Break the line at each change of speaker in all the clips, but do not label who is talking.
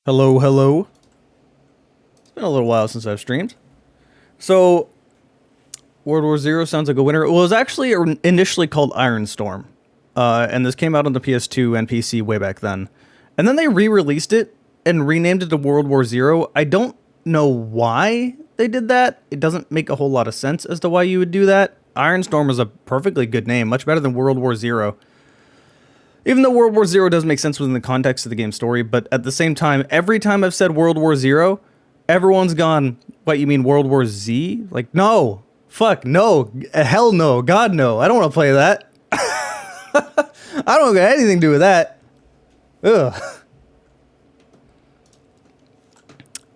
Hello, hello. It's been a little while since I've streamed. So, World War Zero sounds like a winner. It was actually initially called Iron Storm. And this came out on the PS2 and PC way back then. And then they re-released it and renamed it to World War Zero. I don't know why they did that. It doesn't make a whole lot of sense as to why you would do that. Iron Storm was a perfectly good name, much better than World War Zero. Even though World War Zero does make sense within the context of the game's story, but at the same time, every time I've said World War Zero, everyone's gone, what, you mean World War Z? Like, no. Fuck, no. Hell no. God, no. I don't want to play that. I don't got anything to do with that. Ugh.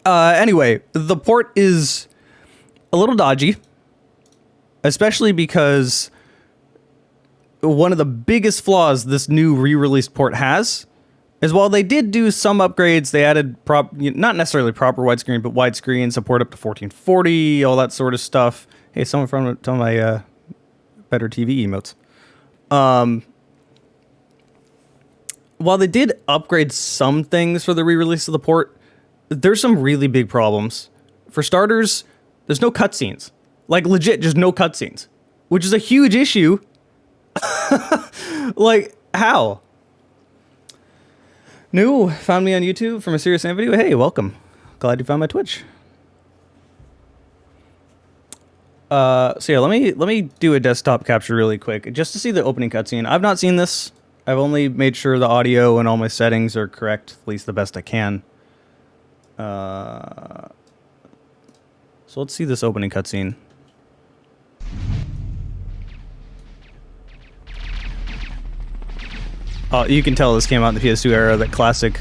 Anyway, the port is a little dodgy, especially because one of the biggest flaws this new re-released port has is while they did do some upgrades, they added not necessarily proper widescreen, but widescreen support up to 1440, all that sort of stuff. Hey, someone from my better TV emotes. While they did upgrade some things for the re-release of the port, there's some really big problems. For starters, there's no cutscenes. Like, legit, just no cutscenes. Which is a huge issue. Like, how? New, found me on YouTube from a Serious Sam video. Hey, welcome. Glad you found my Twitch. So yeah, let me do a desktop capture really quick, just to see the opening cutscene. I've not seen this. I've only made sure the audio and all my settings are correct, at least the best I can. So let's see this opening cutscene. You can tell this came out in the PS2 era, that classic,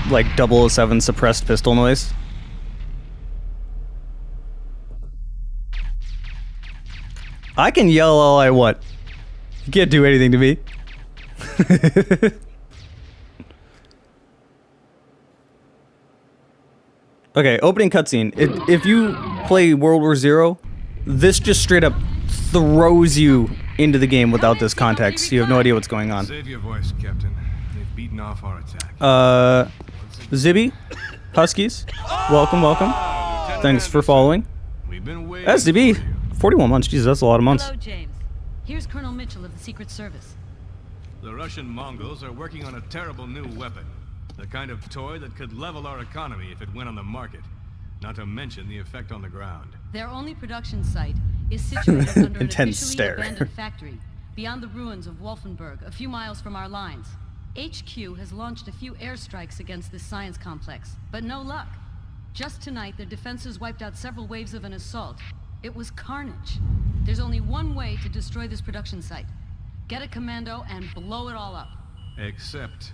like, 007 suppressed pistol noise. I can yell all I want. You can't do anything to me. Okay, opening cutscene. If you play World War Zero, this just straight up throws you into the game without this context. You have no idea what's going on.
Save your voice, Captain. They've beaten off our attack.
Zibby, Huskies, welcome, welcome. Thanks for following. SDB, 41 months. Jesus, that's a lot of months.
Hello, James. Here's Colonel Mitchell of the Secret Service.
The Russian Mongols are working on a terrible new weapon. The kind of toy that could level our economy if it went on the market. Not to mention the effect on the ground.
Their only production site is situated under an
Intense
officially
stare.
abandoned factory beyond the ruins of Wolfenburg, a few miles from our lines. HQ has launched a few airstrikes against this science complex, but no luck. Just tonight, their defenses wiped out several waves of an assault. It was carnage. There's only one way to destroy this production site. Get a commando and blow it all up.
Except...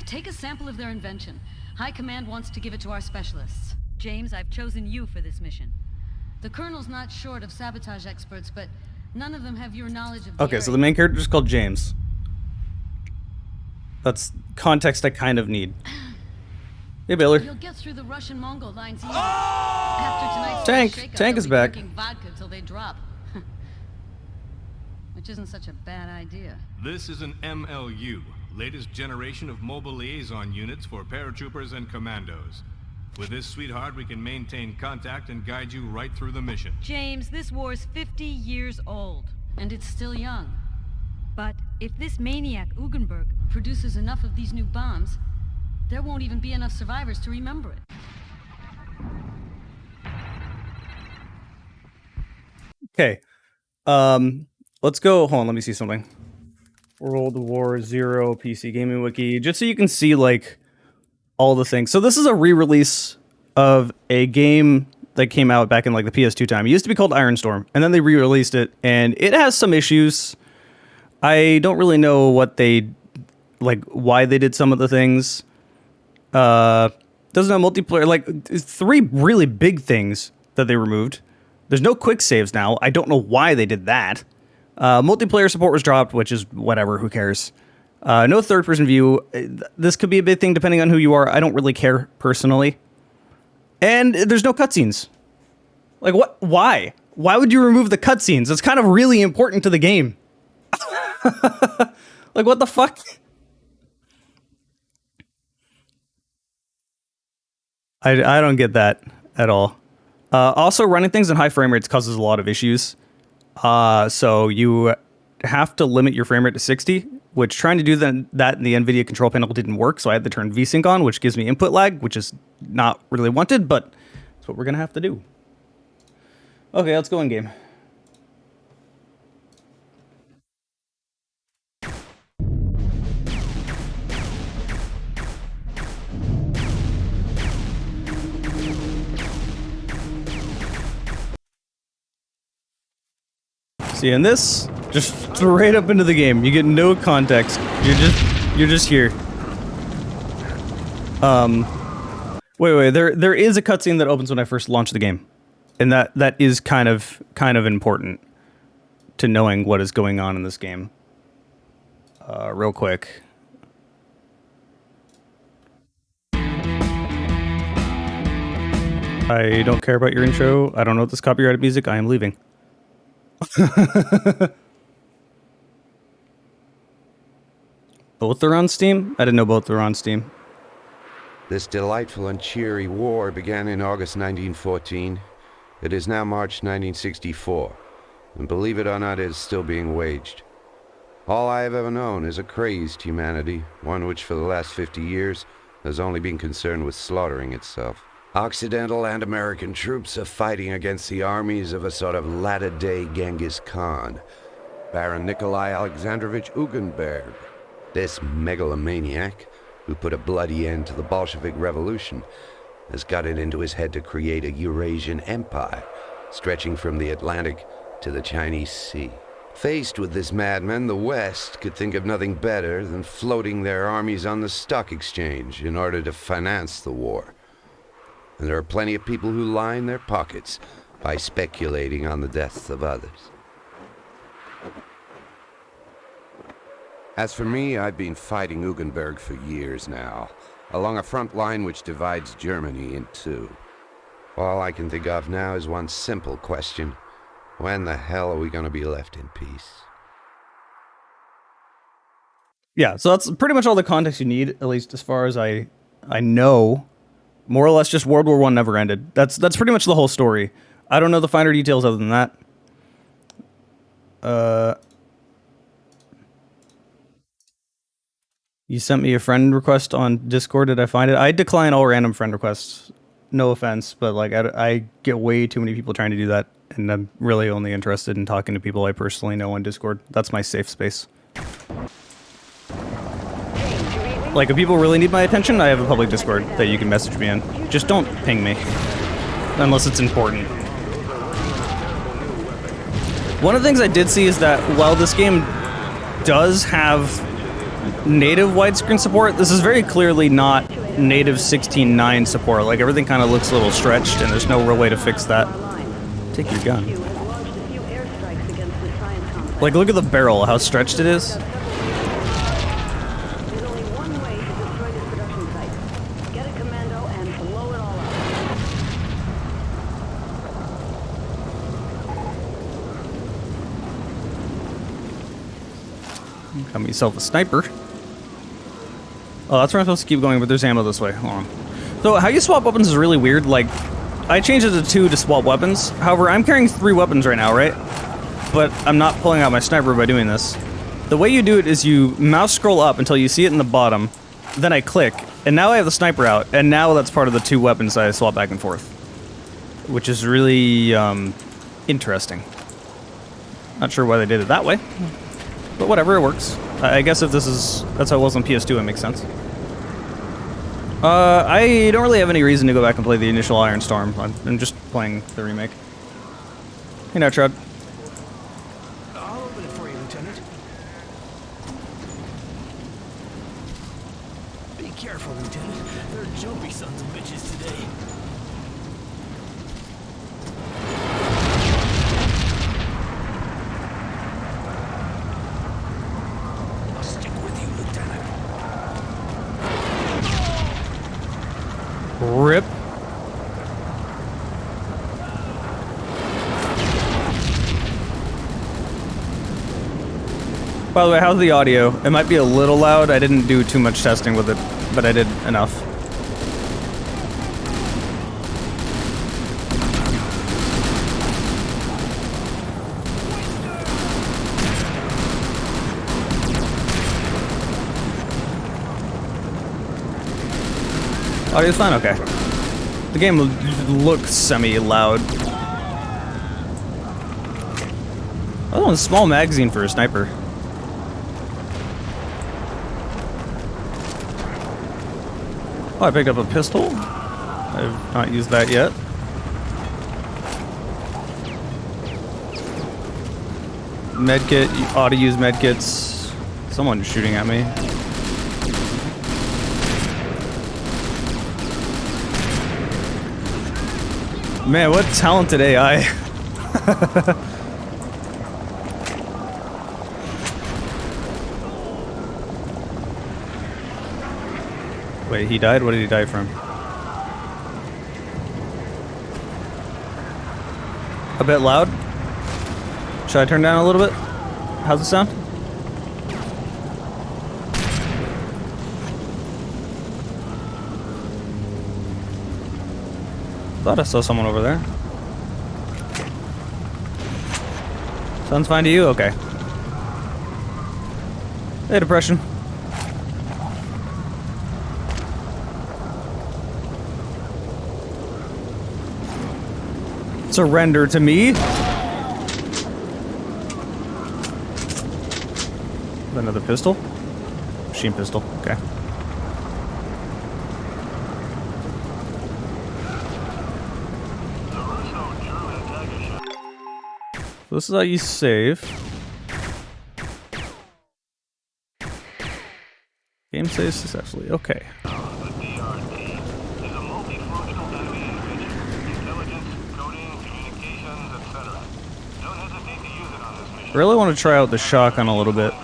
Take a sample of their invention. High Command wants to give it to our specialists. James, I've chosen you for this mission. The Colonel's not short of sabotage experts, but none of them have your knowledge of the
Okay, so
area.
the main character is called James. That's context I kind of need. Hey, Baylor.
You'll get through the Russian-Mongol lines easy. After tonight's
Tank.
shakeup,
Tank
they'll
is
be
back.
drinking vodka till they drop. Which isn't such a bad idea.
This is an MLU, latest generation of mobile liaison units for paratroopers and commandos. With this, sweetheart, we can maintain contact and guide you right through the mission.
James, this war's 50 years old, and it's still young. But if this maniac Ugenberg produces enough of these new bombs, there won't even be enough survivors to remember it.
Okay. Let's go. Hold on, let me see something. World War Zero PC Gaming Wiki, just so you can see, like, all the things. So this is a re-release of a game that came out back in, like, the PS2 time. It used to be called Iron Storm, and then they re-released it, and it has some issues. I don't really know what they, like, why they did some of the things. Doesn't have multiplayer, like, three really big things that they removed. There's no quick saves now. I don't know why they did that. Multiplayer support was dropped, which is whatever, who cares? No third-person view. This could be a big thing depending on who you are. I don't really care, personally. And there's no cutscenes. Like, what? Why? Why would you remove the cutscenes? It's kind of really important to the game. Like, what the fuck? I don't get that at all. Also, running things in high frame rates causes a lot of issues. So you have to limit your frame rate to 60, which trying to do that in the NVIDIA control panel didn't work, so I had to turn VSync on, which gives me input lag, which is not really wanted, but that's what we're going to have to do. Okay, let's go in game. See, in this, just straight up into the game. You get no context. You're just here. Wait. There is a cutscene that opens when I first launch the game, and that is kind of important to knowing what is going on in this game. Real quick. I don't care about your intro. I don't know this copyrighted music. I am leaving. Both are on Steam? I didn't know both were on Steam.
This delightful and cheery war began in August 1914. It is now March 1964, and believe it or not, it is still being waged. All I have ever known is a crazed humanity, one which for the last 50 years has only been concerned with slaughtering itself. Occidental and American troops are fighting against the armies of a sort of latter-day Genghis Khan, Baron Nikolai Alexandrovich Ugenberg. This megalomaniac, who put a bloody end to the Bolshevik Revolution, has got it into his head to create a Eurasian empire, stretching from the Atlantic to the Chinese Sea. Faced with this madman, the West could think of nothing better than floating their armies on the stock exchange in order to finance the war. And there are plenty of people who line their pockets by speculating on the deaths of others. As for me, I've been fighting Ugenberg for years now, along a front line which divides Germany in two. All I can think of now is one simple question. When the hell are we going to be left in peace?
Yeah, so that's pretty much all the context you need, at least as far as I know. More or less just World War I never ended. That's pretty much the whole story. I don't know the finer details other than that. You sent me a friend request on Discord. Did I find it? I decline all random friend requests. No offense, but like I get way too many people trying to do that, and I'm really only interested in talking to people I personally know on Discord. That's my safe space. Like, if people really need my attention, I have a public Discord that you can message me in. Just don't ping me. Unless it's important. One of the things I did see is that while this game does have native widescreen support, this is very clearly not native 16:9 support. Like, everything kind of looks a little stretched, and there's no real way to fix that. Take your gun. Like, look at the barrel, how stretched it is. Got myself a sniper. Oh, that's where I'm supposed to keep going, but there's ammo this way. Hold on. So, how you swap weapons is really weird. Like, I changed it to 2 to swap weapons. However, I'm carrying 3 weapons right now, right? But I'm not pulling out my sniper by doing this. The way you do it is you mouse scroll up until you see it in the bottom, then I click, and now I have the sniper out, and now that's part of the 2 weapons that I swap back and forth. Which is really, interesting. Not sure why they did it that way. But whatever, it works. I guess if that's how it was on PS2, it makes sense. I don't really have any reason to go back and play the initial Iron Storm. I'm just playing the remake. Hey now, Trud.
I'll open it for you, Lieutenant. Be careful, Lieutenant. They're jumpy sons of bitches today. I'll stick with you, Lieutenant.
Rip. By the way, how's the audio? It might be a little loud. I didn't do too much testing with it, but I did enough. Audio's fine? Okay. The game looks semi-loud. Oh, a small magazine for a sniper. Oh, I picked up a pistol. I've not used that yet. Medkit, you ought to use medkits. Someone's shooting at me. Man, what talented AI. Wait, he died? What did he die from? A bit loud? Should I turn down a little bit? How's it sound? Thought I saw someone over there. Sounds fine to you? Okay. Hey, depression. Surrender to me. Another pistol? Machine pistol. Okay. So this is how you save. Game saves successfully. Okay. Really want to try out the shotgun a little bit.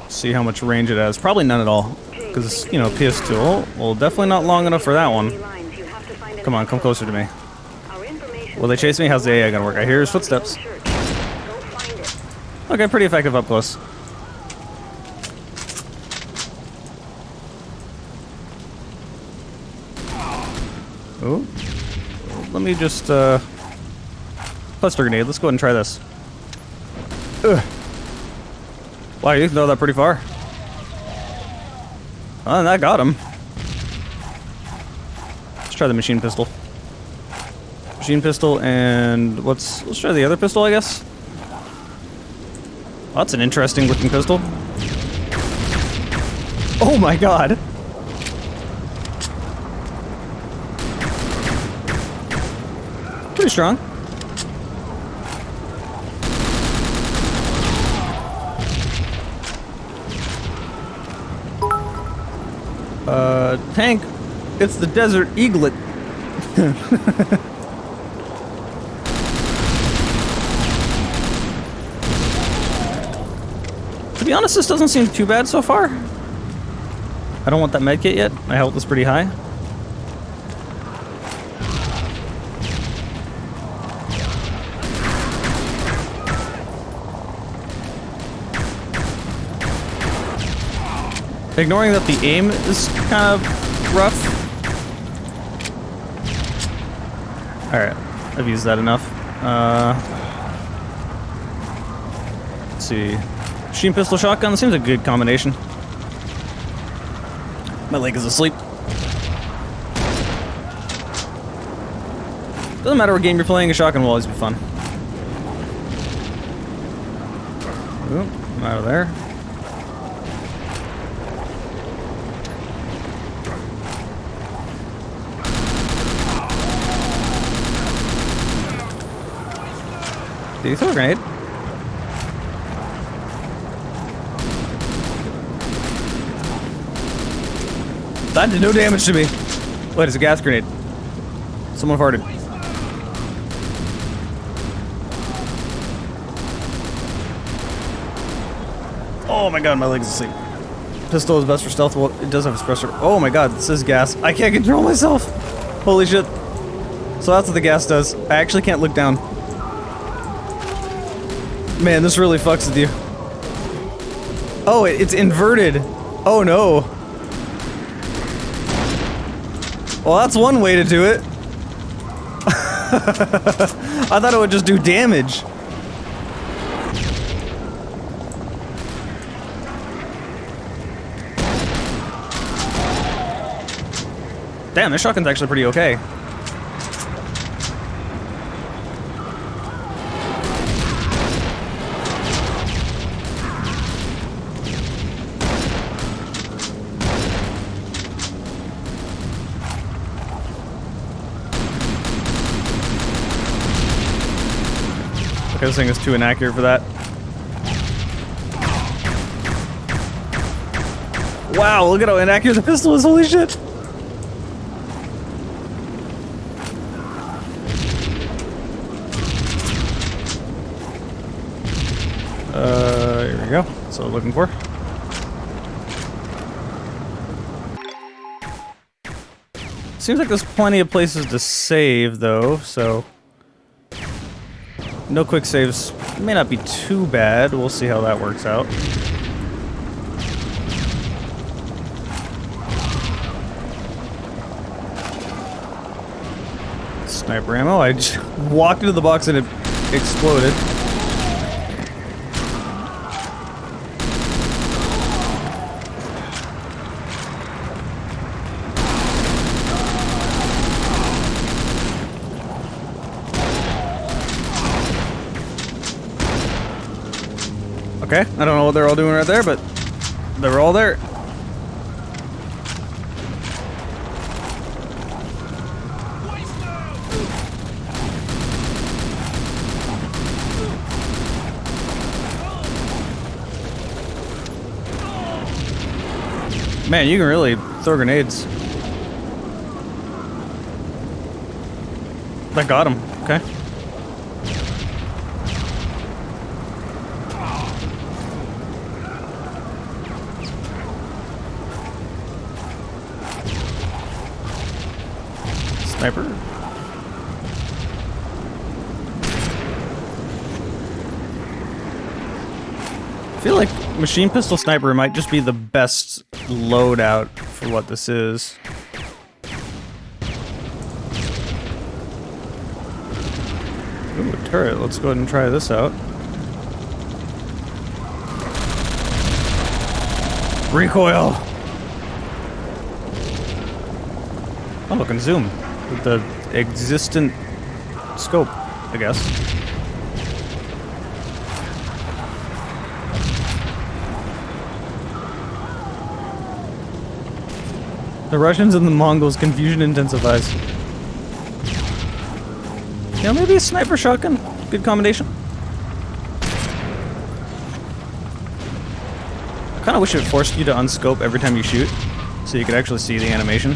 See how much range it has. Probably none at all. Because, you know, PS2. Well, definitely not long enough for that one. Come on, come closer to me. Will they chase me? How's the AI gonna work? I hear his footsteps. Okay, pretty effective up close. Oh. Let me just, cluster grenade. Let's go ahead and try this. Ugh. Wow, you can throw that pretty far. Oh, and that got him. Let's try the machine pistol. Machine pistol and let's try the other pistol, I guess. Oh, that's an interesting looking pistol. Oh my god. Pretty strong. Tank, it's the Desert Eaglet. To be honest, this doesn't seem too bad so far. I don't want that medkit yet. My health is pretty high. Ignoring that the aim is kind of rough. Alright, I've used that enough. Let's see. Machine pistol shotgun, seems a good combination. My leg is asleep. Doesn't matter what game you're playing, a shotgun will always be fun. Ooh, I'm out of there. Did he throw a grenade? That did no damage to me. Wait, it's a gas grenade. Someone farted. Oh my god, my leg's asleep. Pistol is best for stealth. Well, it does have a suppressor. Oh my god, this is gas. I can't control myself. Holy shit. So that's what the gas does. I actually can't look down. Man, this really fucks with you. Oh, it's inverted. Oh no. Well, that's one way to do it. I thought it would just do damage. Damn, this shotgun's actually pretty okay. Okay, this thing is too inaccurate for that. Wow, look at how inaccurate the pistol is, holy shit! Here we go. That's what I'm looking for. Seems like there's plenty of places to save, though, so... No quick saves may not be too bad. We'll see how that works out. Sniper ammo. I just walked into the box and it exploded. Okay, I don't know what they're all doing right there, but they were all there. Man, you can really throw grenades. That got him. Okay. Sniper. I feel like machine pistol sniper might just be the best loadout for what this is. Ooh, a turret. Let's go ahead and try this out. Recoil! Oh, I can zoom with the existent scope, I guess. The Russians and the Mongols, confusion intensifies. Yeah, maybe a sniper shotgun. Good combination. I kind of wish it forced you to unscope every time you shoot, so you could actually see the animation.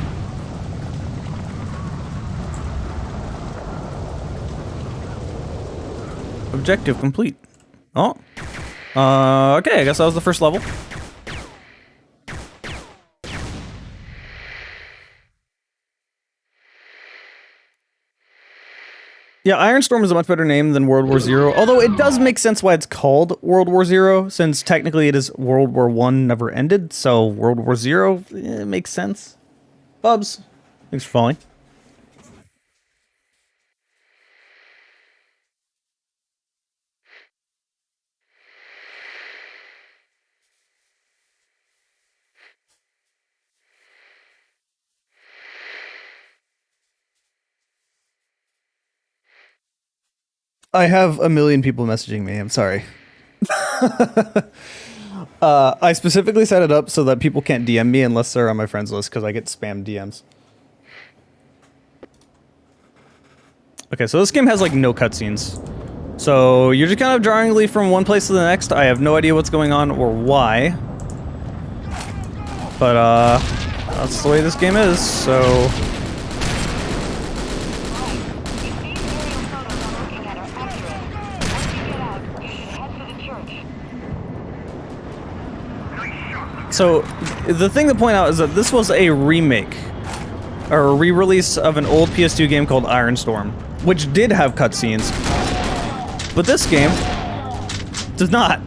Objective complete. Oh. Okay, I guess that was the first level. Yeah, Ironstorm is a much better name than World War Zero, although it does make sense why it's called World War Zero, since technically it is World War One never ended, so World War Zero, it makes sense. Bubs, thanks for following. I have a million people messaging me, I'm sorry. I specifically set it up so that people can't DM me unless they're on my friends list, because I get spam DMs. Okay, so this game has like no cutscenes. So you're just kind of jarringly from one place to the next. I have no idea what's going on or why. But that's the way this game is, so... So, the thing to point out is that this was a remake, or a re-release of an old PS2 game called Ironstorm, which did have cutscenes, but this game does not.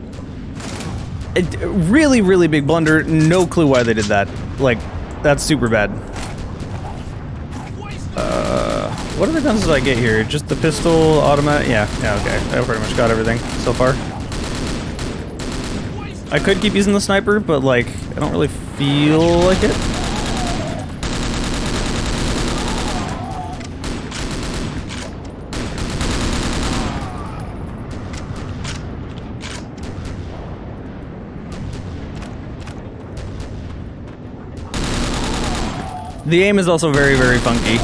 Really, really big blunder, no clue why they did that. Like, that's super bad. What other guns did I get here? Just the pistol, automatic? Yeah, okay. I pretty much got everything so far. I could keep using the sniper, but like, I don't really feel like it. The aim is also very, very funky.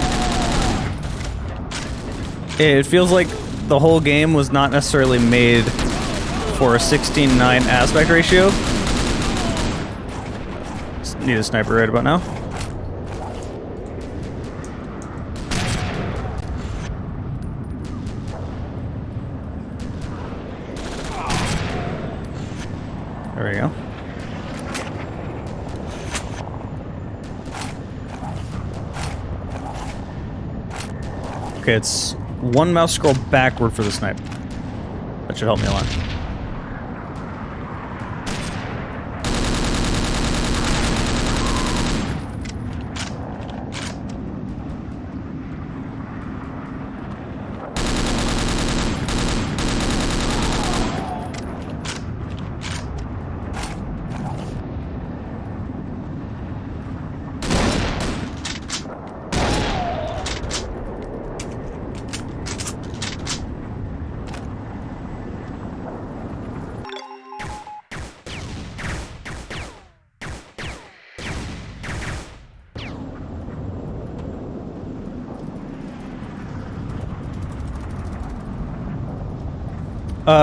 It feels like the whole game was not necessarily made for a 16:9 aspect ratio. Just need a sniper right about now. There we go. Okay, it's one mouse scroll backward for the snipe. That should help me a lot.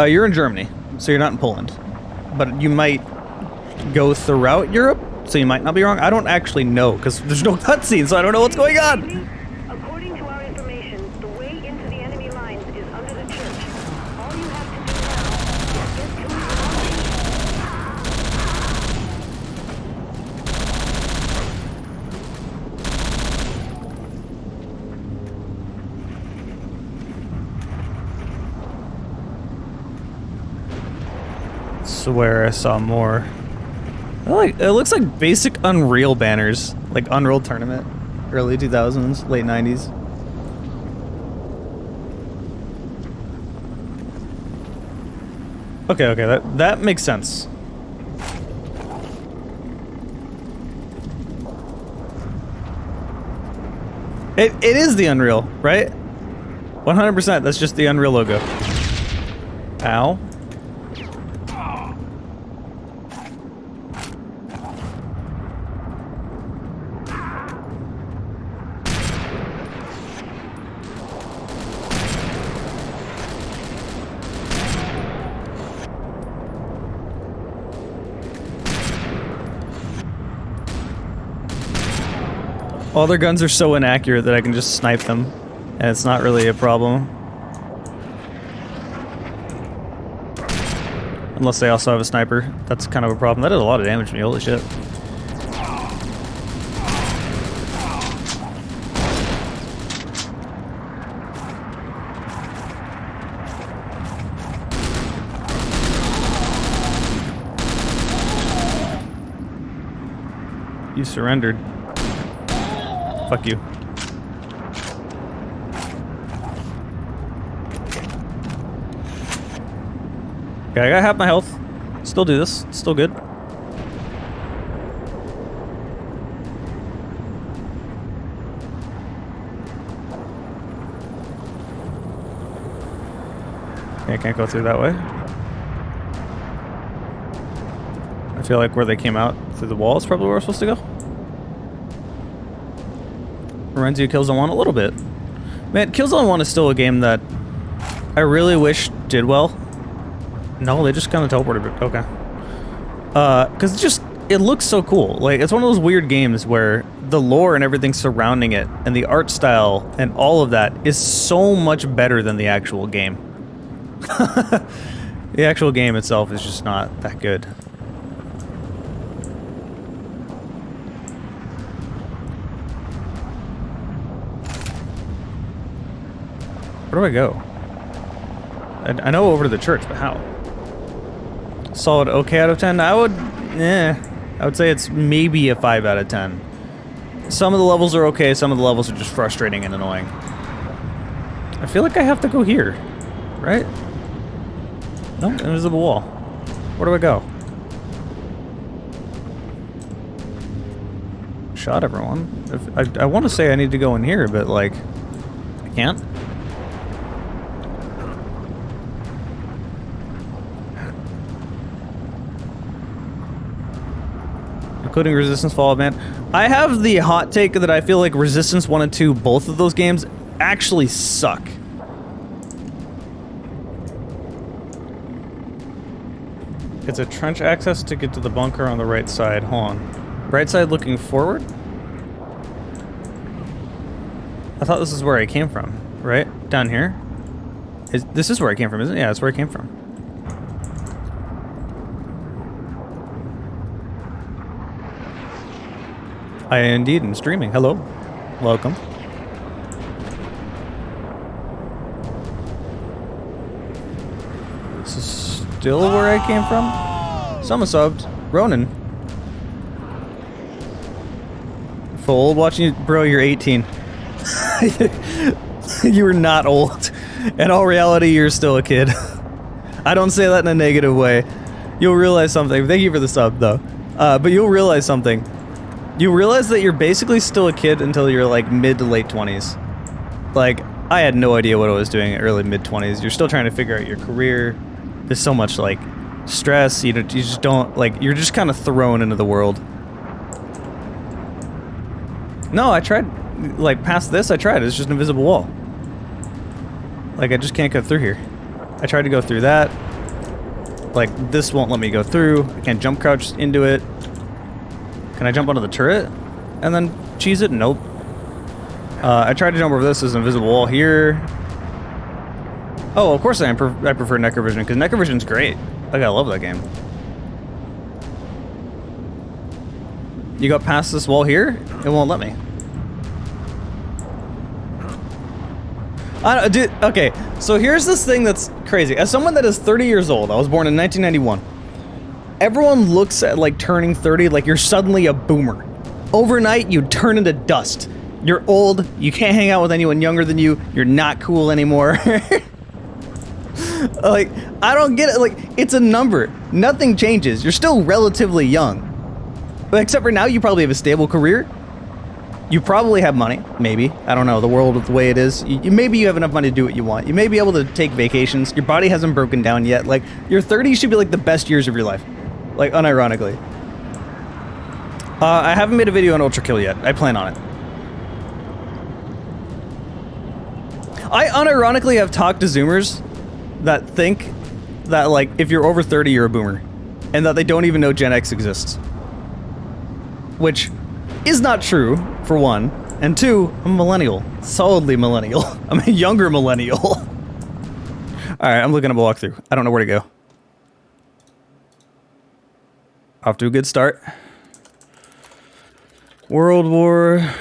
You're in Germany, so you're not in Poland. But you might go throughout Europe, so you might not be wrong. I don't actually know, because there's no cutscene, so I don't know what's going on.
According to our information, the way into the enemy lines is under the church. All you have to do now is get to
Swear I saw more. It looks like basic Unreal banners, like Unreal Tournament, early 2000s, late 90s. Okay, that makes sense. It is the Unreal, right? 100%. That's just the Unreal logo. Ow. All their guns are so inaccurate that I can just snipe them, and it's not really a problem. Unless they also have a sniper. That's kind of a problem. That did a lot of damage to me, holy shit. You surrendered. Fuck you. Okay, I got half my health. Still do this. Still good. Okay, I can't go through that way. I feel like where they came out through the wall is probably where we're supposed to go. Renzi Killzone 1 a little bit. Man, Killzone 1 is still a game that I really wish did well. No, they just kind of teleported it. Okay. Because it looks so cool. Like, it's one of those weird games where the lore and everything surrounding it and the art style and all of that is so much better than the actual game. The actual game itself is just not that good. Where do I go? I know over to the church, but how? Solid okay out of 10? I would say it's maybe a 5 out of 10. Some of the levels are okay, some of the levels are just frustrating and annoying. I feel like I have to go here, right? No, invisible wall. Where do I go? Shot everyone. I want to say I need to go in here, but like, I can't. including Resistance Fallout, man. I have the hot take that I feel like Resistance 1 and 2, both of those games, actually suck. It's a trench access to get to the bunker on the right side. Hold on. Right side looking forward? I thought this is where I came from, right? Down here? This is where I came from, isn't it? Yeah, that's where I came from. I indeed am streaming. Hello. Welcome. This is still where I came from? Someone subbed. Ronan. For old watching you, bro, you're 18. You are not old. In all reality, you're still a kid. I don't say that in a negative way. You'll realize something. Thank you for the sub, though. But you'll realize something. You realize that you're basically still a kid until you're like mid to late 20s. Like, I had no idea what I was doing in early mid 20s. You're still trying to figure out your career. There's so much like stress. You just don't like. You're just kind of thrown into the world. No, I tried. Like past this, I tried. It's just an invisible wall. Like I just can't go through here. I tried to go through that. Like this won't let me go through. I can't jump crouch into it. Can I jump onto the turret and then cheese it? Nope. I tried to jump over this. There's an invisible wall here. Oh, of course I prefer Necrovision, because Necrovision's great. Like, I love that game. You got past this wall here? It won't let me. Dude, okay, so here's this thing that's crazy. As someone that is 30 years old, I was born in 1991. Everyone looks at like turning 30 like you're suddenly a boomer. Overnight, you turn into dust. You're old, you can't hang out with anyone younger than you, you're not cool anymore. Like, I don't get it. Like, it's a number. Nothing changes. You're still relatively young. But except for now, you probably have a stable career. You probably have money. Maybe. I don't know. The world the way it is. Maybe you have enough money to do what you want. You may be able to take vacations. Your body hasn't broken down yet. Like, your 30s should be like the best years of your life. Like, unironically. I haven't made a video on Ultra Kill yet. I plan on it. I unironically have talked to Zoomers that think that, like, if you're over 30, you're a boomer. And that they don't even know Gen X exists. Which is not true, for one. And two, I'm a millennial. Solidly millennial. I'm a younger millennial. Alright, I'm looking at a walkthrough. I don't know where to go. Off to a good start. World War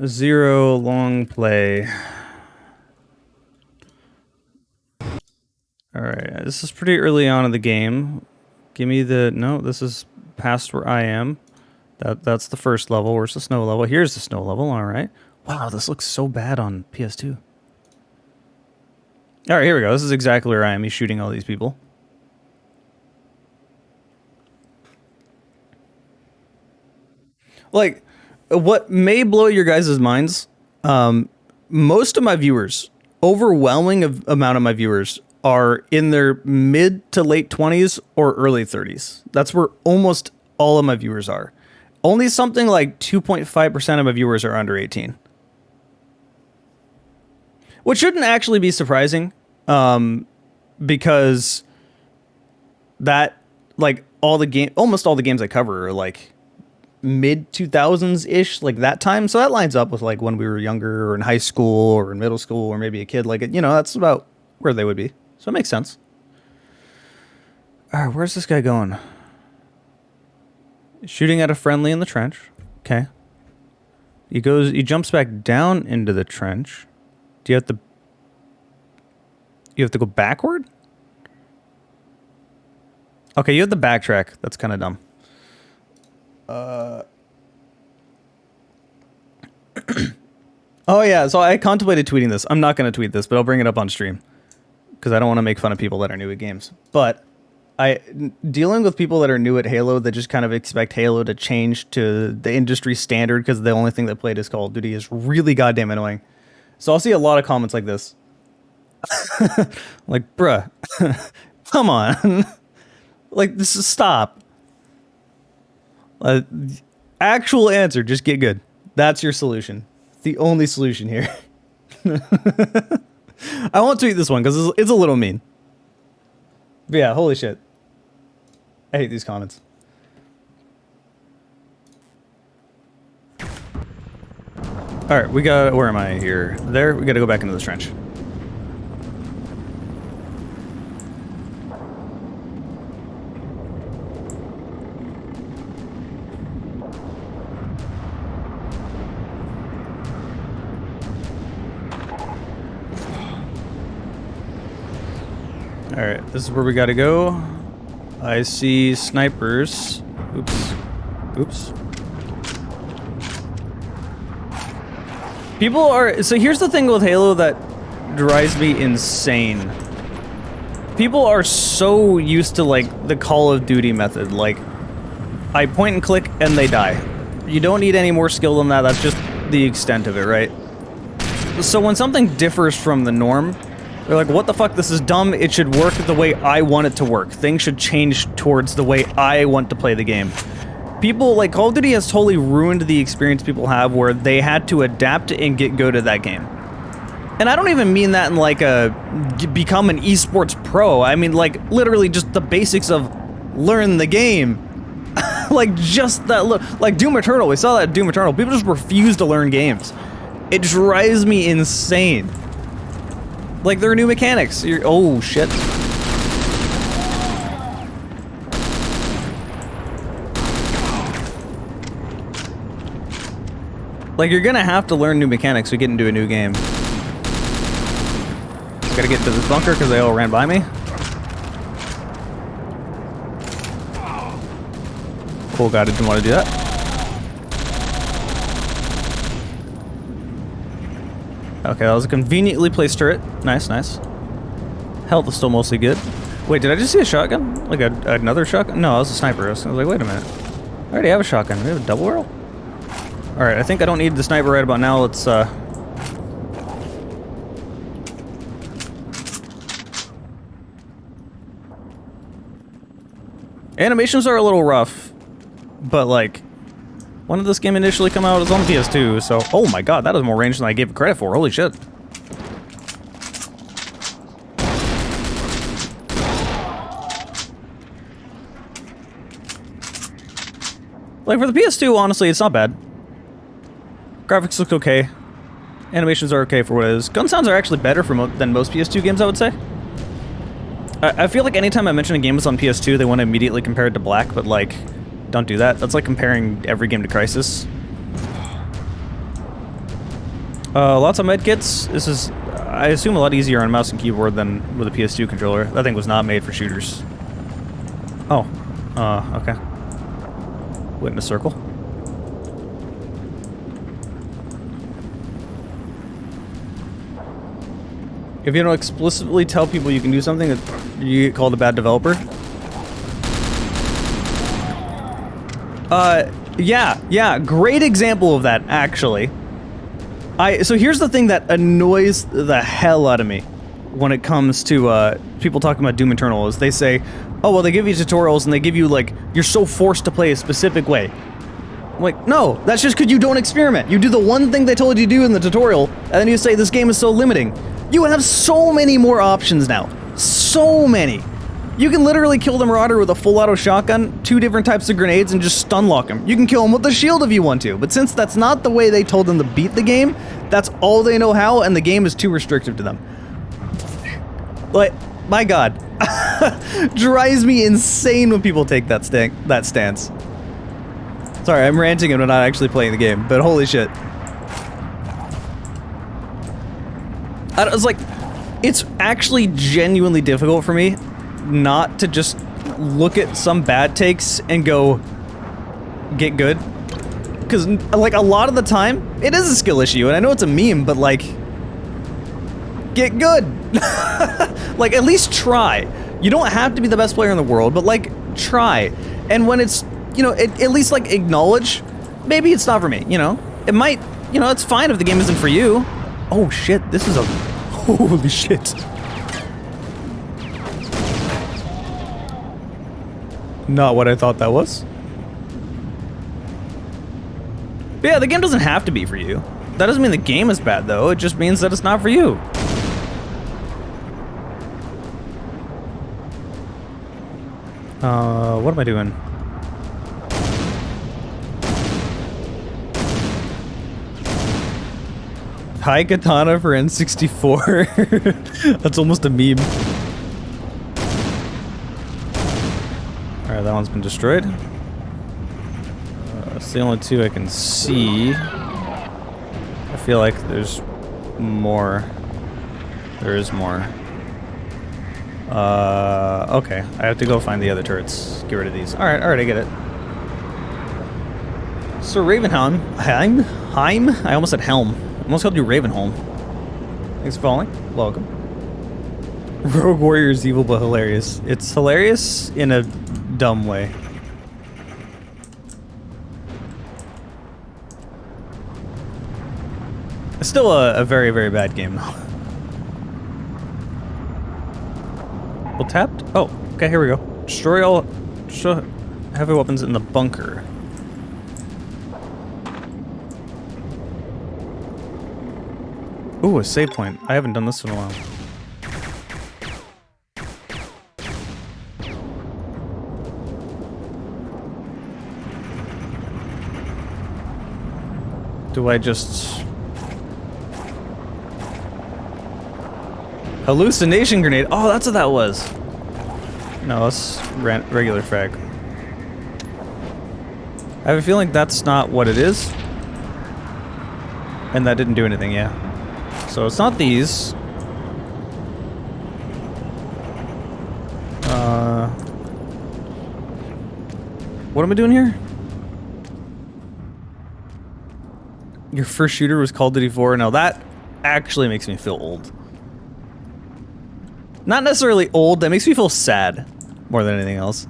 Zero Longplay. Alright, this is pretty early on in the game. Give me the... No, this is past where I am. That's the first level. Where's the snow level? Here's the snow level, alright. Wow, this looks so bad on PS2. Alright, here we go. This is exactly where I am. He's shooting all these people. Like, what may blow your guys' minds, most of my viewers, overwhelming amount of my viewers, are in their mid to late 20s or early 30s. That's where almost all of my viewers are. Only something like 2.5% of my viewers are under 18. Which shouldn't actually be surprising, because that, like, almost all the games I cover are, like, mid 2000s-ish, like that time. So that lines up with, like, when we were younger or in high school or in middle school or maybe a kid. Like, you know, that's about where they would be. So it makes sense. All right, where's this guy going? Shooting at a friendly in the trench. Okay. He jumps back down into the trench. Do you have to... You have to go backward? Okay, you have to backtrack. That's kind of dumb. Oh yeah, so I contemplated tweeting this. I'm not going to tweet this, but I'll bring it up on stream. Because I don't want to make fun of people that are new at games. But dealing with people that are new at Halo that just kind of expect Halo to change to the industry standard because the only thing that played is Call of Duty is really goddamn annoying. So I'll see a lot of comments like this. Like, bruh, come on. Like, this is stop. Actual answer, just get good. That's your solution. It's the only solution here. I won't tweet this one because it's a little mean. But yeah, holy shit. I hate these comments. Alright, we got... Where am I here? There, we gotta go back into this trench. Alright, this is where we gotta go. I see snipers. Oops. Oops. People are... So here's the thing with Halo that drives me insane. People are so used to, like, the Call of Duty method. Like, I point and click and they die. You don't need any more skill than that. That's just the extent of it, right? So when something differs from the norm, they're like, what the fuck, this is dumb, it should work the way I want it to work. Things should change towards the way I want to play the game. People, like, Call of Duty has totally ruined the experience people have where they had to adapt and get good at that game. And I don't even mean that in, like, become an esports pro. I mean, like, literally just the basics of learn the game. Like, just that, like, Doom Eternal, we saw that at Doom Eternal. People just refuse to learn games. It drives me insane. Like, there are new mechanics. Oh, shit. Like, you're gonna have to learn new mechanics to get into a new game. Gotta get to this bunker because they all ran by me. Oh god, I didn't want to do that. Okay, that was a conveniently placed turret. Nice, nice. Health is still mostly good. Wait, did I just see a shotgun? Like another shotgun? No, that was a sniper. I was like, wait a minute. I already have a shotgun. We have a double barrel? Alright, I think I don't need the sniper right about now. Let's, Animations are a little rough, but, like, when did this game initially come out? It was on PS2, so... Oh my god, that is more range than I gave it credit for. Holy shit. Like, for the PS2, honestly, it's not bad. Graphics look okay. Animations are okay for what it is. Gun sounds are actually better than most PS2 games, I would say. I feel like anytime I mention a game was on PS2, they want to immediately compare it to Black, but, like, don't do that. That's like comparing every game to Crysis. Lots of medkits. This is, I assume, a lot easier on mouse and keyboard than with a PS2 controller. That thing was not made for shooters. Oh. Okay. Went in a circle. If you don't explicitly tell people you can do something, you get called a bad developer. Yeah, great example of that, actually. So here's the thing that annoys the hell out of me when it comes to, people talking about Doom Eternal, is they say, oh, well, they give you tutorials and they give you, like, you're so forced to play a specific way. I'm like, no, that's just because you don't experiment. You do the one thing they told you to do in the tutorial, and then you say this game is so limiting. You have so many more options now. So many. You can literally kill the Marauder with a full auto shotgun, 2 different types of grenades, and just stun lock him. You can kill him with the shield if you want to, but since that's not the way they told them to beat the game, that's all they know how, and the game is too restrictive to them. Like, my god. Drives me insane when people take that stance. Sorry, I'm ranting and I'm not actually playing the game, but holy shit. I was like, it's actually genuinely difficult for me not to just look at some bad takes and go, get good. Because, like, a lot of the time, it is a skill issue, and I know it's a meme, but, like, get good. Like, at least try. You don't have to be the best player in the world, but, like, try. And when it's, you know, at least, like, acknowledge, maybe it's not for me, you know? It might, you know, it's fine if the game isn't for you. Oh, shit, this is a... Holy shit. Not what I thought that was. But yeah, the game doesn't have to be for you. That doesn't mean the game is bad, though. It just means that it's not for you. What am I doing? High katana for N64. That's almost a meme. Alright, that one's been destroyed. It's the only two I can see. I feel like there's more. There is more. Okay. I have to go find the other turrets. Get rid of these. Alright, I get it. So Ravenhelm. Heim? I almost said Helm. I almost called you Ravenholm. Thanks for following. Welcome. Rogue Warrior is evil but hilarious. It's hilarious in a dumb way. It's still a very, very bad game, though. Well, tapped? Oh, okay, here we go. Destroy all heavy weapons in the bunker. Ooh, a save point. I haven't done this in a while. Do I just... Hallucination grenade. Oh, that's what that was. No, that's regular frag. I have a feeling that's not what it is. And that didn't do anything, yeah. So it's not these. What am I doing here? Your first shooter was Call of Duty 4. Now that actually makes me feel old. Not necessarily old, that makes me feel sad more than anything else.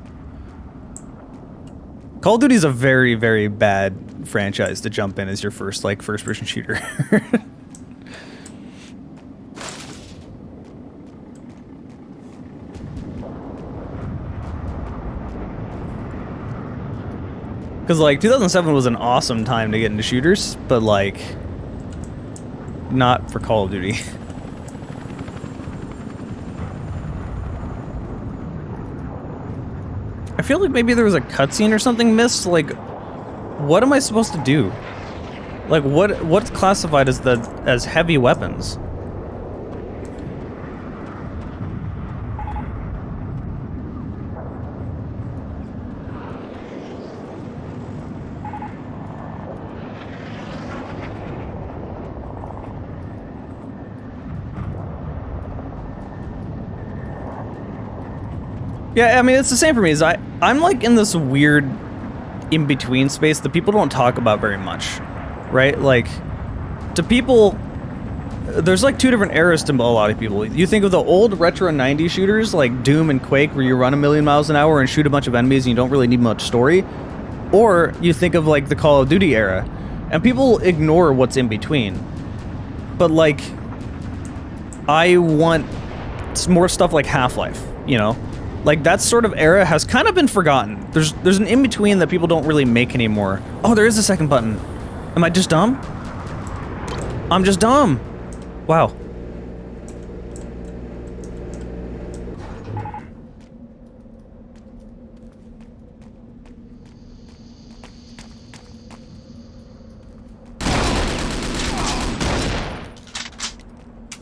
Call of Duty is a very, very bad franchise to jump in as your first, like, first-person shooter. Because, like, 2007 was an awesome time to get into shooters, but, like, not for Call of Duty. I feel like maybe there was a cutscene or something missed. Like, what am I supposed to do? Like, what's classified as heavy weapons? Yeah, I mean, it's the same for me. I'm like in this weird in-between space that people don't talk about very much, right? Like, to people, there's like two different eras to a lot of people. You think of the old retro 90s shooters like Doom and Quake where you run 1,000,000 miles an hour and shoot a bunch of enemies and you don't really need much story. Or you think of like the Call of Duty era. And people ignore what's in between. But like, I want more stuff like Half-Life, you know? Like, that sort of era has kind of been forgotten. There's an in-between that people don't really make anymore. Oh, there is a second button. Am I just dumb? I'm just dumb. Wow.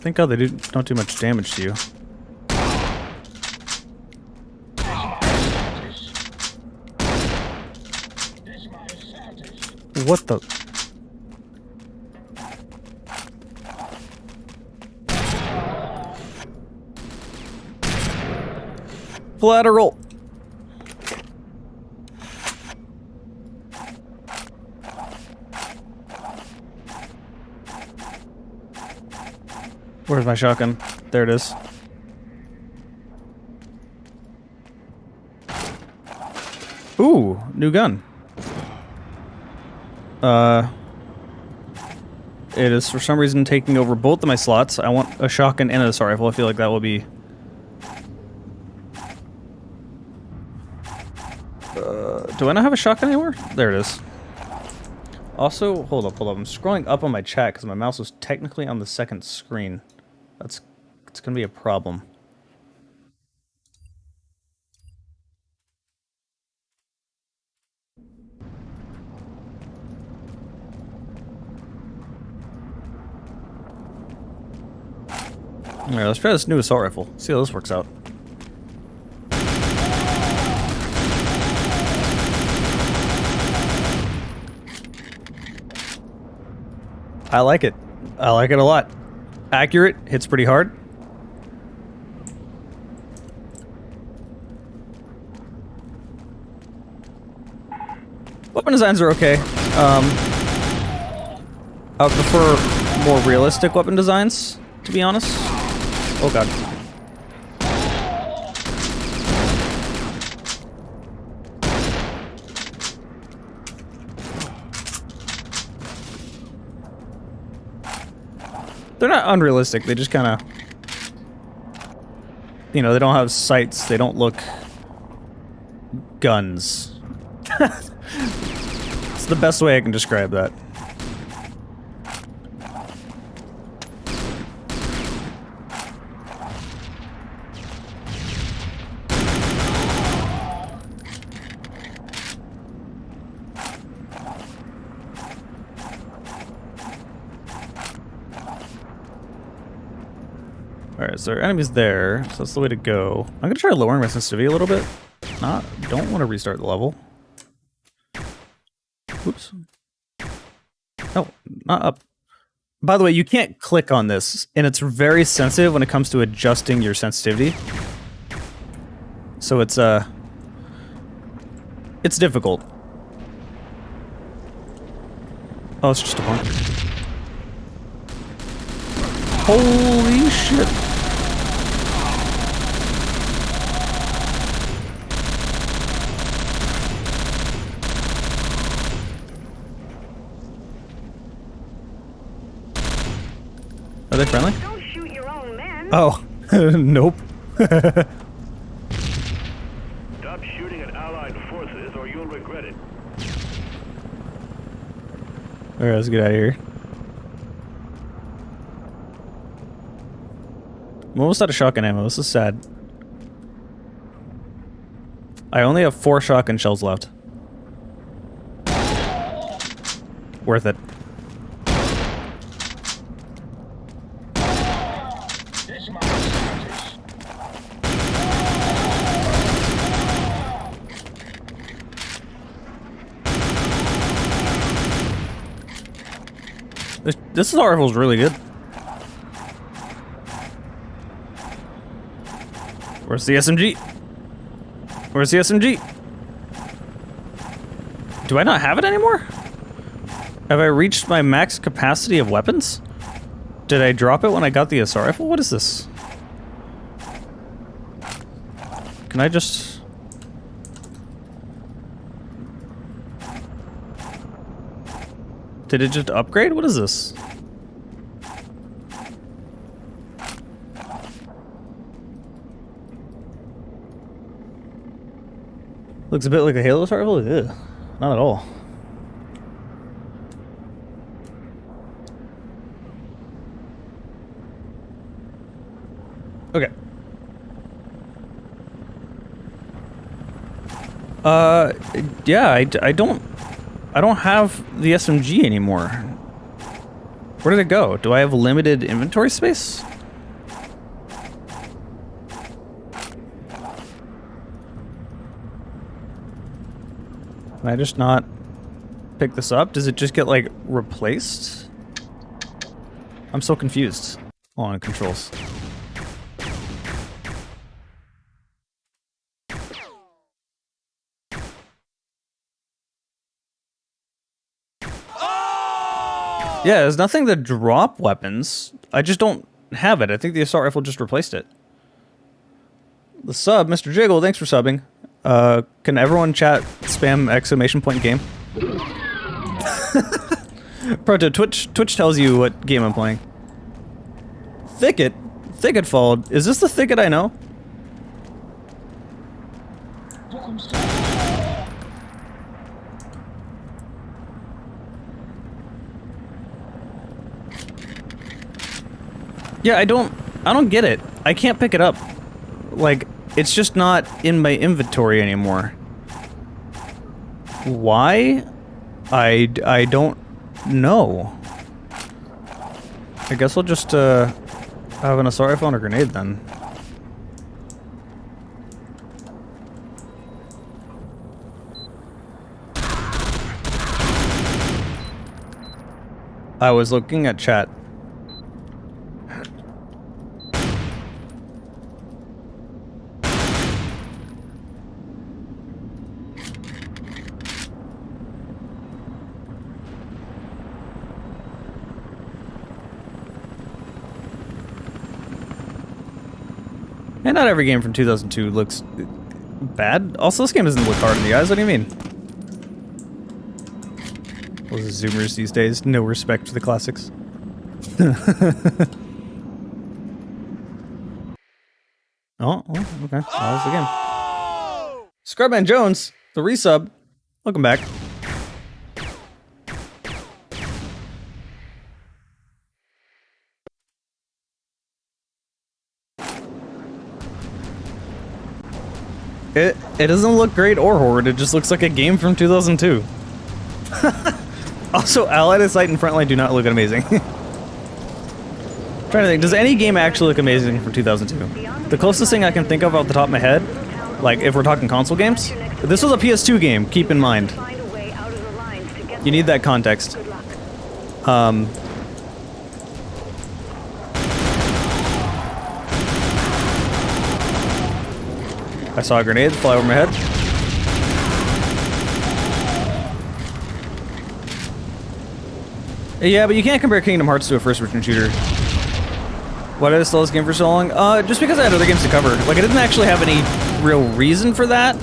Thank God they don't do much damage to you. What the? Collateral. Where's my shotgun? There it is. Ooh, new gun. It is for some reason taking over both of my slots. I want a shotgun and an assault rifle. I feel like that will be... do I not have a shotgun anymore? There it is. Also, hold up. I'm scrolling up on my chat because my mouse was technically on the second screen. It's gonna be a problem. Alright, let's try this new assault rifle. See how this works out. I like it. I like it a lot. Accurate, hits pretty hard. Weapon designs are okay. I would prefer more realistic weapon designs, to be honest. Oh god. They're not unrealistic, they just kind of... You know, they don't have sights, they don't look... guns. It's the best way I can describe that. Alright, so our enemy's there, so that's the way to go. I'm gonna try lowering my sensitivity a little bit. Don't want to restart the level. Oops. No, not up. By the way, you can't click on this, and it's very sensitive when it comes to adjusting your sensitivity. So it's difficult. Oh, it's just a point. Holy shit. Are they friendly?
Don't shoot your own men.
Oh, nope.
Stop shooting at Allied forces or you'll regret it.
Alright, let's get out of here. I'm almost out of shotgun ammo. This is sad. I only have 4 shotgun shells left. Worth it. This assault rifle is really good. Where's the SMG? Where's the SMG? Do I not have it anymore? Have I reached my max capacity of weapons? Did I drop it when I got the assault rifle? What is this? Can I just... Did it just upgrade? What is this? Looks a bit like a Halo assault rifle? Ugh, not at all. Okay. Yeah, I don't have the SMG anymore. Where did it go? Do I have limited inventory space? Can I just not pick this up? Does it just get, like, replaced? I'm so confused on controls. Yeah, there's nothing to drop weapons. I just don't have it. I think the assault rifle just replaced it. The sub, Mr. Jiggle, thanks for subbing. Can everyone chat spam exclamation point game? Proto, Twitch tells you what game I'm playing. Thicket? Thicketfall? Is this the Thicket I know? Yeah, I don't get it. I can't pick it up. Like, it's just not in my inventory anymore. Why? I don't know. I guess I'll just, have an assault rifle and a grenade then. I was looking at chat. And not every game from 2002 looks bad. Also, this game doesn't look hard in the eyes. What do you mean? Those Zoomers these days, no respect for the classics. Oh, okay. That was the game. Scrubman Jones, the resub. Welcome back. It doesn't look great or horrid, it just looks like a game from 2002. Also, Allied Sight and Frontline do not look amazing. Trying to think, does any game actually look amazing from 2002? The closest thing I can think of off the top of my head, like if we're talking console games, this was a PS2 game, keep in mind. You need that context. I saw a grenade fly over my head. Yeah, but you can't compare Kingdom Hearts to a first-person shooter. Why did I sell this game for so long? Just because I had other games to cover. Like, I didn't actually have any real reason for that.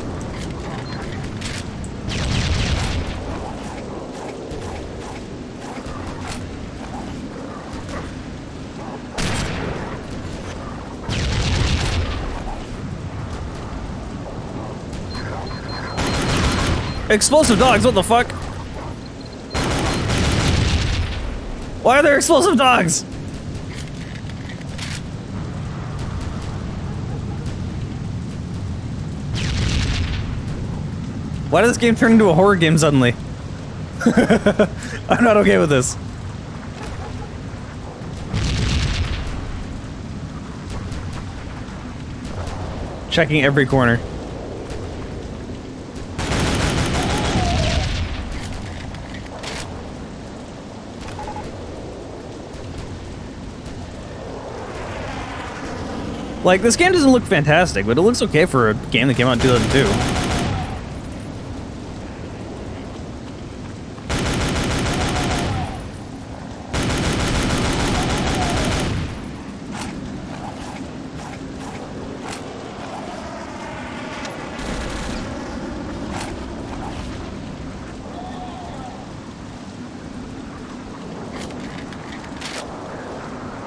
Explosive dogs, what the fuck? Why are there explosive dogs? Why did this game turn into a horror game suddenly? I'm not okay with this. Checking every corner. Like, this game doesn't look fantastic, but it looks okay for a game that came out in 2002.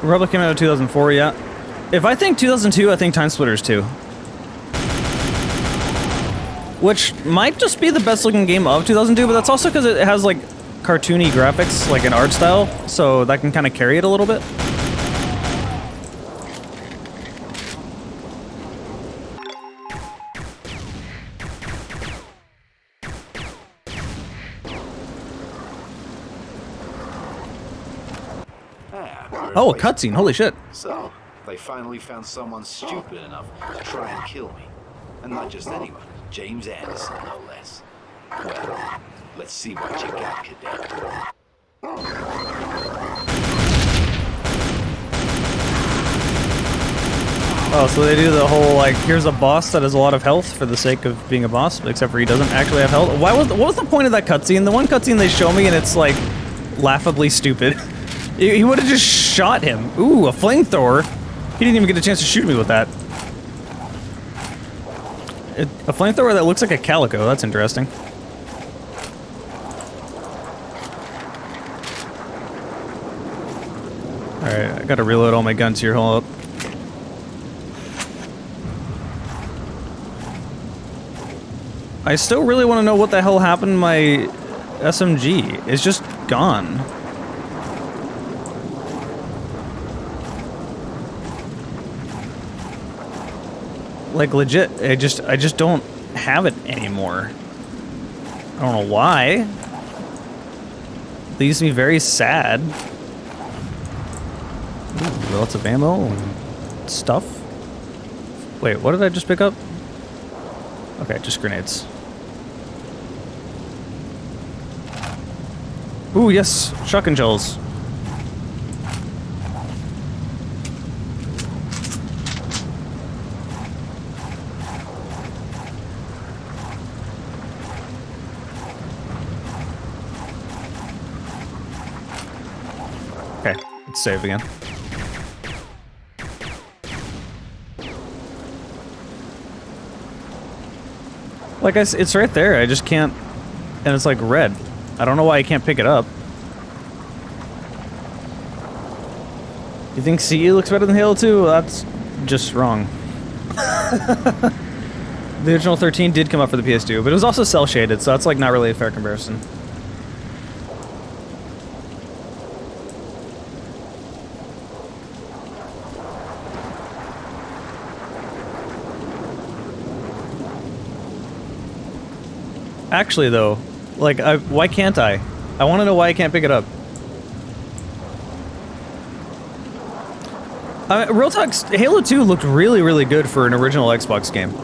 Republic came out in 2004, yeah. If I think 2002, I think Time Splitters 2. Which might just be the best looking game of 2002, but that's also because it has like cartoony graphics, like an art style, so that can kind of carry it a little bit. Oh, a cutscene, holy shit.
So, they finally found someone stupid enough to try and kill me. And not just anyone, James Anderson, no less. Well, let's see what you got, Cadet.
Oh, so they do the whole, like, here's a boss that has a lot of health for the sake of being a boss, except for he doesn't actually have health. What was the point of that cutscene? The one cutscene they show me and it's, like, laughably stupid. He would have just shot him. Ooh, a flamethrower. He didn't even get a chance to shoot me with that. A flamethrower that looks like a calico. That's interesting. Alright, I gotta reload all my guns here. Hold up. I still really want to know what the hell happened to my SMG. It's just gone. Like legit, I just don't have it anymore. I don't know why. Leaves me very sad. Ooh, lots of ammo and stuff. Wait, what did I just pick up? Okay, just grenades. Ooh, yes, shotgun shells. Okay, let's save again. Like it's right there. I just can't, and it's like red. I don't know why I can't pick it up. You think CE looks better than Halo 2? Well, that's just wrong. The original 13 did come up for the PS2, but it was also cell shaded, so that's like not really a fair comparison. Actually, though, like, why can't I? I want to know why I can't pick it up. Real talk, Halo 2 looked really, really good for an original Xbox game.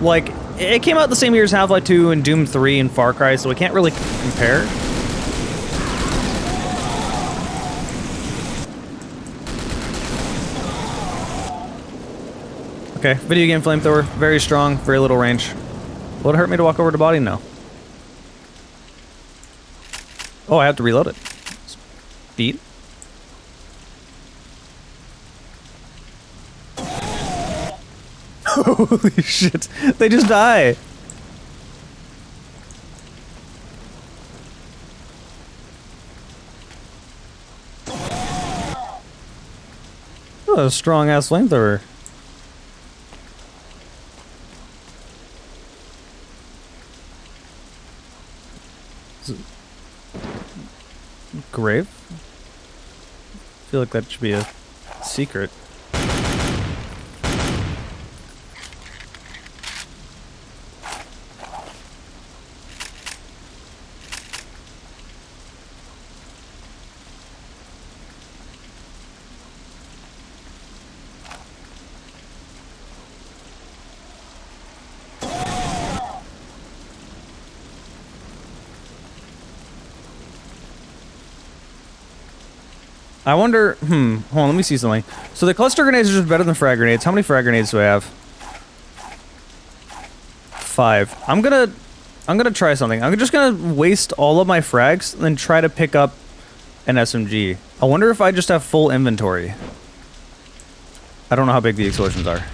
Like, it came out the same year as Half-Life 2 and Doom 3 and Far Cry, so we can't really compare. Okay, video game flamethrower, very strong, very little range. Will it hurt me to walk over to body? No. Oh, I have to reload it. Speed. Holy shit. They just die. Oh, a strong ass flamethrower. Grave? I feel like that should be a secret. I wonder, hold on, let me see something. So the cluster grenades are just better than frag grenades. How many frag grenades do I have? 5. I'm gonna try something. I'm just gonna waste all of my frags and then try to pick up an SMG. I wonder if I just have full inventory. I don't know how big the explosions are.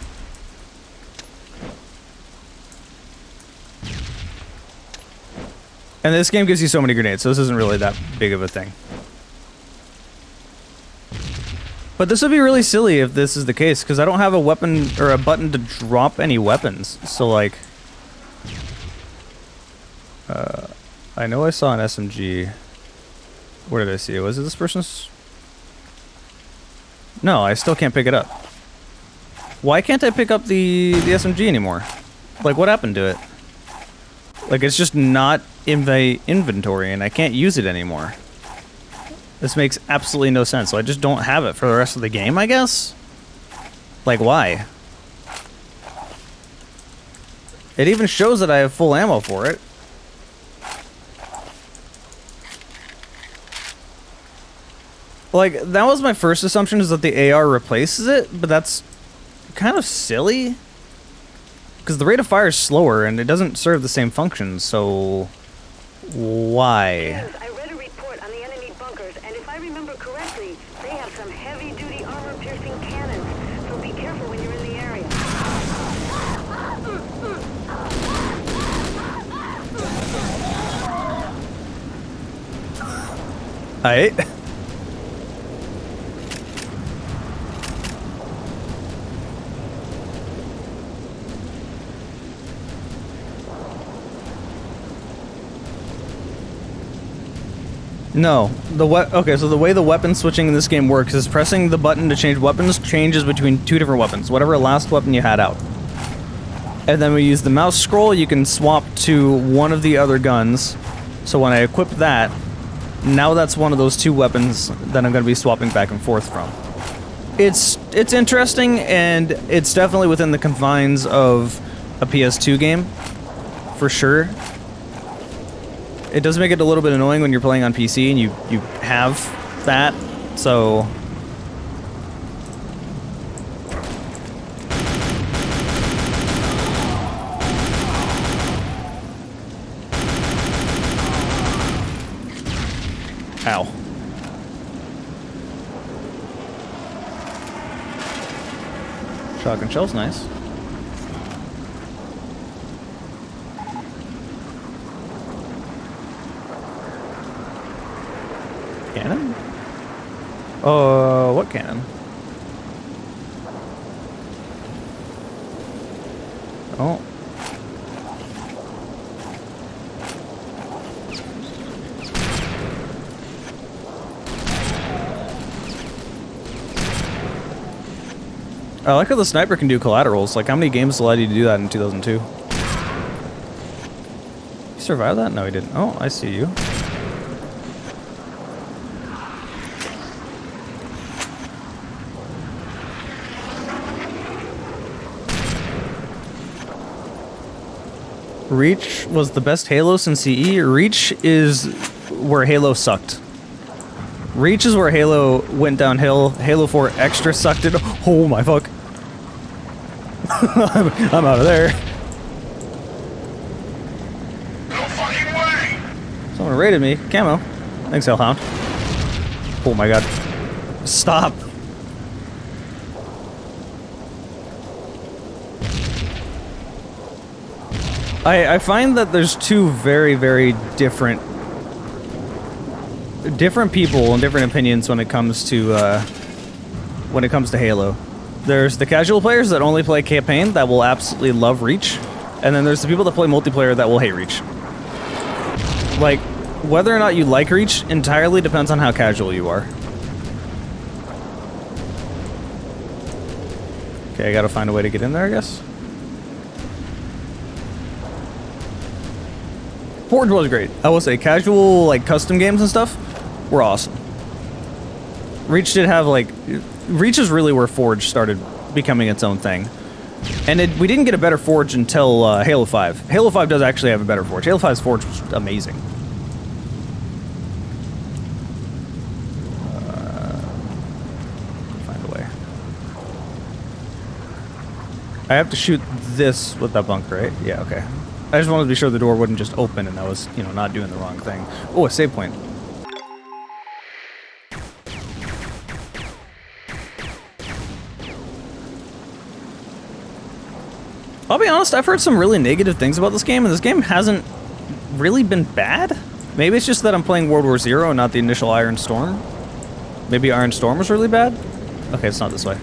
And this game gives you so many grenades, so this isn't really that big of a thing. But this would be really silly if this is the case, because I don't have a weapon or a button to drop any weapons. So, like, I know I saw an SMG. Where did I see it? Was it this person's? No, I still can't pick it up. Why can't I pick up the SMG anymore? Like, what happened to it? Like, it's just not in the inventory, and I can't use it anymore. This makes absolutely no sense, so I just don't have it for the rest of the game, I guess? Like, why? It even shows that I have full ammo for it. Like, that was my first assumption, is that the AR replaces it, but that's kind of silly. Because the rate of fire is slower, and it doesn't serve the same function, so... why?
I read a report on the enemy bunkers, and if I remember correctly, they have some heavy-duty armor-piercing cannons, so be careful when you're in the area.
Aight. No, okay, so the way the weapon switching in this game works is pressing the button to change weapons changes between 2 different weapons, whatever last weapon you had out. And then we use the mouse scroll, you can swap to one of the other guns. So when I equip that, now that's one of those 2 weapons that I'm going to be swapping back and forth from. It's interesting, and it's definitely within the confines of a PS2 game, for sure. It does make it a little bit annoying when you're playing on PC and you have that, so... Ow. Shotgun shell's nice. Cannon? What cannon? Oh. I like how the sniper can do collaterals. Like, how many games allowed you to do that in 2002? You survived that? No, he didn't. Oh, I see you. Reach was the best Halo since CE. Reach is where Halo sucked. Reach is where Halo went downhill. Halo 4 Extra sucked it. Oh my fuck. I'm out of there.
No fucking way!
Someone raided me. Camo. Thanks, Hellhound. Oh my god. Stop. I find that there's 2 very, very different people and different opinions when it comes to Halo. There's the casual players that only play campaign that will absolutely love Reach, and then there's the people that play multiplayer that will hate Reach. Like, whether or not you like Reach entirely depends on how casual you are. Okay, I gotta find a way to get in there, I guess. Forge was great. I will say, casual, like, custom games and stuff were awesome. Reach did have, like... Reach is really where Forge started becoming its own thing. And we didn't get a better Forge until Halo 5. Halo 5 does actually have a better Forge. Halo 5's Forge was amazing. Find a way. I have to shoot this with that bunker, right? Yeah, okay. I just wanted to be sure the door wouldn't just open and I was, you know, not doing the wrong thing. Oh, a save point. I'll be honest, I've heard some really negative things about this game, and this game hasn't really been bad. Maybe it's just that I'm playing World War Zero and not the initial Iron Storm. Maybe Iron Storm was really bad? Okay, it's not this way.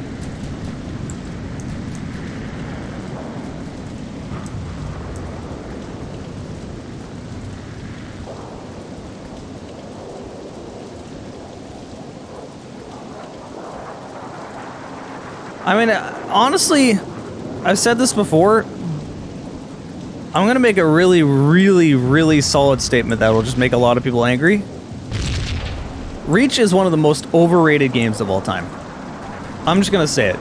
I mean, honestly, I've said this before. I'm gonna make a really, really, really solid statement that will just make a lot of people angry. Reach is one of the most overrated games of all time. I'm just gonna say it.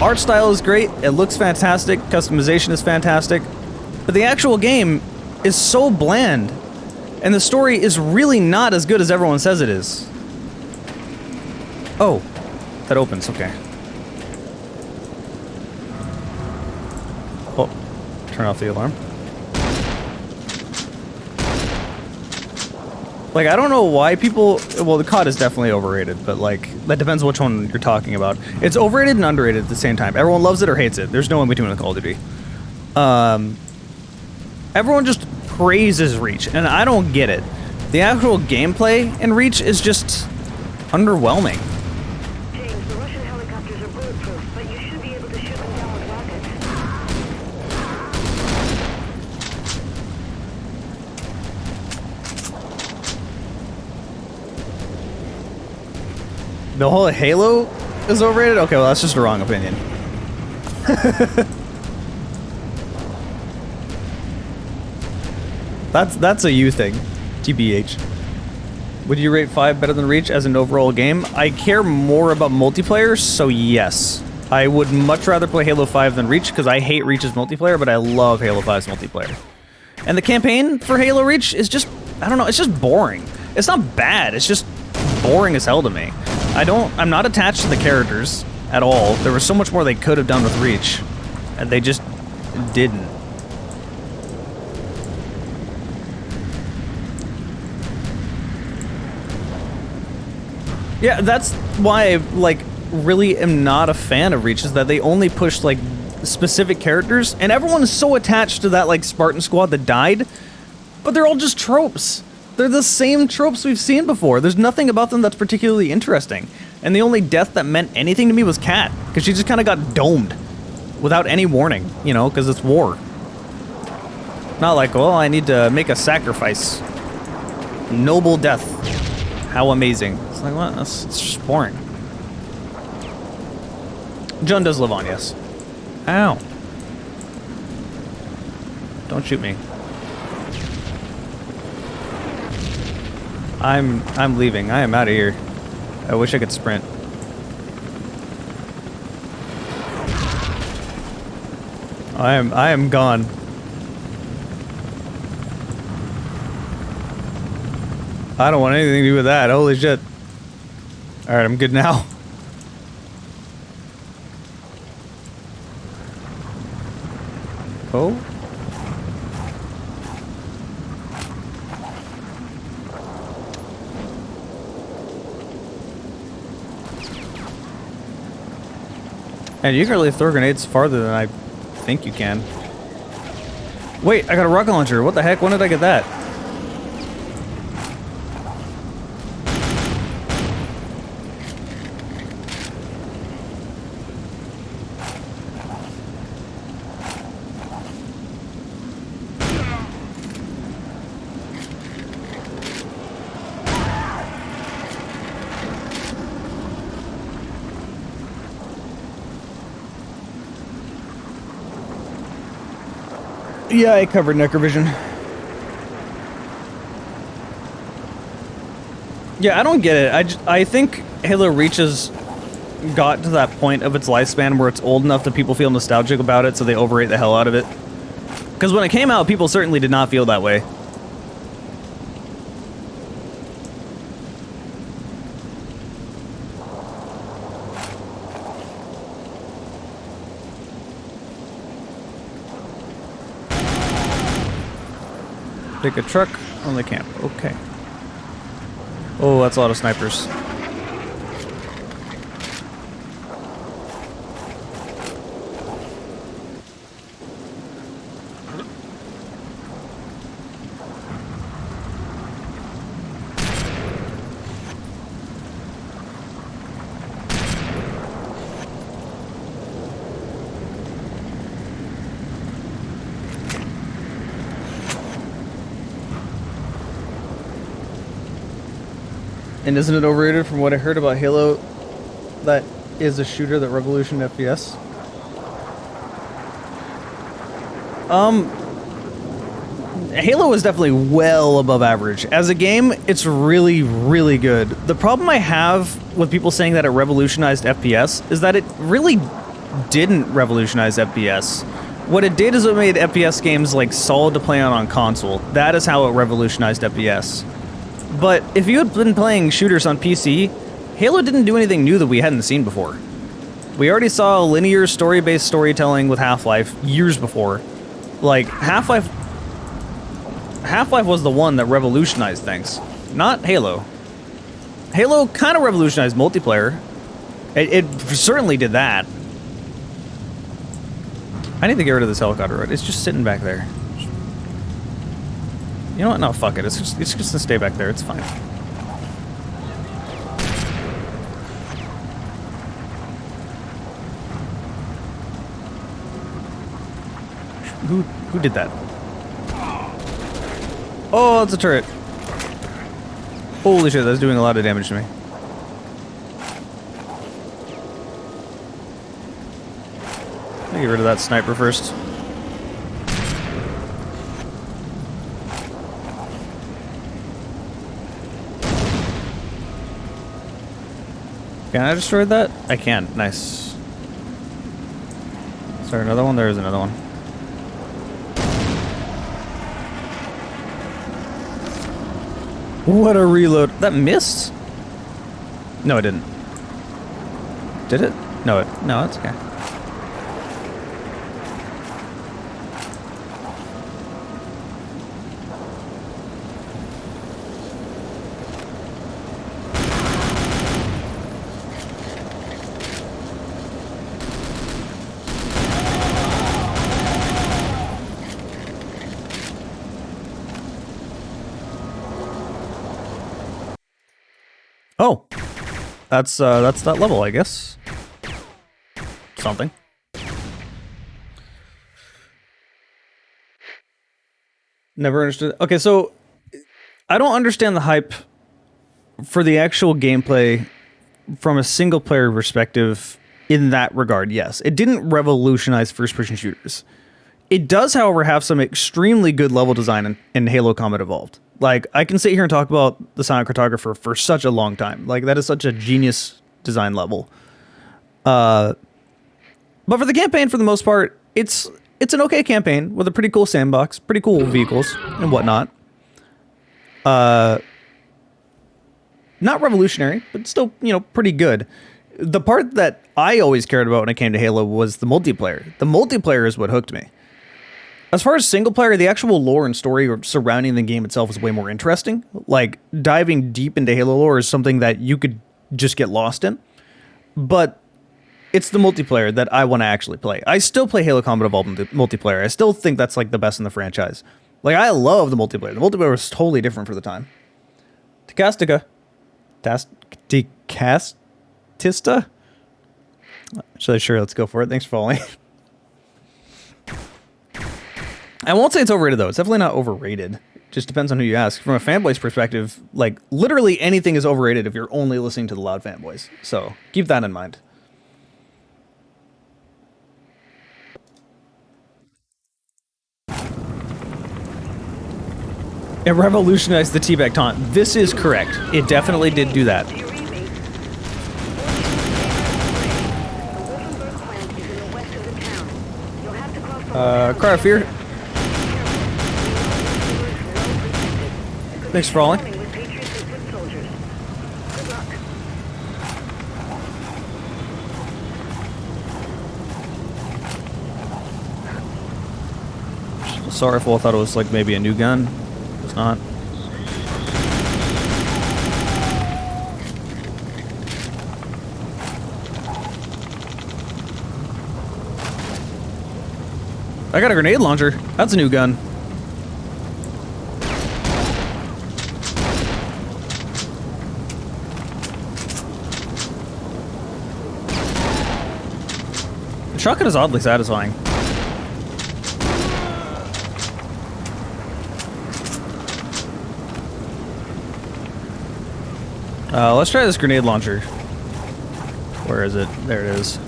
Art style is great, it looks fantastic, customization is fantastic, but the actual game is so bland, and the story is really not as good as everyone says it is. Oh, that opens, okay. Oh, turn off the alarm. Like, I don't know why people... Well, the COD is definitely overrated, but, like, that depends which one you're talking about. It's overrated and underrated at the same time. Everyone loves it or hates it. There's no in between in Call of Duty. Everyone just praises Reach, and I don't get it. The actual gameplay in Reach is just underwhelming.
James, the Russian helicopters are bulletproof, but you should be able to shoot them down with rockets.
The whole Halo is overrated? Okay, well, that's just a wrong opinion. That's a you thing. TBH. Would you rate 5 better than Reach as an overall game? I care more about multiplayer, so yes. I would much rather play Halo 5 than Reach, because I hate Reach's multiplayer, but I love Halo 5's multiplayer. And the campaign for Halo Reach is just, I don't know, it's just boring. It's not bad, it's just boring as hell to me. I'm not attached to the characters at all. There was so much more they could have done with Reach, and they just didn't. Yeah, that's why I, like, really am not a fan of Reach, is that they only push, like, specific characters, and everyone's so attached to that, like, Spartan squad that died, but they're all just tropes. They're the same tropes we've seen before. There's nothing about them that's particularly interesting. And the only death that meant anything to me was Kat, because she just kind of got domed without any warning, you know, because it's war. Not like, well, I need to make a sacrifice. Noble death. How amazing. It's like, what? It's just boring. John does live on, yes. Ow. Don't shoot me. I'm leaving. I am out of here. I wish I could sprint. I am gone. I don't want anything to do with that. Holy shit. Alright, I'm good now. Oh? And you can really throw grenades farther than I think you can. Wait, I got a rocket launcher. What the heck? When did I get that? Yeah, I covered Necrovision. Yeah, I don't get it. I think Halo Reach has got to that point of its lifespan where it's old enough that people feel nostalgic about it, so they overrate the hell out of it. Because when it came out, people certainly did not feel that way. Take a truck on the camp. Okay. Oh, that's a lot of snipers. And isn't it overrated from what I heard about Halo that is a shooter that revolutioned FPS? Halo is definitely well above average. As a game, it's really, really good. The problem I have with people saying that it revolutionized FPS is that it really didn't revolutionize FPS. What it did is it made FPS games like solid to play on console. That is how it revolutionized FPS. But if you had been playing shooters on PC, Halo didn't do anything new that we hadn't seen before. We already saw linear story-based storytelling with Half-Life years before. Like, Half-Life was the one that revolutionized things, not Halo. Halo kind of revolutionized multiplayer. It certainly did that. I need to get rid of this helicopter. It's just sitting back there. You know what? No, fuck it. It's just gonna stay back there. It's fine. Who did that? Oh, it's a turret. Holy shit, that's doing a lot of damage to me. Let me get rid of that sniper first. Can I destroy that? I can. Nice. Is there another one? There is another one. What a reload. That missed? No, it didn't. Did it? No, it's okay. Oh, that's that level, I guess. Something. Never understood. Okay, so I don't understand the hype for the actual gameplay from a single player perspective in that regard. Yes, it didn't revolutionize first-person shooters. It does, however, have some extremely good level design in Halo Combat Evolved. Like, I can sit here and talk about the Silent Cartographer for such a long time. Like, that is such a genius design level. But for the campaign, for the most part, it's an okay campaign with a pretty cool sandbox, pretty cool vehicles and whatnot. Not revolutionary, but still, you know, pretty good. The part that I always cared about when it came to Halo was the multiplayer. The multiplayer is what hooked me. As far as single player, the actual lore and story surrounding the game itself is way more interesting. Like, diving deep into Halo lore is something that you could just get lost in. But it's the multiplayer that I want to actually play. I still play Halo Combat Evolved multiplayer. I still think that's like the best in the franchise. Like, I love the multiplayer. The multiplayer was totally different for the time. Tacastica. Tista? Sure, let's go for it. Thanks for following. I won't say it's overrated, though. It's definitely not overrated. Just depends on who you ask. From a fanboy's perspective, like, literally anything is overrated if you're only listening to the loud fanboys. So, keep that in mind. It revolutionized the teabag taunt. This is correct. It definitely did do that. Cry of Fear. Thanks for falling. Sorrowful, I thought it was like maybe a new gun. It's not. I got a grenade launcher. That's a new gun. The shotgun is oddly satisfying. Let's try this grenade launcher. Where is it? There it is.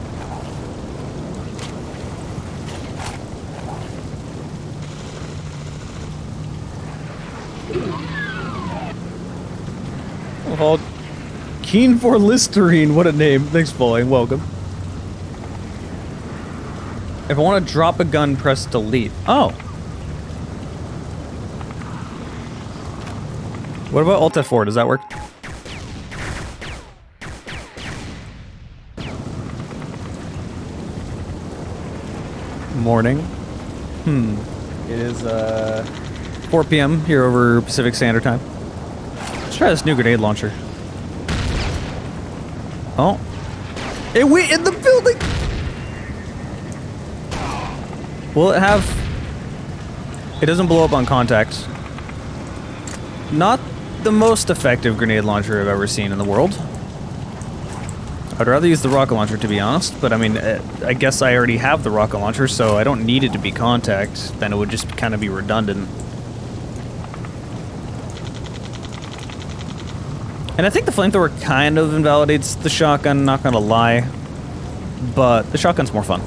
Oh, Keen for Listerine, what a name. Thanks, Falling. Welcome. If I want to drop a gun, press delete. Oh. What about Alt F4? Does that work? Morning. It is 4 p.m. here over Pacific Standard Time. Let's try this new grenade launcher. Oh. It went in the building! Will it have... It doesn't blow up on contact. Not the most effective grenade launcher I've ever seen in the world. I'd rather use the rocket launcher, to be honest, but I mean, I guess I already have the rocket launcher, so I don't need it to be contact. Then it would just kind of be redundant. And I think the flamethrower kind of invalidates the shotgun, not gonna lie. But the shotgun's more fun.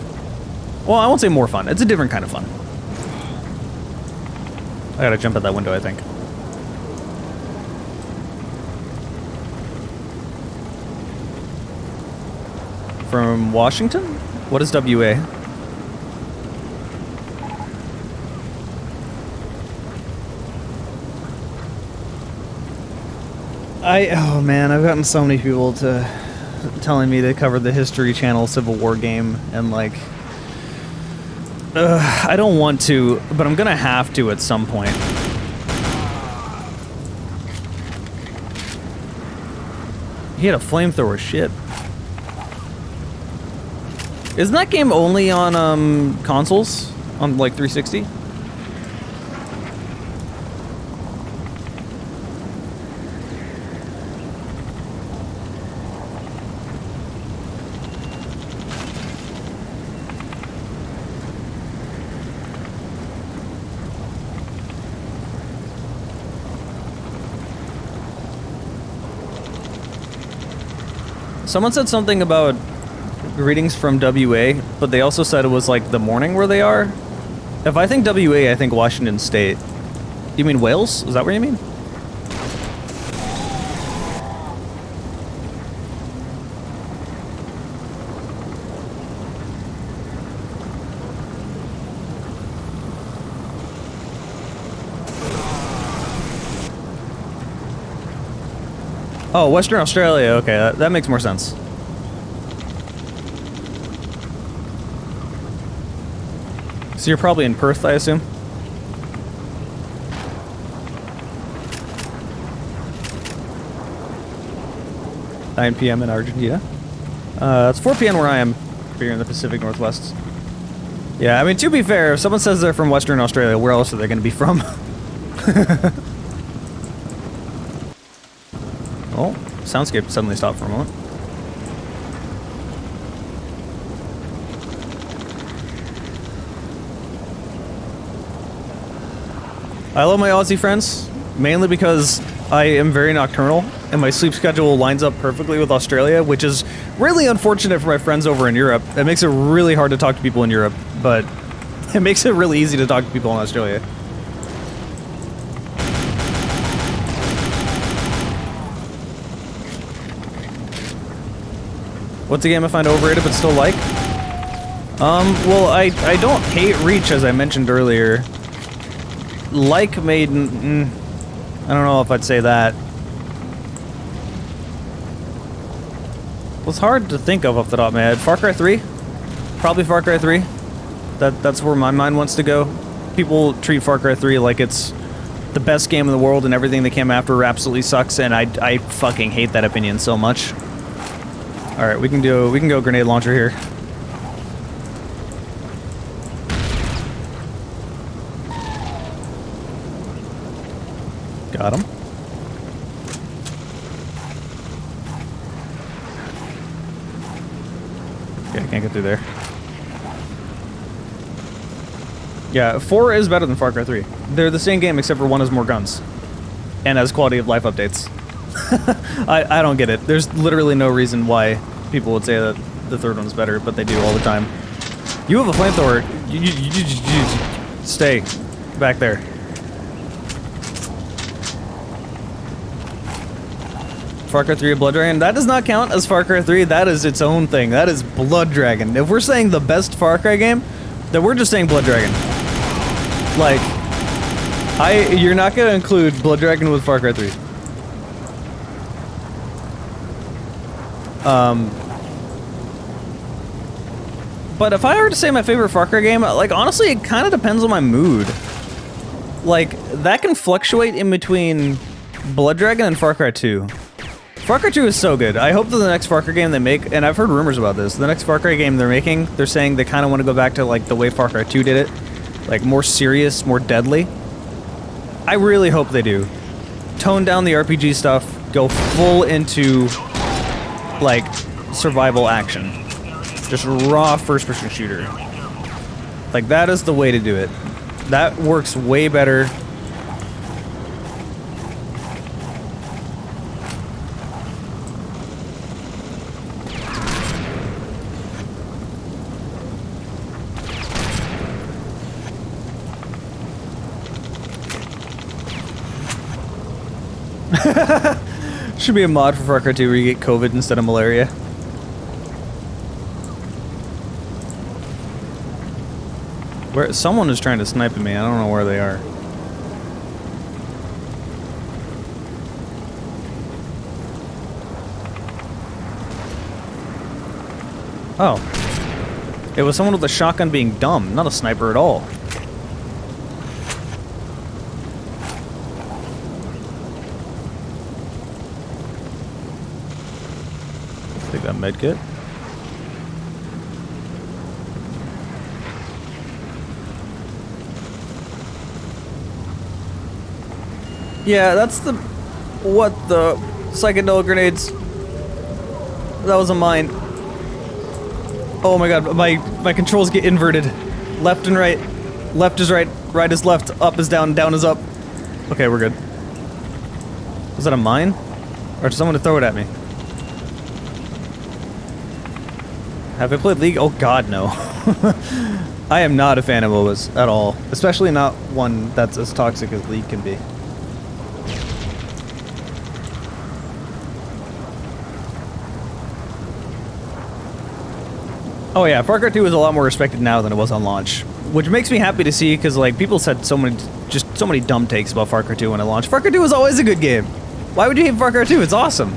Well, I won't say more fun. It's a different kind of fun. I gotta jump out that window, I think. from Washington? What is WA? Oh man, I've gotten so many people telling me to cover the History Channel Civil War game, and like, I don't want to, but I'm gonna have to at some point. He had a flamethrower, shit. Isn't that game only on consoles? On like 360? Someone said something about greetings from WA, but they also said it was like the morning where they are. If I think WA, I think Washington State. You mean Wales? Is that what you mean? Oh, Western Australia. Okay, that makes more sense. So you're probably in Perth, I assume? (9 p.m. in Argentina. It's 4 p.m. where I am, here in the Pacific Northwest. Yeah, I mean, to be fair, if someone says they're from Western Australia, where else are they going to be from? Oh, soundscape suddenly stopped for a moment. I love my Aussie friends, mainly because I am very nocturnal, and my sleep schedule lines up perfectly with Australia, which is really unfortunate for my friends over in Europe. It makes it really hard to talk to people in Europe, but it makes it really easy to talk to people in Australia. What's a game I find overrated but still like? Well, I don't hate Reach, as I mentioned earlier. Like Maiden, I don't know if I'd say that. Well, it's hard to think of off the top of my head. Far Cry 3? Probably Far Cry 3. That's where my mind wants to go. People treat Far Cry 3 like it's the best game in the world and everything that came after absolutely sucks, and I fucking hate that opinion so much. Alright, we can go grenade launcher here. Got him. Okay, I can't get through there. Yeah, 4 is better than Far Cry 3. They're the same game except for one has more guns. And has quality of life updates. I don't get it. There's literally no reason why people would say that the third one's better, but they do all the time. You have a flamethrower. You stay back there. Far Cry 3 Blood Dragon? That does not count as Far Cry 3. That is its own thing. That is Blood Dragon. If we're saying the best Far Cry game, then we're just saying Blood Dragon. Like, you're not gonna include Blood Dragon with Far Cry 3. But if I were to say my favorite Far Cry game, like, honestly, it kind of depends on my mood. Like, that can fluctuate in between Blood Dragon and Far Cry 2. Far Cry 2 is so good. I hope that the next Far Cry game they make, and I've heard rumors about this, the next Far Cry game they're making, they're saying they kind of want to go back to, like, the way Far Cry 2 did it. Like, more serious, more deadly. I really hope they do. Tone down the RPG stuff, go full into, like, survival action. Just raw first-person shooter. Like, that is the way to do it. That works way better. Should be a mod for Far Cry 2 where you get COVID instead of malaria. Where someone is trying to snipe at me. I don't know where they are. Oh. It was someone with a shotgun being dumb, not a sniper at all. Take that medkit. Yeah, that's the... What the... Psychedelic grenades. That was a mine. Oh my god, my controls get inverted. Left and right. Left is right, right is left, up is down, down is up. Okay, we're good. Was that a mine? Or did someone throw it at me? Have I played League? Oh god, no. I am not a fan of MOBAs at all. Especially not one that's as toxic as League can be. Oh yeah, Far Cry 2 is a lot more respected now than it was on launch, which makes me happy to see because like people said so many dumb takes about Far Cry 2 when it launched. Far Cry 2 is always a good game. Why would you hate Far Cry 2? It's awesome.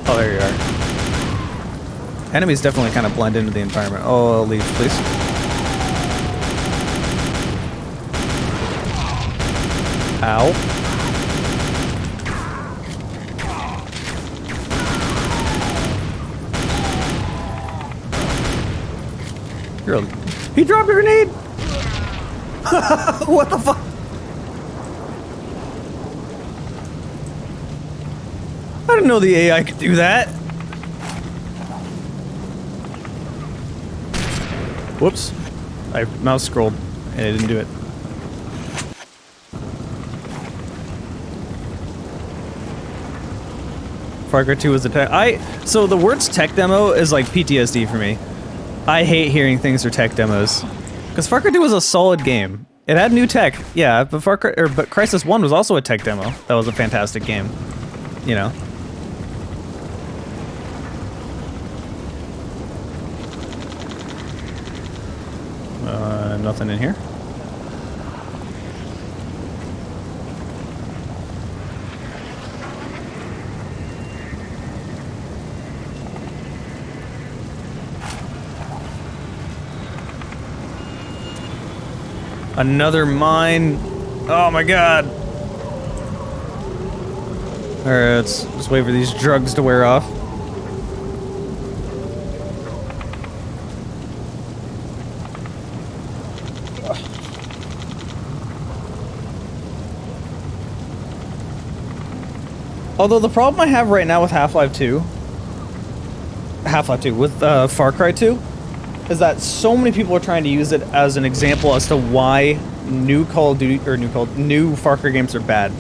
Oh, there you are. Enemies definitely kind of blend into the environment. Oh, leave, please. Ow. He dropped a grenade! What the fuck? I didn't know the AI could do that. Whoops. I mouse scrolled and it didn't do it. Far Cry 2 was the tech. So the words tech demo is like PTSD for me. I hate hearing things are tech demos. Because Far Cry 2 was a solid game. It had new tech, yeah, but but Crysis 1 was also a tech demo. That was a fantastic game. You know. Nothing in here. Another mine. Oh my god. Alright, let's just wait for these drugs to wear off. Although the problem I have right now with Half-Life 2, with Far Cry 2, is that so many people are trying to use it as an example as to why new Call of Duty, or new Far Cry games are bad.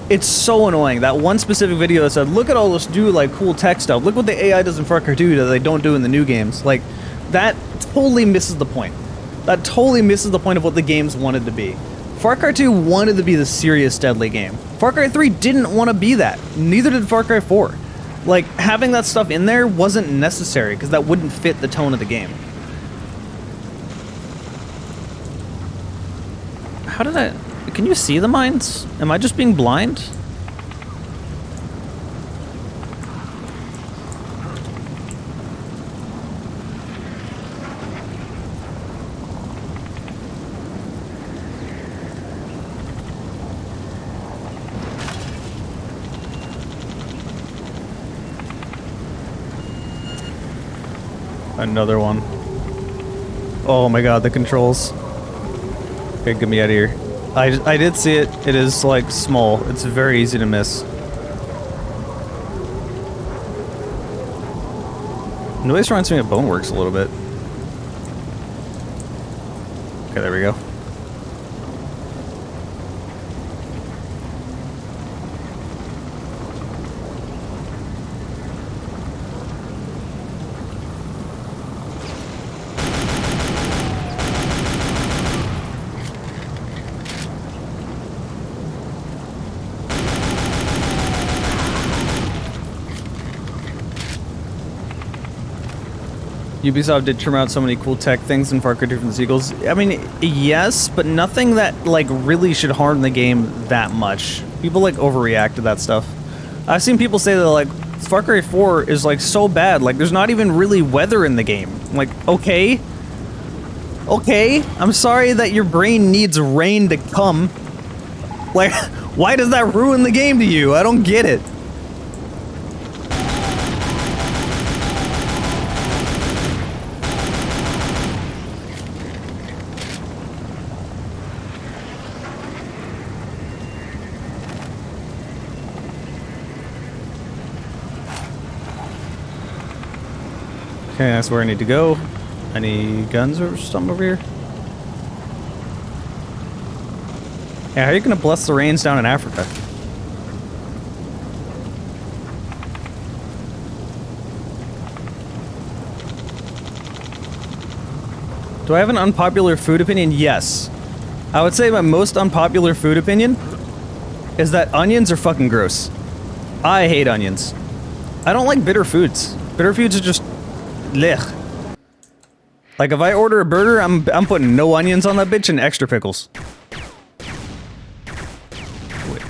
It's so annoying. That one specific video that said, look at all this new, like, cool tech stuff. Look what the AI does in Far Cry 2 that they don't do in the new games. Like, that totally misses the point. That totally misses the point of what the games wanted to be. Far Cry 2 wanted to be the serious, deadly game. Far Cry 3 didn't want to be that. Neither did Far Cry 4. Like, having that stuff in there wasn't necessary, because that wouldn't fit the tone of the game. How did I... Can you see the mines? Am I just being blind? Another one. Oh my god, the controls. Okay, get me out of here. I did see it. It is, like, small. It's very easy to miss. Noise reminds me of Boneworks a little bit. Okay, there we go. Ubisoft did trim out so many cool tech things in Far Cry 2 from the sequels. I mean, yes, but nothing that, like, really should harm the game that much. People, like, overreact to that stuff. I've seen people say that, like, Far Cry 4 is, like, so bad. Like, there's not even really weather in the game. I'm like, okay. Okay, I'm sorry that your brain needs rain to come. Like, why does that ruin the game to you? I don't get it. Okay, that's where I need to go. Any guns or something over here? Yeah, how are you gonna bless the rains down in Africa? Do I have an unpopular food opinion? Yes. I would say my most unpopular food opinion is that onions are fucking gross. I hate onions. I don't like bitter foods. Bitter foods are just... blech. Like, if I order a burger, I'm putting no onions on that bitch and extra pickles. Wait.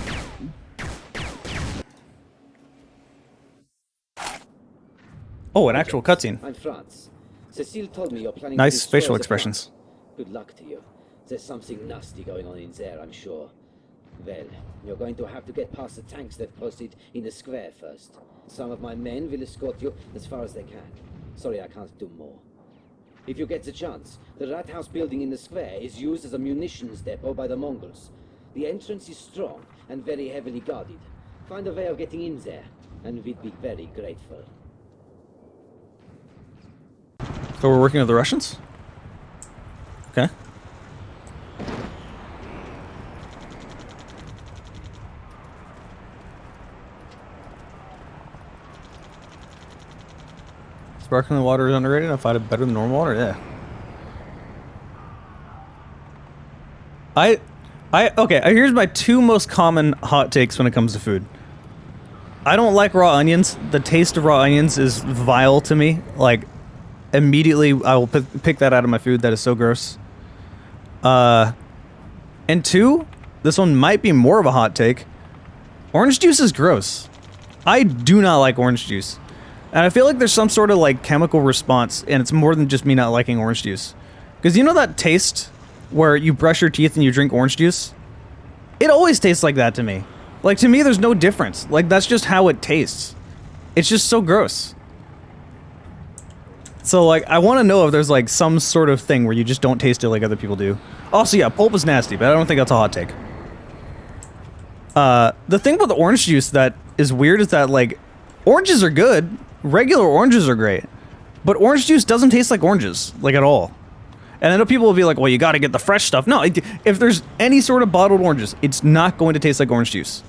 Oh, an actual cutscene.
I'm Franz. Cecile told me you're planning to
Nice
destroy
facial
the
expressions.
plant. Good luck to you. There's something nasty going on in there, I'm sure. Well, you're going to have to get past the tanks they've posted in the square first. Some of my men will escort you as far as they can. Sorry, I can't do more. If you get the chance, the Rat House building in the square is used as a munitions depot by the Mongols. The entrance is strong and very heavily guarded. Find a way of getting in there, and we'd be very grateful.
So we're working with the Russians? Okay. Sparkling water is underrated. I find it better than normal water. Yeah. Okay, here's my two most common hot takes when it comes to food. I don't like raw onions. The taste of raw onions is vile to me. Like, immediately I will pick that out of my food. That is so gross. And two, this one might be more of a hot take. Orange juice is gross. I do not like orange juice. And I feel like there's some sort of, like, chemical response, and it's more than just me not liking orange juice. Because you know that taste where you brush your teeth and you drink orange juice? It always tastes like that to me. Like, to me, there's no difference. Like, that's just how it tastes. It's just so gross. So, like, I want to know if there's, like, some sort of thing where you just don't taste it like other people do. Also, yeah, pulp is nasty, but I don't think that's a hot take. The thing about the orange juice that is weird is that, like, oranges are good. Regular oranges are great. But orange juice doesn't taste like oranges, like, at all. And I know people will be like, well, you gotta get the fresh stuff. No, if there's any sort of bottled oranges, it's not going to taste like orange juice.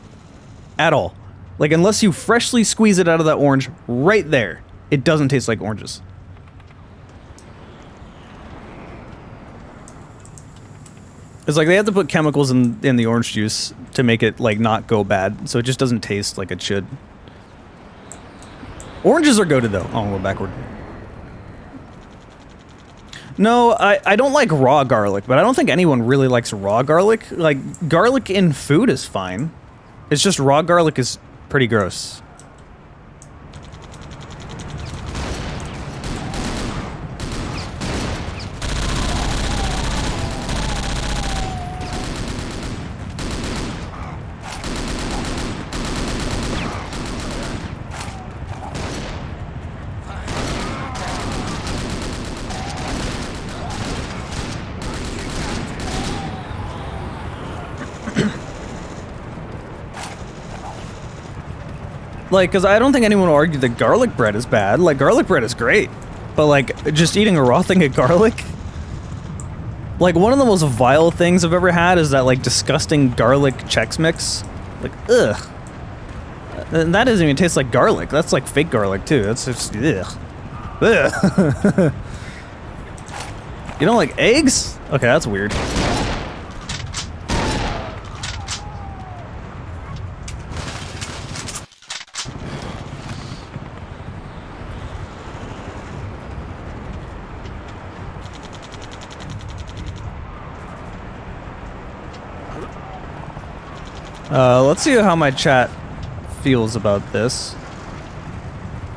At all. Like, unless you freshly squeeze it out of that orange right there, it doesn't taste like oranges. It's like they have to put chemicals in the orange juice to make it, like, not go bad. So it just doesn't taste like it should. Oranges are goated, though. Oh, we're backward. No, I don't like raw garlic, but I don't think anyone really likes raw garlic. Like, garlic in food is fine. It's just raw garlic is pretty gross. Like, because I don't think anyone will argue that garlic bread is bad. Like, garlic bread is great. But, like, just eating a raw thing of garlic? Like, one of the most vile things I've ever had is that, like, disgusting garlic Chex Mix. Like, ugh. And that doesn't even taste like garlic. That's, like, fake garlic, too. That's just, ugh. Ugh. You don't like eggs? Okay, that's weird. Let's see how my chat feels about this.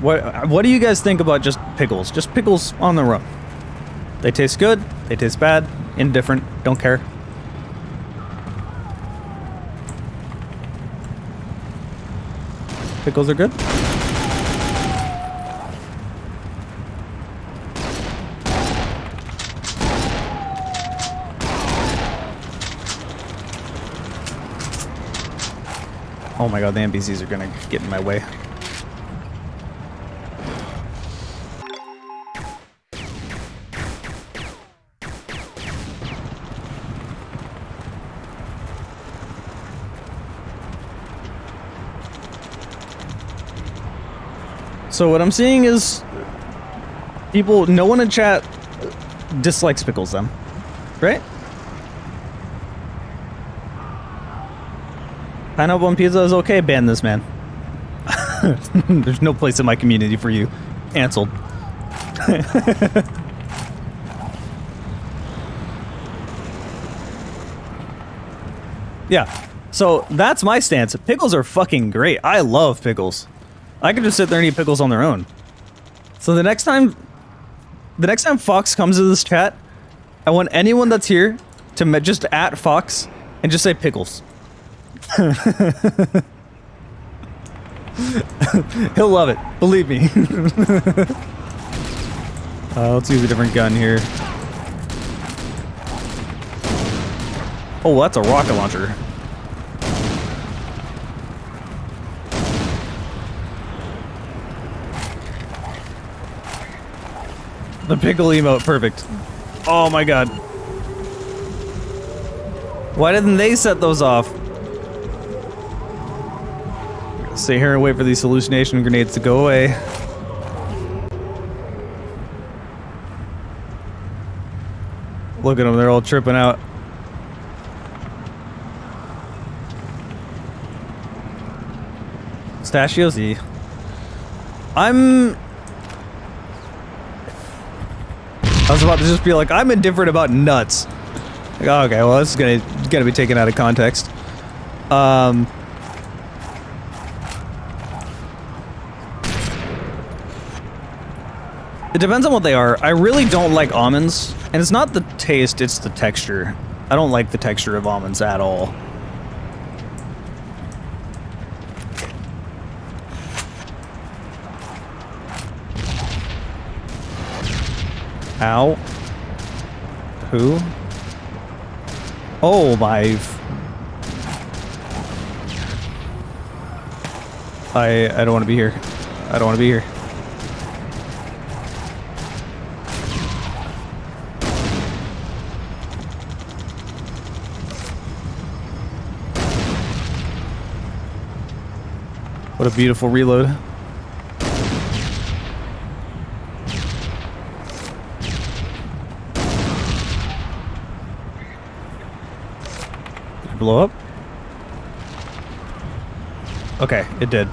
What do you guys think about just pickles? Just pickles on their own. They taste good, they taste bad, indifferent, don't care. Pickles are good? Oh my god, the NPCs are gonna get in my way. So what I'm seeing is people, no one in chat dislikes pickles then, right? Pineapple on pizza is okay, ban this man. There's no place in my community for you. Cancelled. Yeah, so that's my stance. Pickles are fucking great. I love pickles. I could just sit there and eat pickles on their own. So the next time Fox comes to this chat, I want anyone that's here to just at Fox and just say pickles. He'll love it, believe me. Let's use a different gun here. Oh, that's a rocket launcher. The pickle emote, perfect. Oh my god. Why didn't they set those off? Stay here and wait for these hallucination grenades to go away. Look at them, they're all tripping out. Pistachios? Yeah. I was about to just be like, I'm indifferent about nuts. Like, oh, okay, well, this is gonna be taken out of context. It depends on what they are. I really don't like almonds, and it's not the taste, it's the texture. I don't like the texture of almonds at all. Ow. Who? Oh my... I don't want to be here. I don't want to be here. What a beautiful reload. Did it blow up? Okay, it did.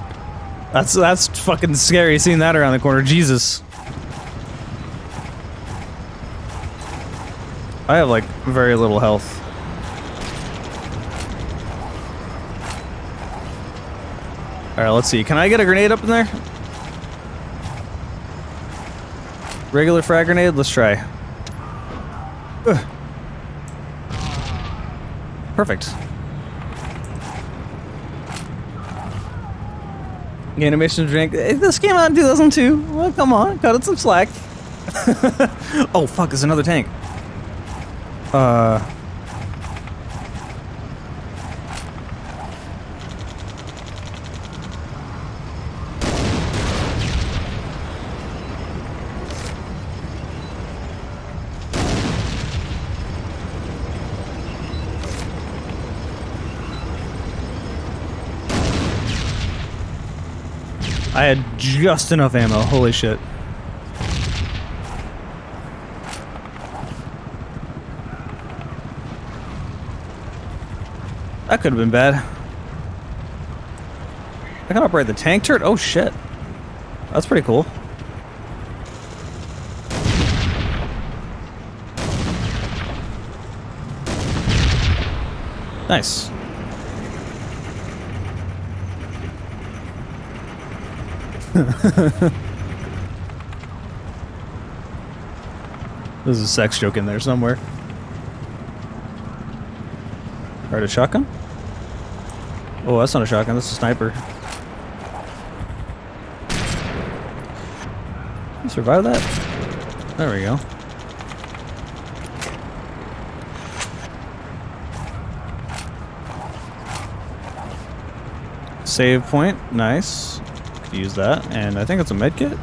That's fucking scary seeing that around the corner. Jesus. I have like very little health. Alright, let's see. Can I get a grenade up in there? Regular frag grenade? Let's try. Ugh. Perfect. Animation drink. This came out in 2002. Well, come on. Cut it some slack. Oh, fuck. There's another tank. I had just enough ammo. Holy shit. That could have been bad. I can operate the tank turret? Oh shit. That's pretty cool. Nice. There's a sex joke in there somewhere. Alright, a shotgun? Oh, that's not a shotgun, that's a sniper. You survive that? There we go. Save point, nice. Could use that, and I think it's a med kit.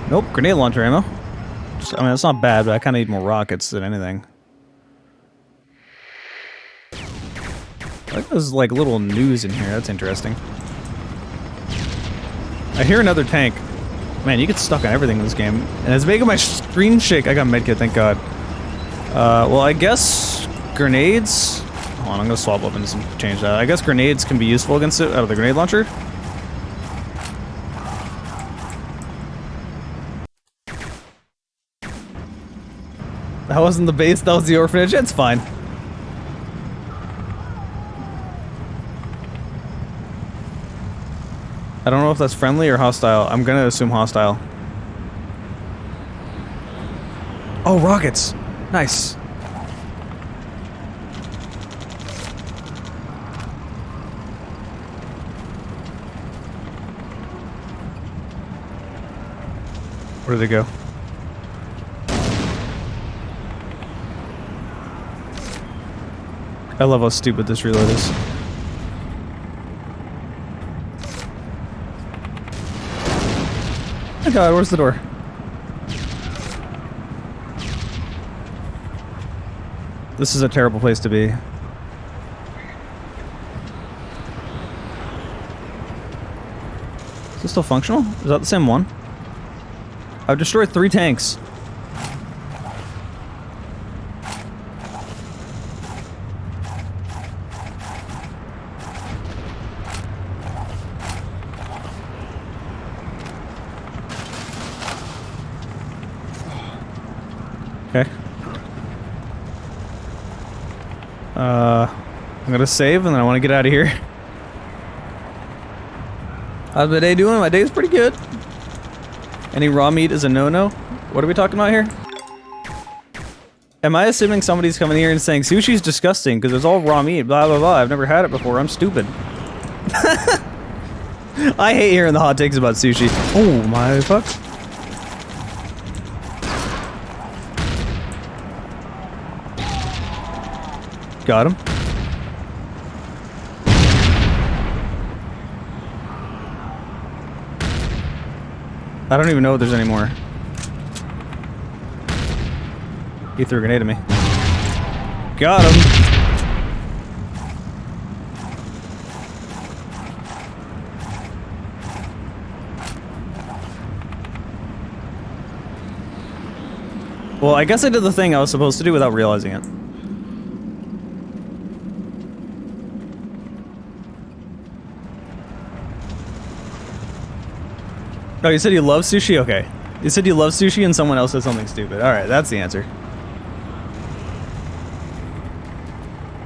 Nope, grenade launcher ammo. I mean, it's not bad, but I kind of need more rockets than anything. I like there's like little news in here. That's interesting. I hear another tank. Man, you get stuck on everything in this game. And it's making my screen shake. I got medkit, thank God. Well, I guess grenades... Hold on, I'm gonna swap weapons and change that. I guess grenades can be useful against it out of the grenade launcher. That wasn't the base, that was the orphanage. It's fine. I don't know if that's friendly or hostile. I'm gonna assume hostile. Oh, rockets! Nice. Where did it go? I love how stupid this reload is. Oh God, where's the door? This is a terrible place to be. Is this still functional? Is that the same one? I've destroyed 3 tanks. Okay. I'm gonna save and then I want to get out of here. How's my day doing? My day is pretty good. Any raw meat is a no-no? What are we talking about here? Am I assuming somebody's coming here and saying sushi's disgusting because it's all raw meat, blah blah blah, I've never had it before, I'm stupid. I hate hearing the hot takes about sushi. Oh my fuck. Got him. I don't even know if there's any more. He threw a grenade at me. Got him! Well, I guess I did the thing I was supposed to do without realizing it. Oh, you said you love sushi? Okay. You said you love sushi and someone else said something stupid. Alright, that's the answer.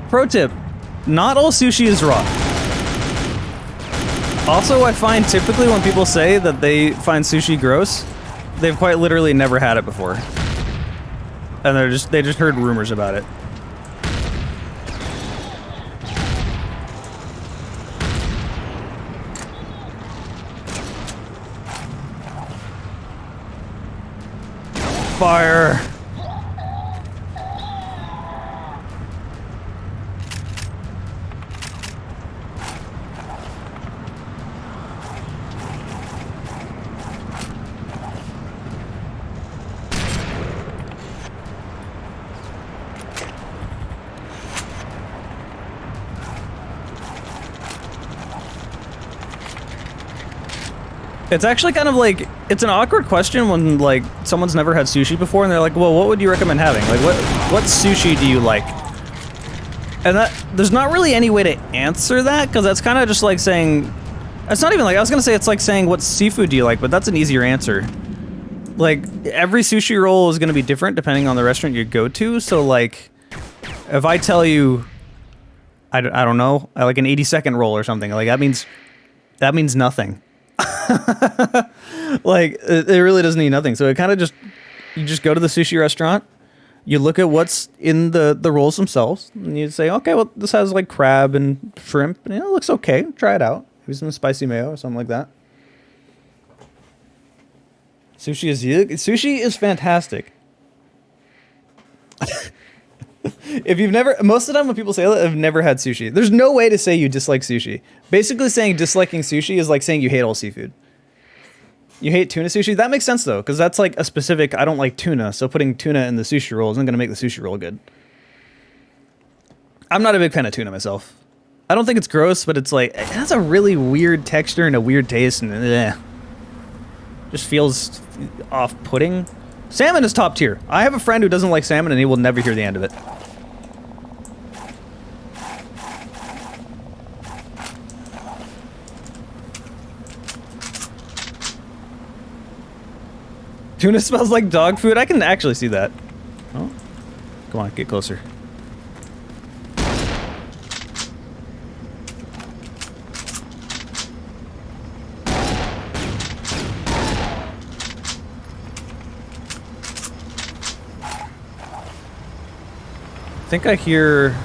Pro tip. Not all sushi is raw. Also, I find typically when people say that they find sushi gross, they've quite literally never had it before. And they just heard rumors about it. Fire! It's actually kind of like, it's an awkward question when like someone's never had sushi before and they're like, well, what would you recommend having? Like, what sushi do you like? And there's not really any way to answer that, because that's kind of just like saying, it's not even like, I was gonna say it's like saying what seafood do you like, but that's an easier answer. Like, every sushi roll is gonna be different depending on the restaurant you go to, so like, if I tell you, I don't know, I like an 80-second roll or something, like that means nothing. Like, it really doesn't need nothing. So it kind of just, you just go to the sushi restaurant, you look at what's in the rolls themselves, and you say, okay, well, this has like crab and shrimp, and it looks okay. Try it out. Maybe some spicy mayo or something like that. Sushi is fantastic. If you've never, most of the time when people say that, I've never had sushi. There's no way to say you dislike sushi. Basically saying disliking sushi is like saying you hate all seafood. You hate tuna sushi? That makes sense though, because that's like a specific, I don't like tuna, so putting tuna in the sushi roll isn't going to make the sushi roll good. I'm not a big fan of tuna myself. I don't think it's gross, but it's like, it has a really weird texture and a weird taste, and just feels off-putting. Salmon is top tier. I have a friend who doesn't like salmon, and he will never hear the end of it. Tuna smells like dog food? I can actually see that. Oh, come on, get closer. I think I hear...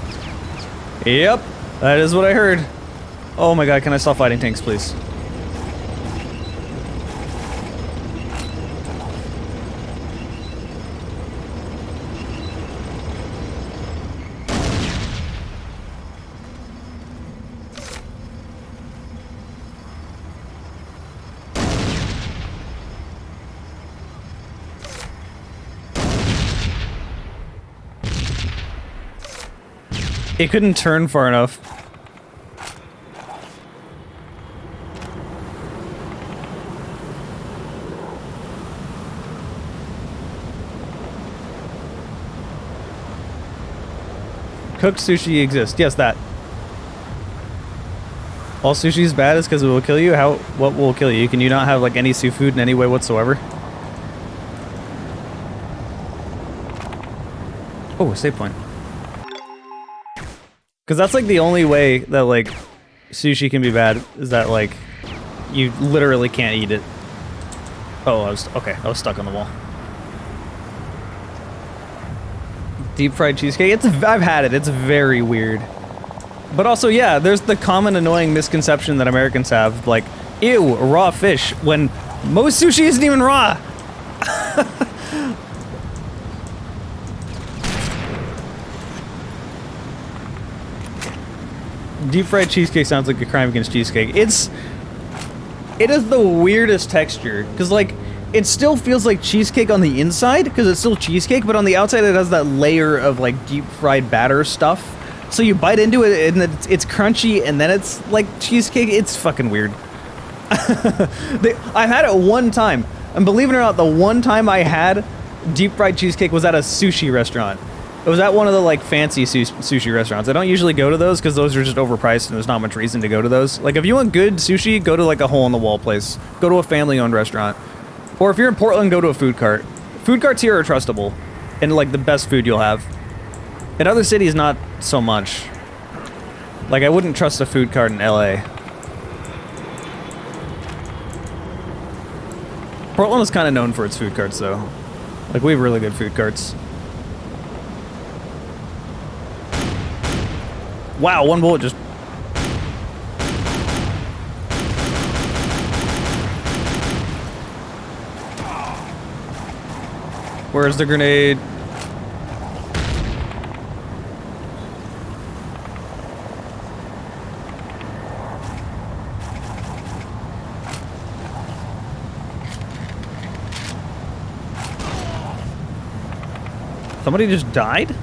Yep, that is what I heard. Oh my god, can I stop fighting tanks, please? It couldn't turn far enough. Cooked sushi exists. Yes, that. All sushi is bad is because it will kill you? How? What will kill you? Can you not have like any seafood in any way whatsoever? Oh, save point. Because that's like the only way that like sushi can be bad is that like you literally can't eat it. Oh, I was stuck on the wall. Deep fried cheesecake. I've had it. It's very weird. But also, yeah, there's the common annoying misconception that Americans have, like, ew, raw fish, when most sushi isn't even raw. Deep fried cheesecake sounds like a crime against cheesecake. It is the weirdest texture, because like, it still feels like cheesecake on the inside, because it's still cheesecake, but on the outside it has that layer of like deep fried batter stuff. So you bite into it and it's crunchy, and then it's like cheesecake. It's fucking weird. I've had it one time, and believe it or not, the one time I had deep fried cheesecake was at a sushi restaurant. It was at one of the like fancy sushi restaurants. I don't usually go to those because those are just overpriced and there's not much reason to go to those. Like if you want good sushi, go to like a hole-in-the-wall place. Go to a family-owned restaurant. Or if you're in Portland, go to a food cart. Food carts here are trustable and like the best food you'll have. In other cities, not so much. Like I wouldn't trust a food cart in LA. Portland is kind of known for its food carts though. Like we have really good food carts. Wow, one bullet just... Where's the grenade? Somebody just died?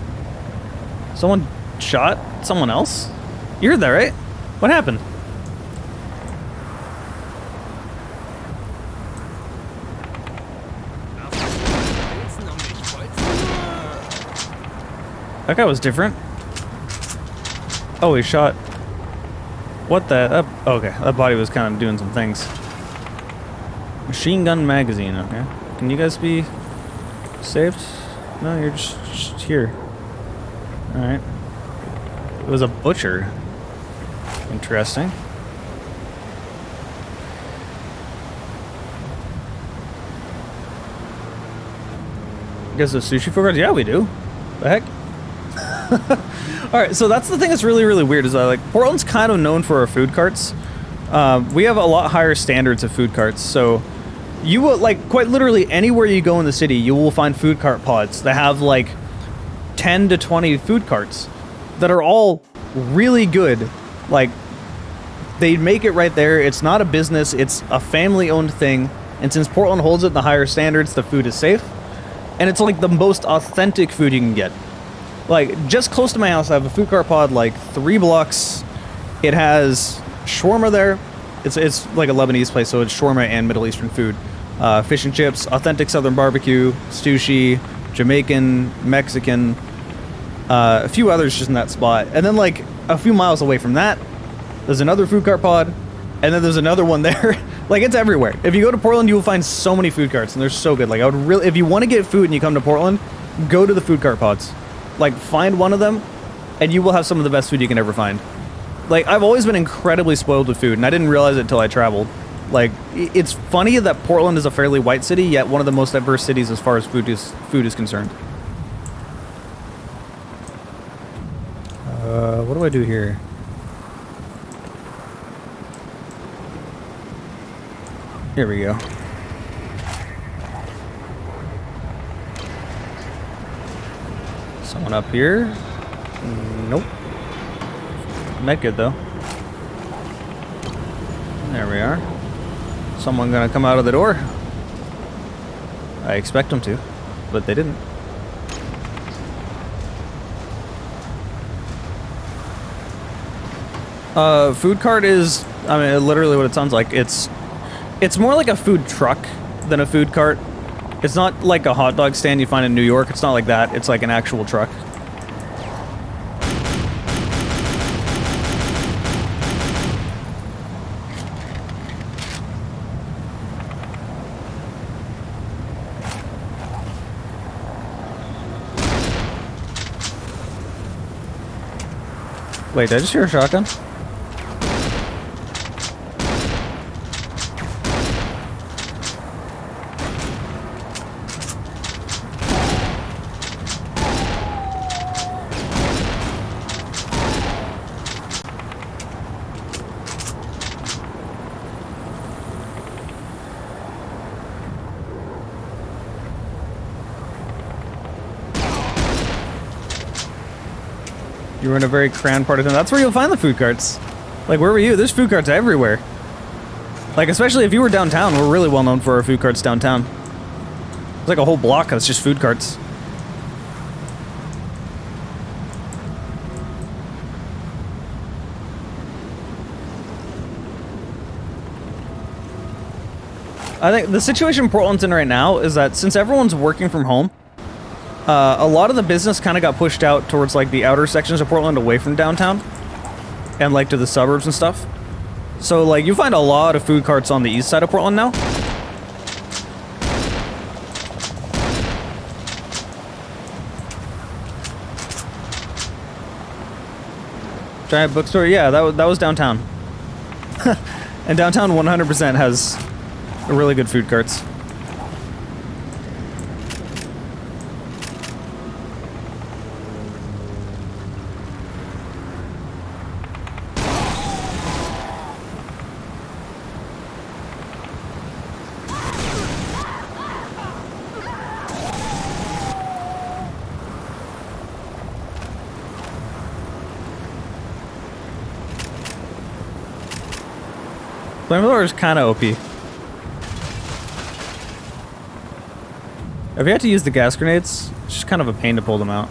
Someone shot someone else? You're there, right? What happened? That guy was different. Oh, he shot. What the? Okay, that body was kind of doing some things. Machine gun magazine, okay. Can you guys be saved? No, you're just here. Alright. It was a butcher. Interesting. Guess the sushi food carts? Yeah, we do. The heck? Alright, so that's the thing that's really, really weird is that, like, Portland's kind of known for our food carts. We have a lot higher standards of food carts, so you will, like, quite literally anywhere you go in the city, you will find food cart pods that have, like, 10 to 20 food carts that are all really good. Like, they make it right there. It's not a business, it's a family-owned thing, and since Portland holds it in the higher standards, the food is safe, and it's, like, the most authentic food you can get. Like, just close to my house, I have a food cart pod, like, 3 blocks. It has shawarma there. It's like a Lebanese place, so it's shawarma and Middle Eastern food. Fish and chips, authentic Southern barbecue, sushi, Jamaican, Mexican, a few others just in that spot. And then, like, a few miles away from that, there's another food cart pod, and then there's another one there. Like, it's everywhere. If you go to Portland, you will find so many food carts, and they're so good. Like, I would really, if you want to get food and you come to Portland, go to the food cart pods. Like, find one of them, and you will have some of the best food you can ever find. Like, I've always been incredibly spoiled with food, and I didn't realize it until I traveled. Like, it's funny that Portland is a fairly white city, yet one of the most diverse cities as far as food is concerned. What do I do here? Here we go. Someone up here? Nope. Met good though. There we are. Someone gonna come out of the door? I expect them to, but they didn't. Food cart is, I mean, literally what it sounds like. It's more like a food truck than a food cart. It's not like a hot dog stand you find in New York. It's not like that. It's like an actual truck. Wait, did I just hear a shotgun? You were in a very cramped part of town. That's where you'll find the food carts. Like, where were you? There's food carts everywhere. Like, especially if you were downtown. We're really well known for our food carts downtown. It's like a whole block that's just food carts. I think the situation Portland's in right now is that since everyone's working from home, a lot of the business kind of got pushed out towards, like, the outer sections of Portland away from downtown and, like, to the suburbs and stuff. So, like, you find a lot of food carts on the east side of Portland now. Giant bookstore? Yeah, that was downtown. And downtown 100% has really good food carts. Flamethrower is kind of OP. If you had to use the gas grenades, it's just kind of a pain to pull them out.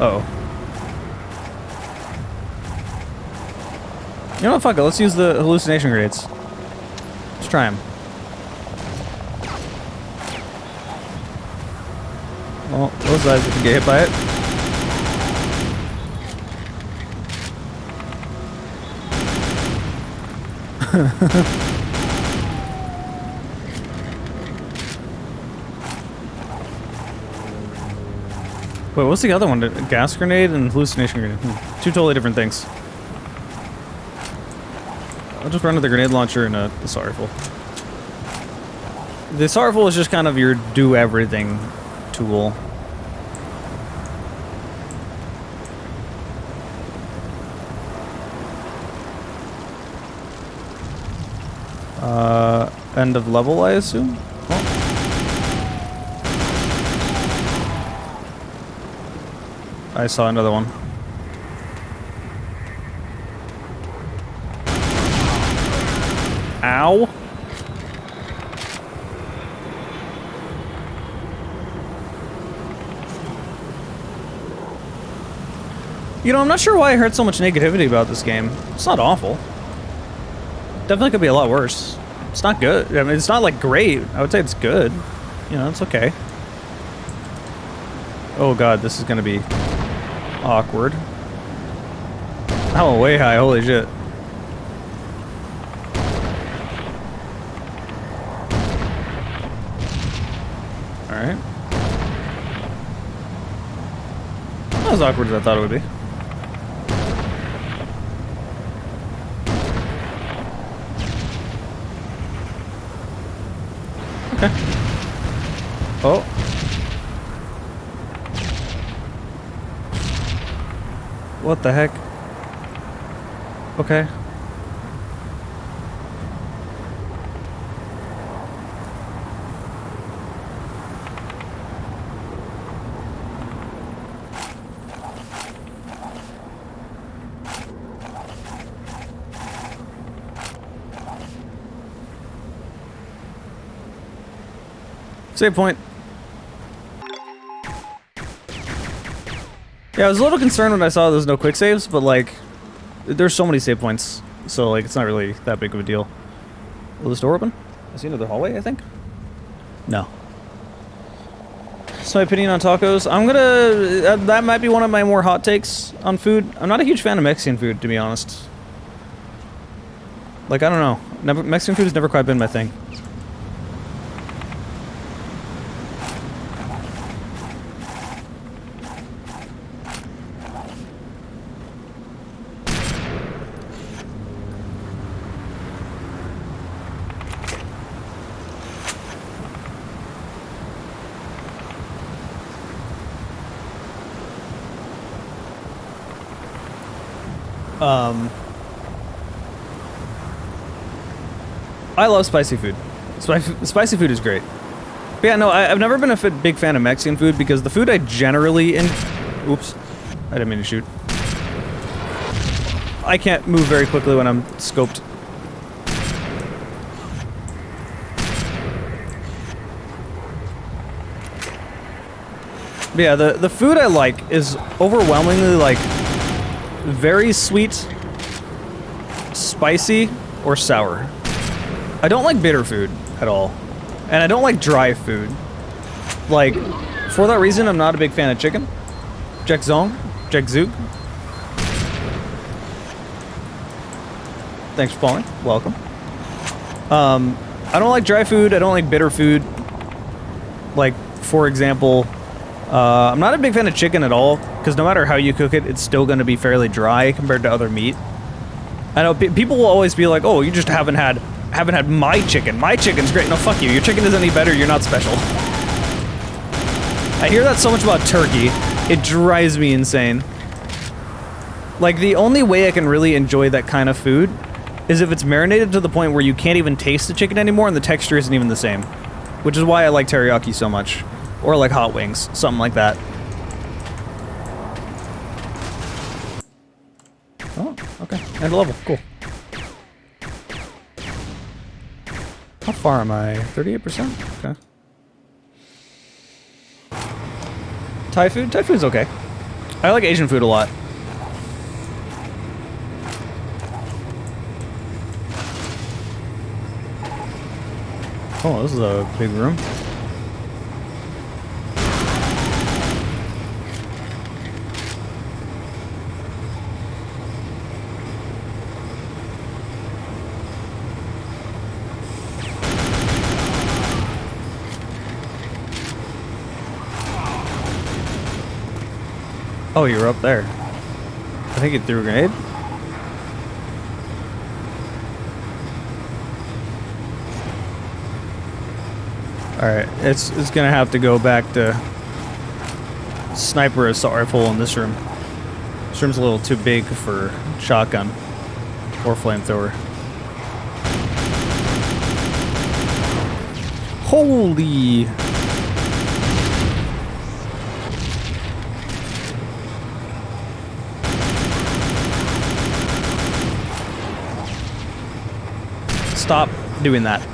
Uh-oh. You know what, fuck it, let's use the hallucination grenades. Let's try them. Well, those guys can get hit by it. Wait, what's the other one? A gas grenade and hallucination grenade. Two totally different things. just run to the grenade launcher and the assault rifle. The assault rifle is just kind of your do everything tool. End of level, I assume? Oh. I saw another one. Ow. You know, I'm not sure why I heard so much negativity about this game. It's not awful. Definitely could be a lot worse. It's not good. I mean, it's not, like, great. I would say it's good. You know, it's okay. Oh god, this is gonna be awkward. Oh, way high. Holy shit. Alright. Not as awkward as I thought it would be. Okay. Oh. What the heck? Okay. Save point. Yeah, I was a little concerned when I saw there's no quick saves, but like, there's so many save points, so like, it's not really that big of a deal. Will this door open? I see another hallway, I think? No. That's my opinion on tacos. I'm gonna... that might be one of my more hot takes on food. I'm not a huge fan of Mexican food, to be honest. Like, I don't know. Mexican food has never quite been my thing. I love spicy food. Spicy food is great. But yeah, no, I've never been a big fan of Mexican food because the food I generally oops, I didn't mean to shoot. I can't move very quickly when I'm scoped. But yeah, the food I like is overwhelmingly like very sweet, spicy, or sour. I don't like bitter food at all. And I don't like dry food. Like, for that reason, I'm not a big fan of chicken. Jack Zong. Thanks for following. Welcome. I don't like dry food. I don't like bitter food. Like, for example, I'm not a big fan of chicken at all, because no matter how you cook it, it's still going to be fairly dry compared to other meat. I know people will always be like, "Oh, you just haven't had my chicken. My chicken's great." No, fuck you. Your chicken isn't any better. You're not special. I hear that so much about turkey. It drives me insane. Like, the only way I can really enjoy that kind of food is if it's marinated to the point where you can't even taste the chicken anymore and the texture isn't even the same. Which is why I like teriyaki so much. Or like hot wings. Something like that. Oh, okay. End of level. Cool. How far am I? 38%? Okay. Thai food? Thai food's okay. I like Asian food a lot. Oh, this is a big room. Oh, you're up there. I think it threw a grenade. Alright, it's gonna have to go back to sniper assault rifle in this room. This room's a little too big for shotgun or flamethrower. Holy! Stop doing that.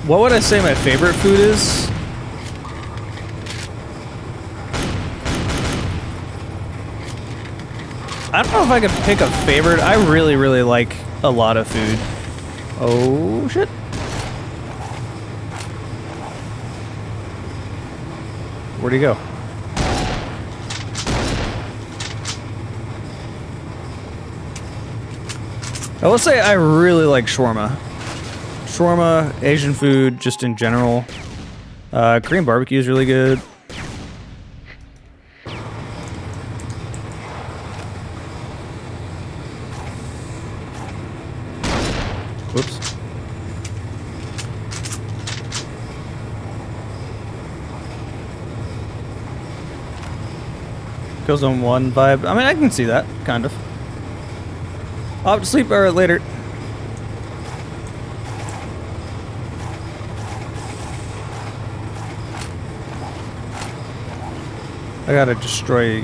What would I say my favorite food is? I don't know if I could pick a favorite. I really, really like a lot of food. Oh, shit. Where'd he go? I will say I really like shawarma. Shawarma, Asian food, just in general. Korean barbecue is really good. Whoops. Goes on one vibe. I mean, I can see that, kind of. I'll have to sleep later. I gotta destroy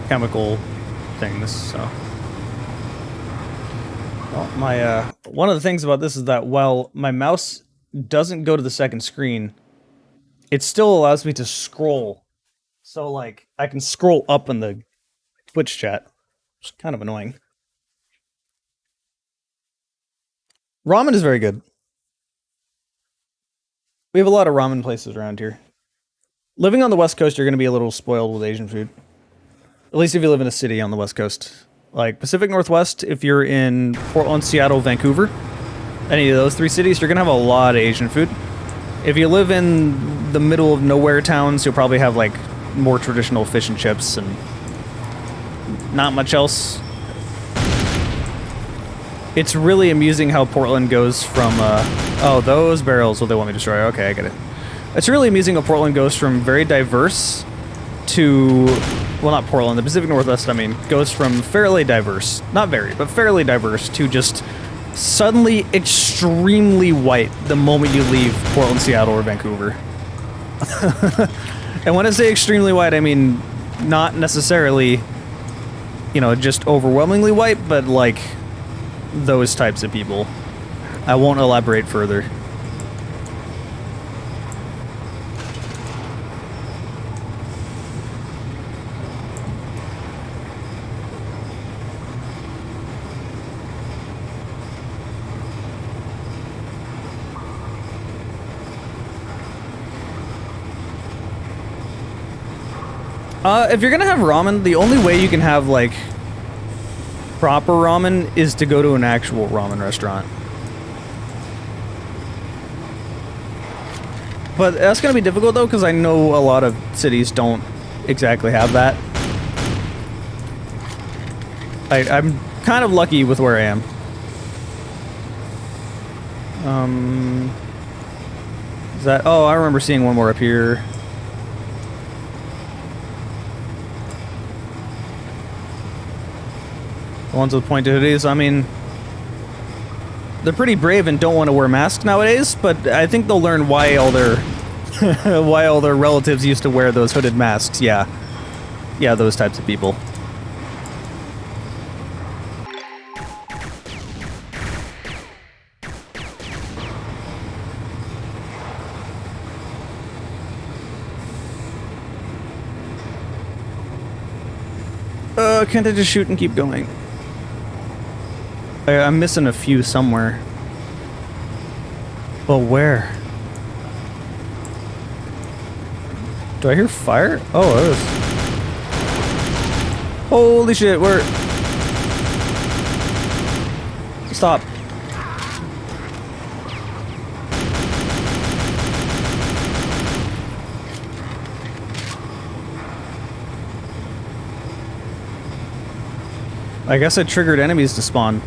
chemical things, so. Well, my, one of the things about this is that while my mouse doesn't go to the second screen, it still allows me to scroll. So, like, I can scroll up in the Twitch chat, which is kind of annoying. Ramen is very good. We have a lot of ramen places around here. Living on the West Coast, you're going to be a little spoiled with Asian food. At least if you live in a city on the West Coast. Like Pacific Northwest, if you're in Portland, Seattle, Vancouver, any of those three cities, you're going to have a lot of Asian food. If you live in the middle of nowhere towns, you'll probably have like more traditional fish and chips and not much else. It's really amusing how Portland goes from, oh, those barrels, what they want me to destroy. Okay, I get it. It's really amusing how Portland goes from very diverse to, well, not Portland, the Pacific Northwest, I mean, goes from fairly diverse, not very, but fairly diverse to just suddenly extremely white the moment you leave Portland, Seattle, or Vancouver. And when I say extremely white, I mean not necessarily, you know, just overwhelmingly white, but like those types of people. I won't elaborate further. If you're gonna have ramen, the only way you can have, like, proper ramen is to go to an actual ramen restaurant. But that's gonna be difficult, though, because I know a lot of cities don't exactly have that. I'm kind of lucky with where I am. Is that... Oh, I remember seeing one more up here. The ones with pointed hoodies, I mean, they're pretty brave and don't want to wear masks nowadays, but I think they'll learn why all their why all their relatives used to wear those hooded masks. Yeah, those types of people. Can't I just shoot and keep going? I'm missing a few somewhere. Well, where? Do I hear fire? Oh, it is. Holy shit, we're... Stop. I guess it triggered enemies to spawn.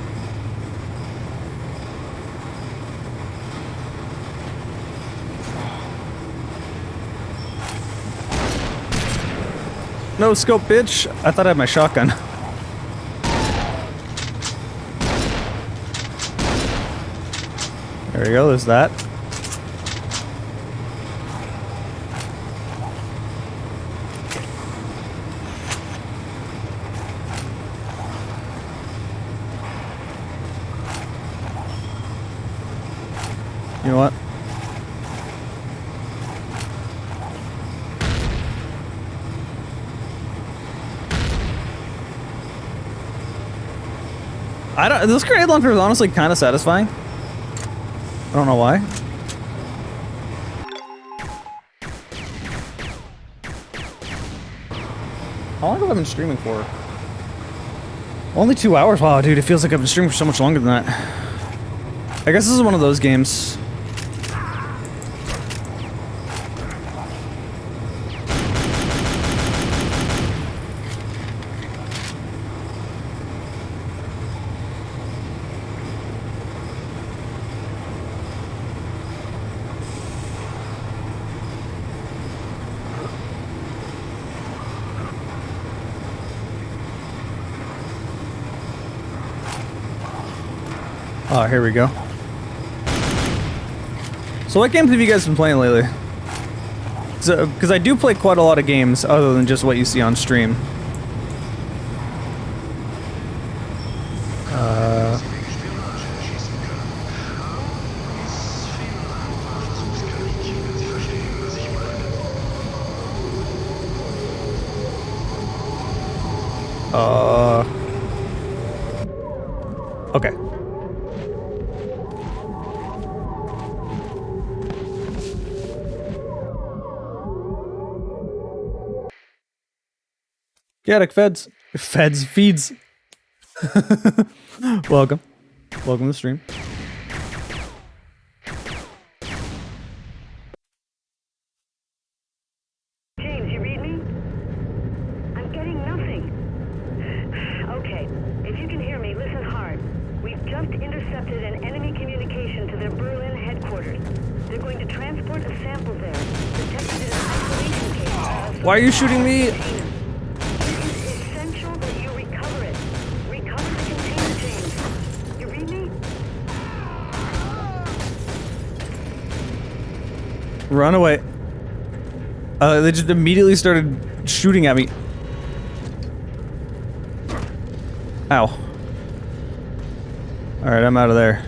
No scope, bitch! I thought I had my shotgun. There we go, there's that. You know what? This grenade launcher is honestly kind of satisfying. I don't know why. How long have I been streaming for? Only 2 hours? Wow, dude, it feels like I've been streaming for so much longer than that. I guess this is one of those games. Oh, here we go. So what games have you guys been playing lately? Because I do play quite a lot of games other than just what you see on stream. Okay. Get it, feds. Feeds. Welcome. Welcome to the stream.
James, you read me? I'm getting nothing. Okay, if you can hear me, listen hard. We've just intercepted an enemy communication to their Berlin headquarters. They're going to transport a sample there, protected in an isolation cage.
Why are you shooting me? Run away. They just immediately started shooting at me. Ow. Alright, I'm out of there.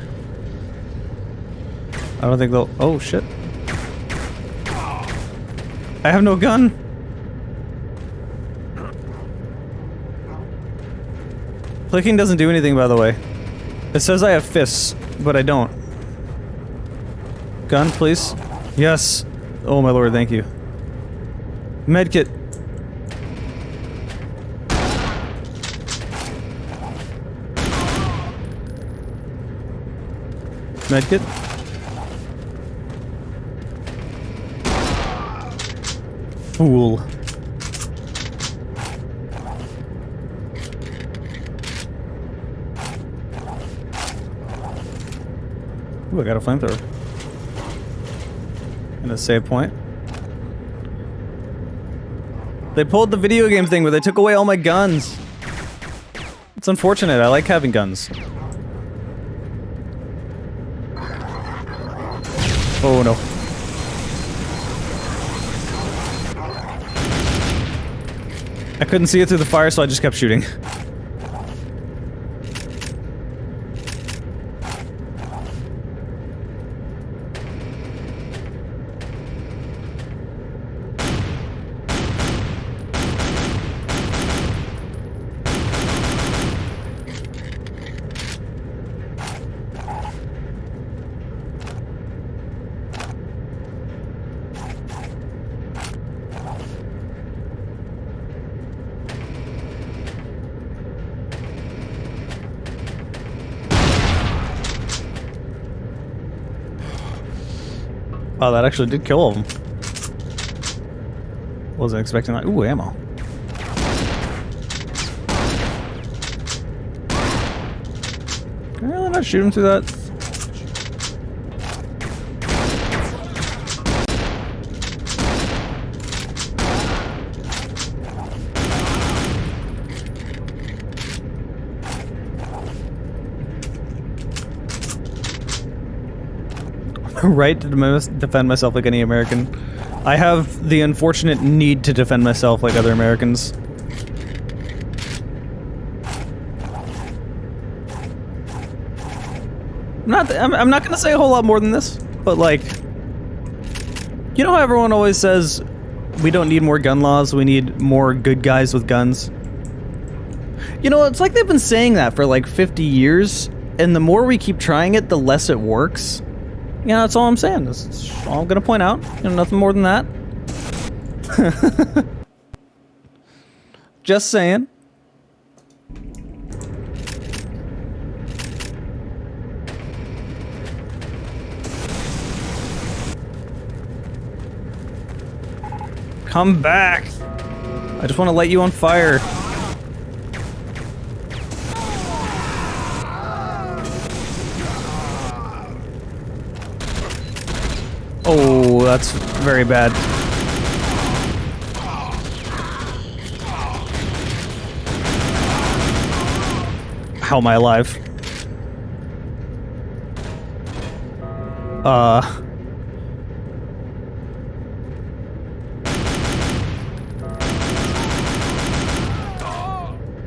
I don't think they'll... Oh, shit. I have no gun. Clicking doesn't do anything, by the way. It says I have fists, but I don't. Gun, please. Yes. Oh my lord, thank you. Medkit. Medkit. Fool. Ooh, I got a flamethrower. And a save point. They pulled the video game thing where they took away all my guns. It's unfortunate. I like having guns. Oh no. I couldn't see it through the fire, so I just kept shooting. Oh, that actually did kill all of them. Wasn't expecting that. Ooh, ammo. Can I really not shoot him through that? Right to defend myself like any American. I have the unfortunate need to defend myself like other Americans. I'm not gonna say a whole lot more than this, but like, you know how everyone always says we don't need more gun laws, we need more good guys with guns? You know, it's like they've been saying that for like 50 years, and the more we keep trying it, the less it works. Yeah, that's all I'm saying. That's all I'm gonna point out. You know, nothing more than that. Just saying. Come back! I just want to light you on fire. Oh, that's very bad. How am I alive?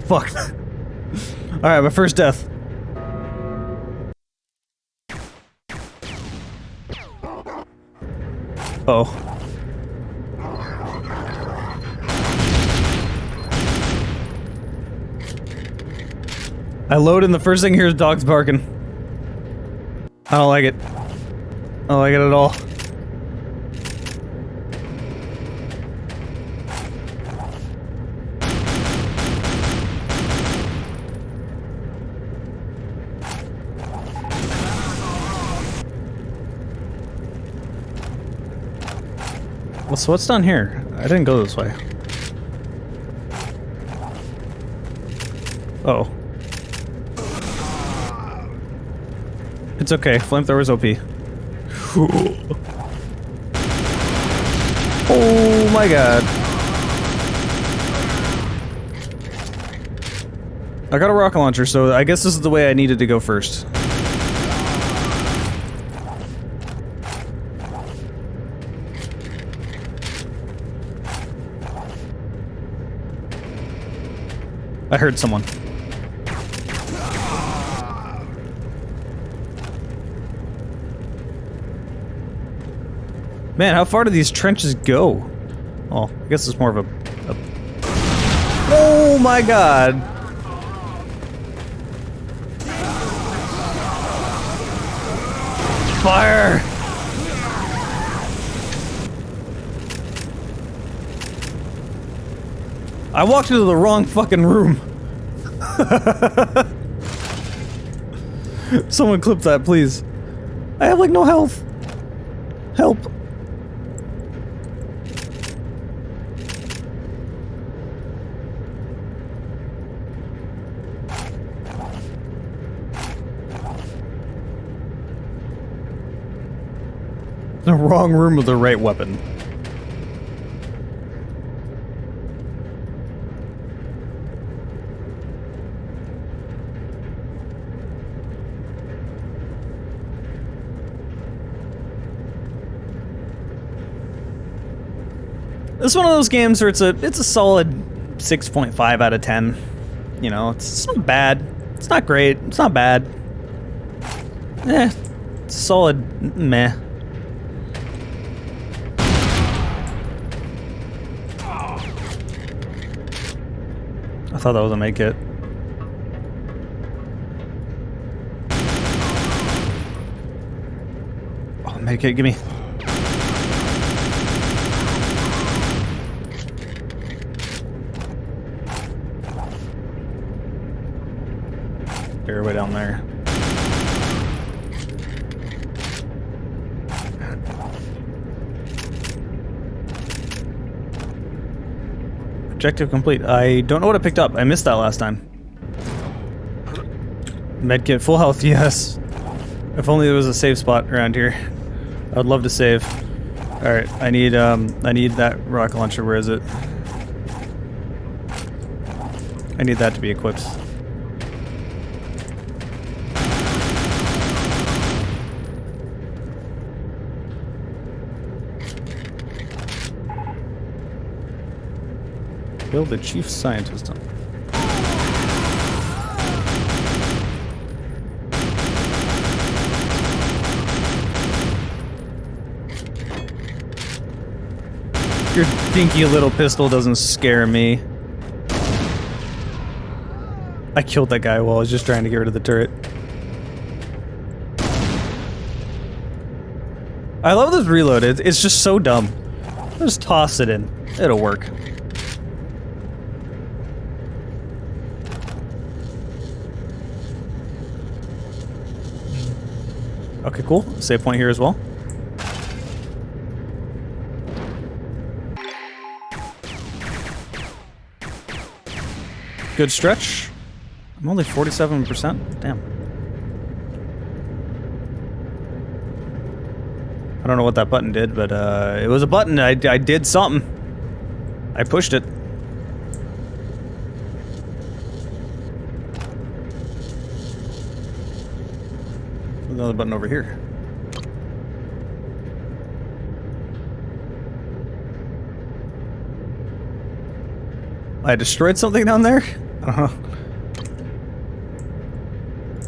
Fuck. Alright, my first death. Oh. I load and the first thing here is dogs barking. I don't like it. I don't like it at all. Well, so what's down here? I didn't go this way. Uh oh. It's okay, flamethrower's OP. Oh my god. I got a rocket launcher, so I guess this is the way I needed to go first. I heard someone. Man, how far do these trenches go? Oh, I guess it's more of a... Oh my god! Fire! I walked into the wrong fucking room. Someone clip that, please. I have like no health. Help. The wrong room with the right weapon. This is one of those games where it's a solid 6.5 out of 10. You know, it's not bad. It's not great. It's not bad. It's a solid meh. I thought that was a make it. Oh, make it, gimme. Way down there. Objective complete. I don't know what I picked up. I missed that last time. Medkit, full health, yes. If only there was a save spot around here. I'd love to save. Alright, I need that rocket launcher. Where is it? I need that to be equipped. Kill the chief scientist. Your dinky little pistol doesn't scare me. I killed that guy while I was just trying to get rid of the turret. I love this reload. It's just so dumb. Just toss it in. It'll work. Okay, cool. Save point here as well. Good stretch. I'm only 47%. Damn. I don't know what that button did, but it was a button. I did something. I pushed it. Another button over here. I destroyed something down there? I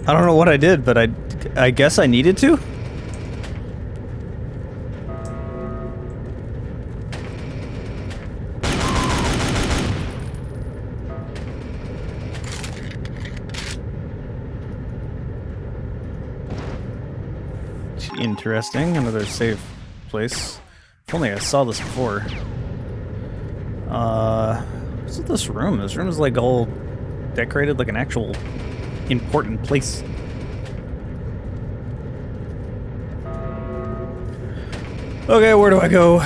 don't know what I did, but I guess I needed to? Interesting. Another safe place. If only I saw this before. What's with this room? This room is like all decorated like an actual important place. Okay, where do I go?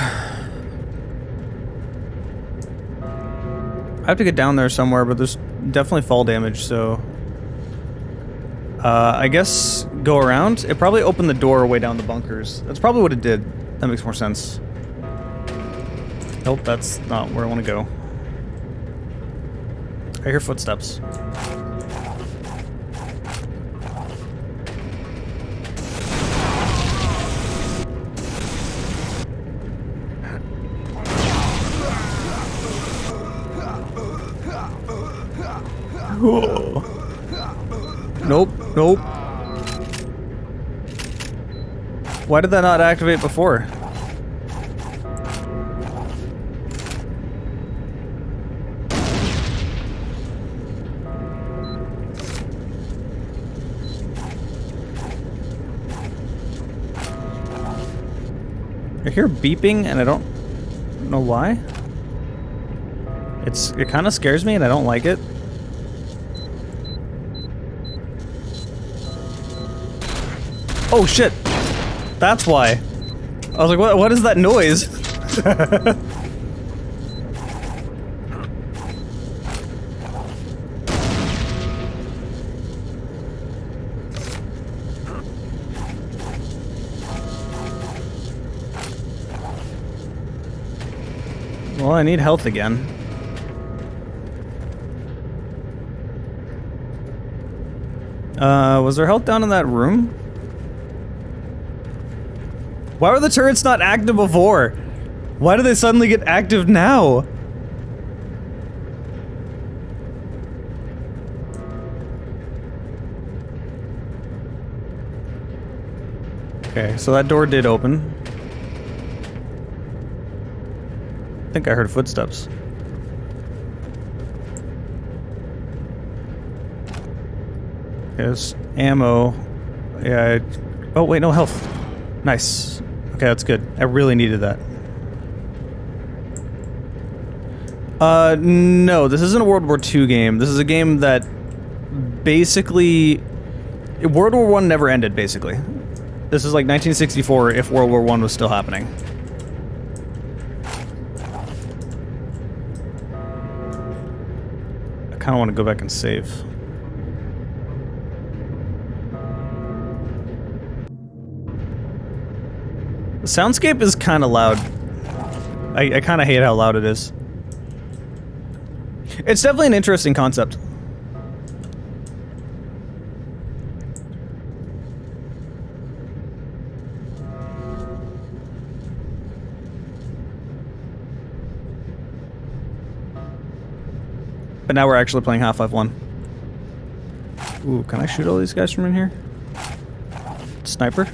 I have to get down there somewhere, but there's definitely fall damage, so... I guess go around. It probably opened the door way down the bunkers. That's probably what it did. That makes more sense. Nope, that's not where I want to go. I hear footsteps. Whoa. Nope, nope. Why did that not activate before? I hear beeping and I don't know why. It kind of scares me and I don't like it. Oh shit! That's why. I was like, what is that noise? Well, I need health again. Was there health down in that room? Why were the turrets not active before? Why do they suddenly get active now? Okay, so that door did open. I think I heard footsteps. There's ammo. Yeah. Oh, wait, no health. Nice. Okay, that's good. I really needed that. No, this isn't a World War II game. This is a game that basically... World War I never ended, basically. This is like 1964 if World War I was still happening. kind of want to go back and save. The soundscape is kind of loud. I kind of hate how loud it is. It's definitely an interesting concept. But now we're actually playing Half-Life 1. Ooh, can I shoot all these guys from in here? Sniper?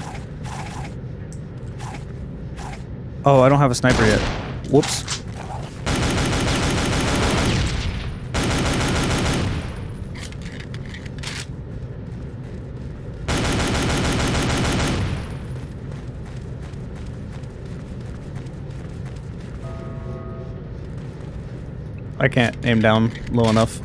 Oh, I don't have a sniper yet. Whoops. I can't aim down low enough.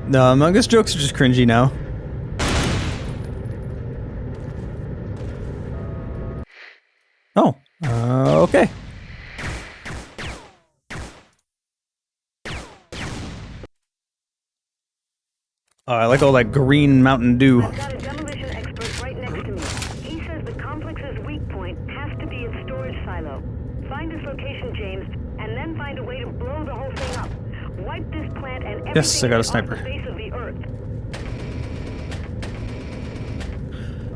No, Among Us jokes are just cringy now. Oh, okay. Oh, I like all that green Mountain Dew.
I've got a demolition expert right next to me. He says the complex's weak point has to be its storage silo. Find its location, James, and then find a way to blow the whole thing up. Wipe this plant and everything
Yes, I got a
off
sniper.
the face of the earth.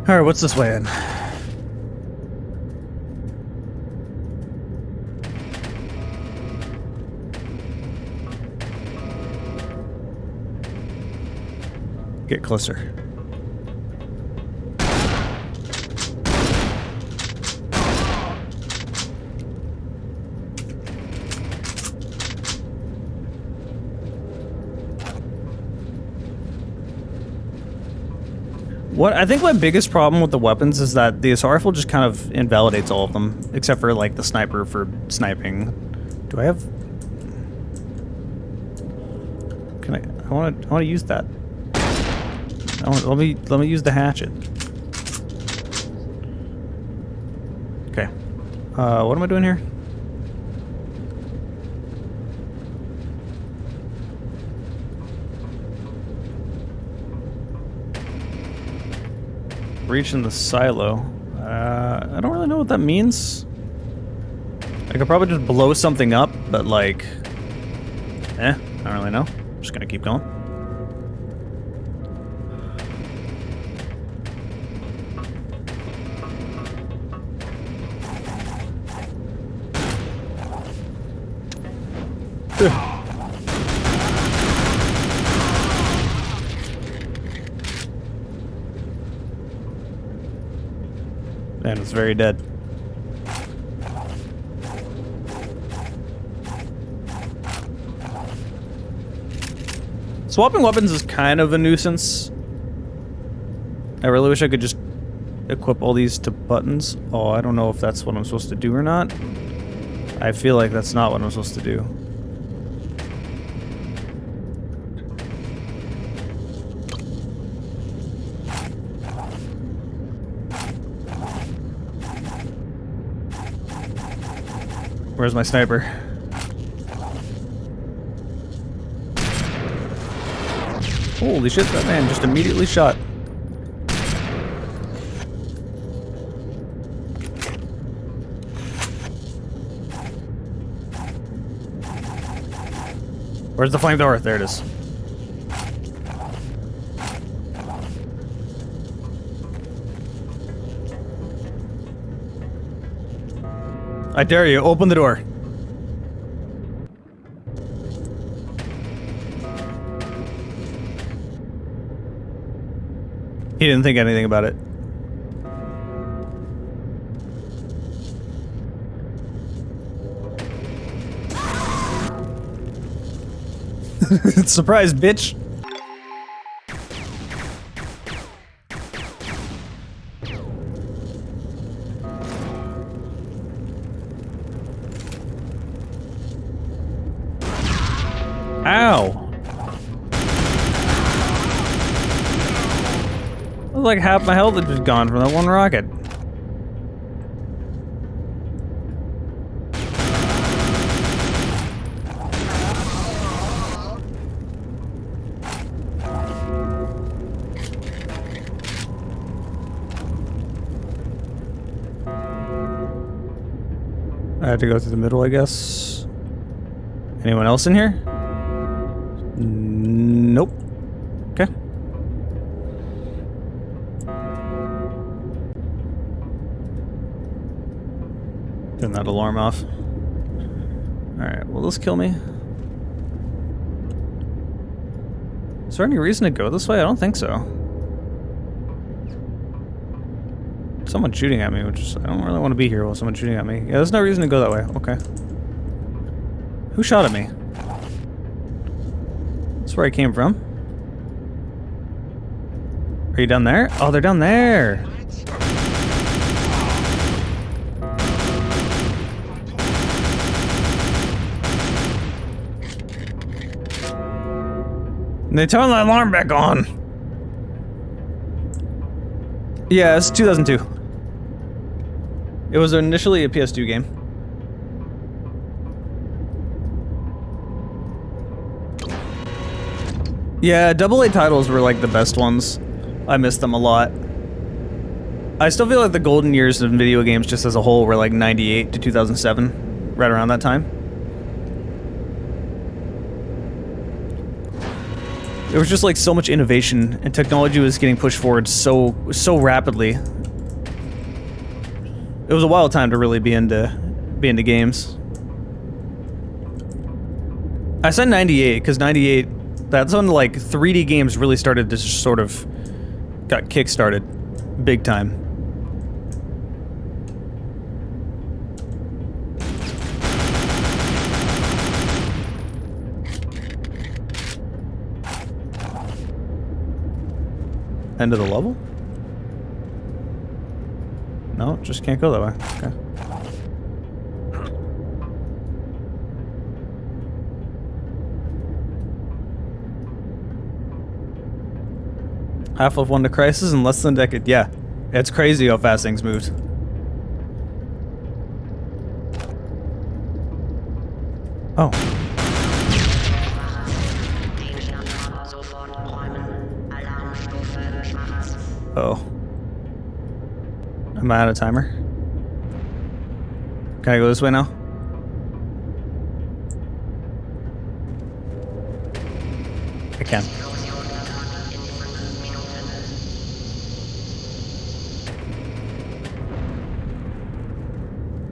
Alright, what's this way in? Get closer. What I think my biggest problem with the weapons is that the assault rifle just kind of invalidates all of them, except for like the sniper for sniping. Do I have? Can I want to use that. Let me use the hatchet. Okay. What am I doing here? Reaching the silo. I don't really know what that means. I could probably just blow something up, but like, I don't really know. I'm just gonna keep going. And it's very dead. Swapping weapons is kind of a nuisance. I really wish I could just equip all these to buttons. Oh, I don't know if that's what I'm supposed to do or not. I feel like that's not what I'm supposed to do. Where's my sniper? Holy shit, that man just immediately shot. Where's the flamethrower? There it is. I dare you, open the door. He didn't think anything about it. Surprise, bitch. Ow! That was like half my health had just gone from that one rocket. I have to go through the middle, I guess. Anyone else in here? Nope. Okay. Turn that alarm off. Alright, will this kill me? Is there any reason to go this way? I don't think so. Someone's shooting at me, which is, I don't really want to be here while someone's shooting at me. Yeah, there's no reason to go that way. Okay. Who shot at me? That's where I came from. Are you down there? Oh, they're down there! And they turned the alarm back on! Yeah, it's 2002. It was initially a PS2 game. Yeah, AA titles were like the best ones. I missed them a lot. I still feel like the golden years of video games just as a whole were like 98 to 2007, right around that time. There was just like so much innovation and technology was getting pushed forward so rapidly. It was a wild time to really be into games. I said 98 because 98, that's when like 3D games really started to just sort of got kick-started big time. End of the level? No, just can't go that way. Okay. Half-Life 1 to Crisis in less than a decade. Yeah. It's crazy how fast things moved. Oh. Oh. Am I out of timer? Can I go this way now? I can.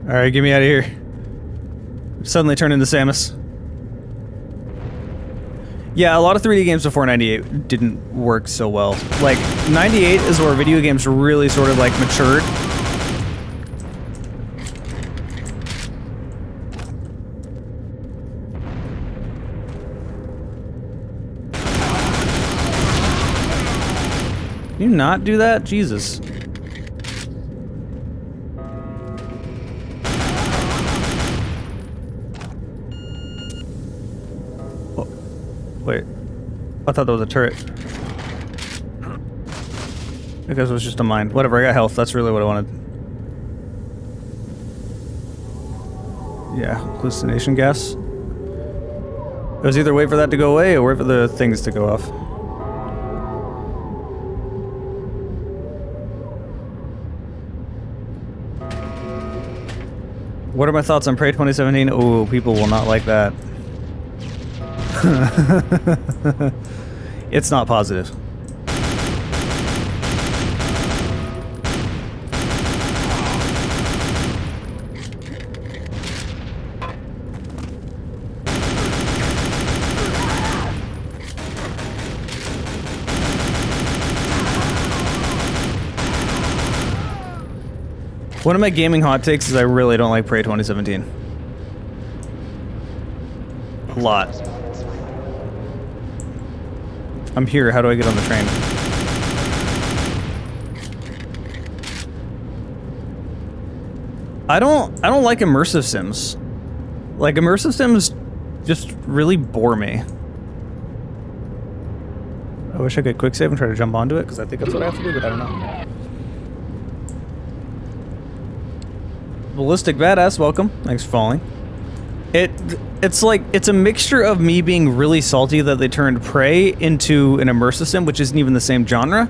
Alright, get me out of here. Suddenly turned into Samus. Yeah, a lot of 3D games before 98 didn't work so well. Like, 98 is where video games really sort of, like, matured. Can you not do that? Jesus. Wait, I thought that was a turret. I guess it was just a mine. Whatever, I got health. That's really what I wanted. Yeah, hallucination gas. It was either wait for that to go away or wait for the things to go off. What are my thoughts on Prey 2017? Oh, people will not like that. It's not positive. One of my gaming hot takes is I really don't like Prey 2017. A lot. I'm here, how do I get on the train? I don't like immersive sims. Like, immersive sims just really bore me. I wish I could quick save and try to jump onto it, because I think that's what I have to do, but I don't know. Ballistic Badass, welcome. Thanks for following. It's like, it's a mixture of me being really salty that they turned Prey into an immersive sim, which isn't even the same genre.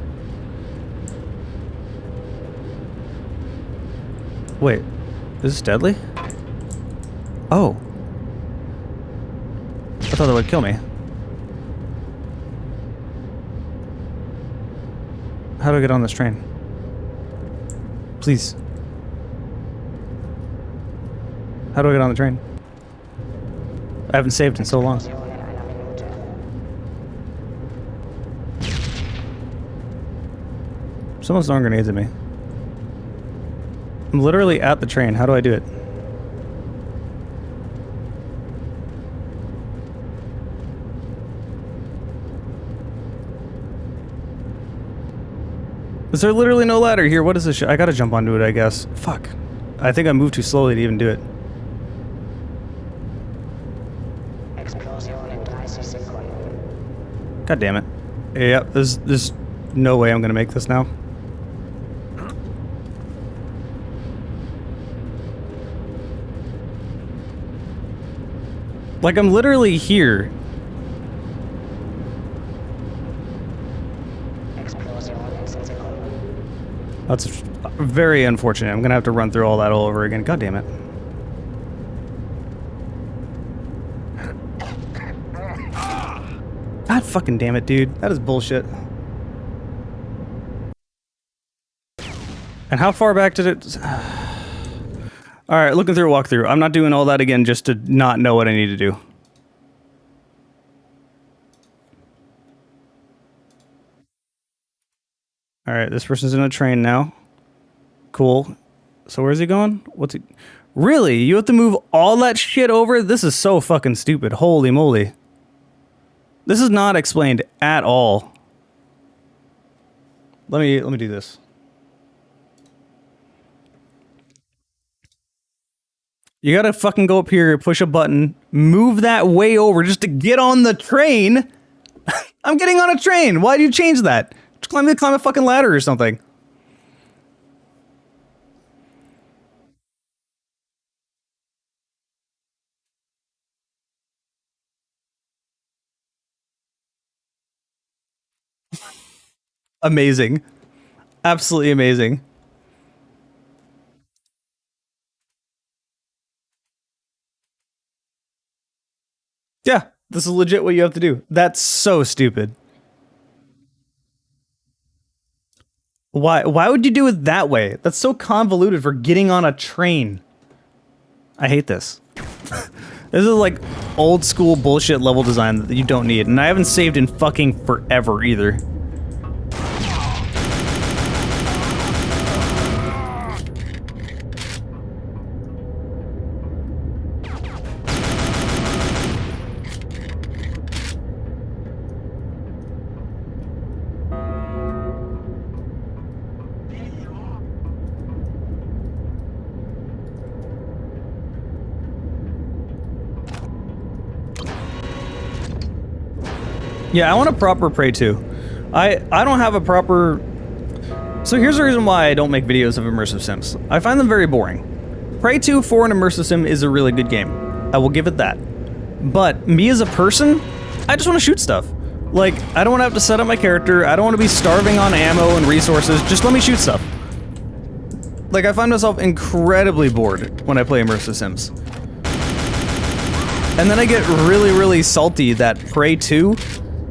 Wait, is this deadly? Oh. I thought that would kill me. How do I get on this train? Please. How do I get on the train? I haven't saved in so long. Someone's throwing grenades at me. I'm literally at the train. How do I do it? Is there literally no ladder here? What is this shit? I gotta jump onto it, I guess. Fuck. I think I moved too slowly to even do it. God damn it. Yep, there's no way I'm gonna make this now. Like, I'm literally here. That's very unfortunate. I'm gonna have to run through all that all over again. God damn it. God fucking damn it, dude. That is bullshit. And how far back did it... Alright, looking through a walkthrough. I'm not doing all that again just to not know what I need to do. Alright, this person's in a train now. Cool. So where's he going? What's he... Really? You have to move all that shit over? This is so fucking stupid. Holy moly. This is not explained at all. Let me do this. You gotta fucking go up here, push a button, move that way over just to get on the train. I'm getting on a train. Why do you change that? Just climb a fucking ladder or something. Amazing. Absolutely amazing. Yeah, this is legit what you have to do. That's so stupid. Why would you do it that way? That's so convoluted for getting on a train. I hate this. This is like old school bullshit level design that you don't need, and I haven't saved in fucking forever either. Yeah, I want a proper Prey 2. I don't have a proper... So here's the reason why I don't make videos of immersive sims. I find them very boring. Prey 2 for an immersive sim is a really good game. I will give it that. But me as a person, I just want to shoot stuff. Like, I don't want to have to set up my character. I don't want to be starving on ammo and resources. Just let me shoot stuff. Like, I find myself incredibly bored when I play immersive sims. And then I get really, really salty that Prey 2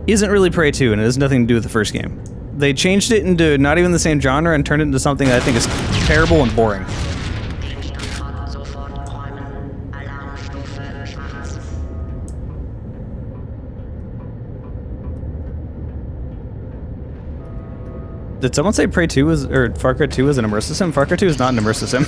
isn't really Prey 2, and it has nothing to do with the first game. They changed it into not even the same genre and turned it into something that I think is terrible and boring. Did someone say Prey 2 was, or Far Cry 2 was an immersive sim? Far Cry 2 is not an immersive sim.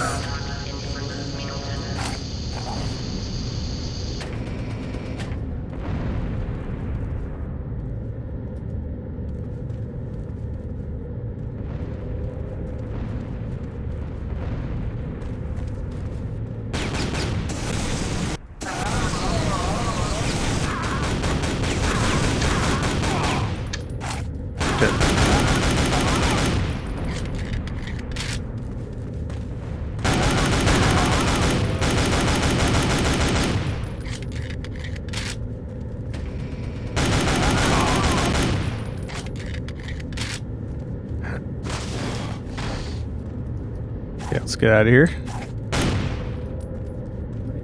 get out of here.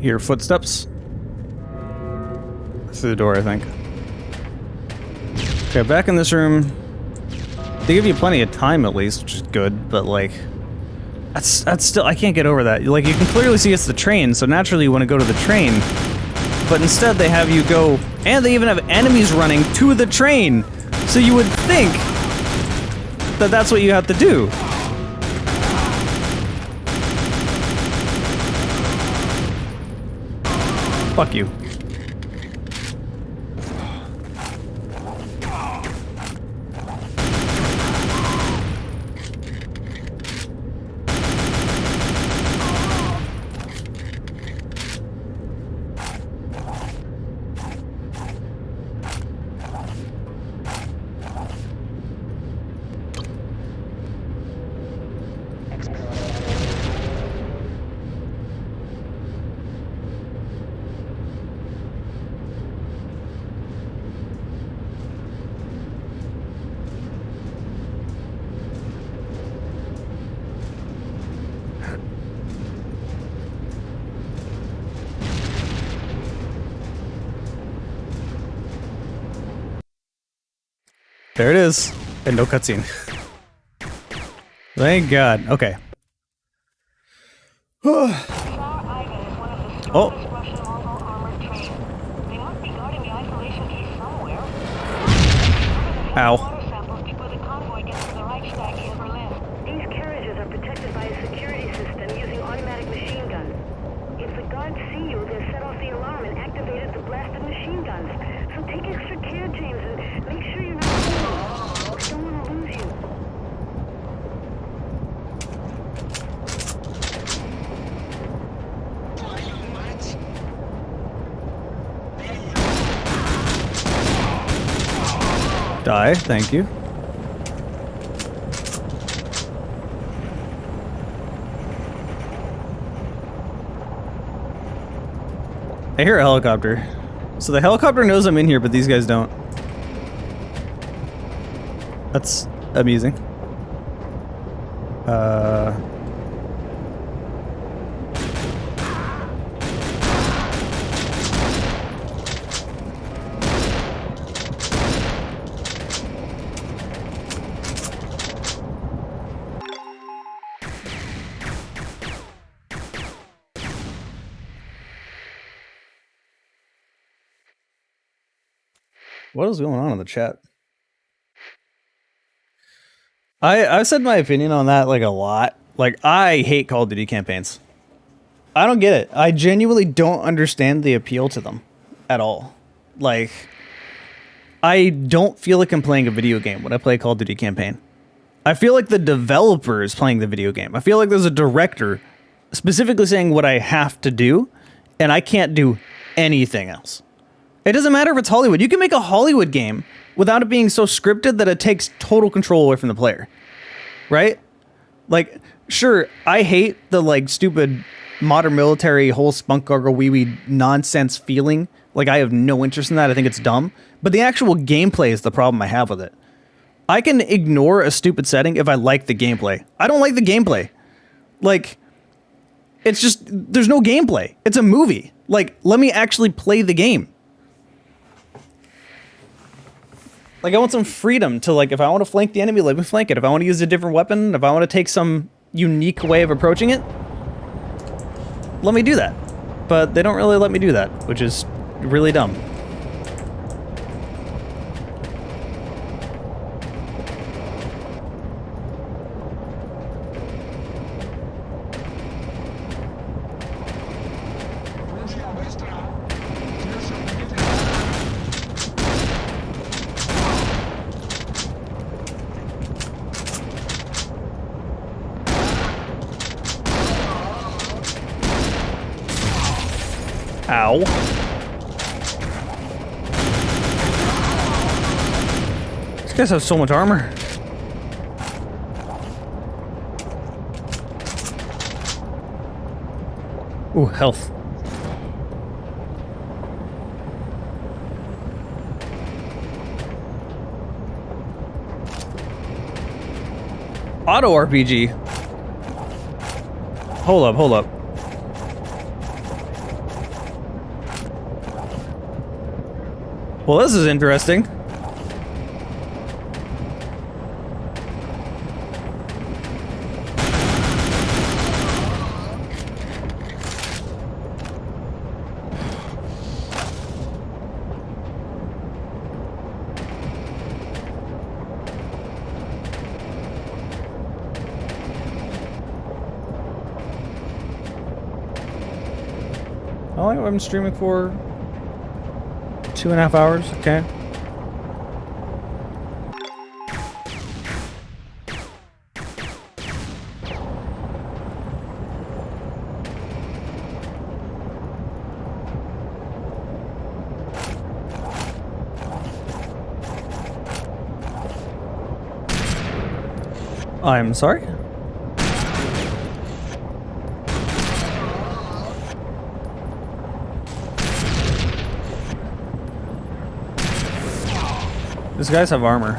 Hear footsteps. Through the door, I think. Okay, back in this room. They give you plenty of time at least, which is good, but like... That's still... I can't get over that. Like, you can clearly see it's the train, so naturally you want to go to the train. But instead they have you go... And they even have enemies running to the train! So you would think that that's what you have to do. Fuck you. There it is. And no cutscene. Thank God. Okay. Oh. Ow.
These carriages are protected by a security system using automatic machine guns. If the guards see you, they'll set off the alarm and activate the blasted machine guns. So take extra care, James, and make sure you're not alone. We don't want to lose you.
Die, thank you. I hear a helicopter. So the helicopter knows I'm in here, but these guys don't. That's amusing. What is going on in the chat? I've said my opinion on that like a lot. Like, I hate Call of Duty campaigns. I don't get it. I genuinely don't understand the appeal to them at all. Like, I don't feel like I'm playing a video game when I play a Call of Duty campaign. I feel like the developer is playing the video game. I feel like there's a director specifically saying what I have to do, and I can't do anything else. It doesn't matter if it's Hollywood. You can make a Hollywood game without it being so scripted that it takes total control away from the player. Right? Like, sure, I hate the, like, stupid modern military whole spunk gargle wee wee nonsense feeling. Like, I have no interest in that. I think it's dumb. But the actual gameplay is the problem I have with it. I can ignore a stupid setting if I like the gameplay. I don't like the gameplay. Like, it's just, there's no gameplay. It's a movie. Like, let me actually play the game. Like, I want some freedom to, like, if I want to flank the enemy, let me flank it. If I want to use a different weapon, if I want to take some unique way of approaching it, let me do that. But they don't really let me do that, which is really dumb. Ow. These guys have so much armor. Ooh, health. Auto RPG. Hold up, hold up. Well, this is interesting. Oh, I've been streaming for 2.5 hours. Okay. I'm sorry? These guys have armor.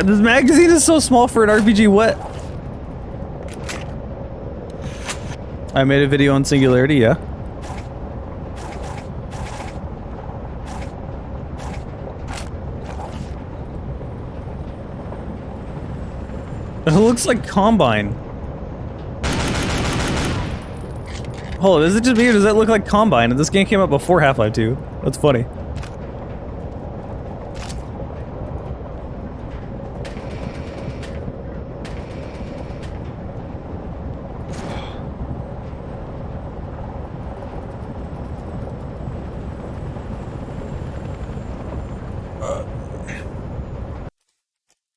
This magazine is so small for an RPG. What? I made a video on Singularity, yeah. It looks like Combine. Hold on, is it just me or does that look like Combine? And this game came out before Half-Life 2. That's funny.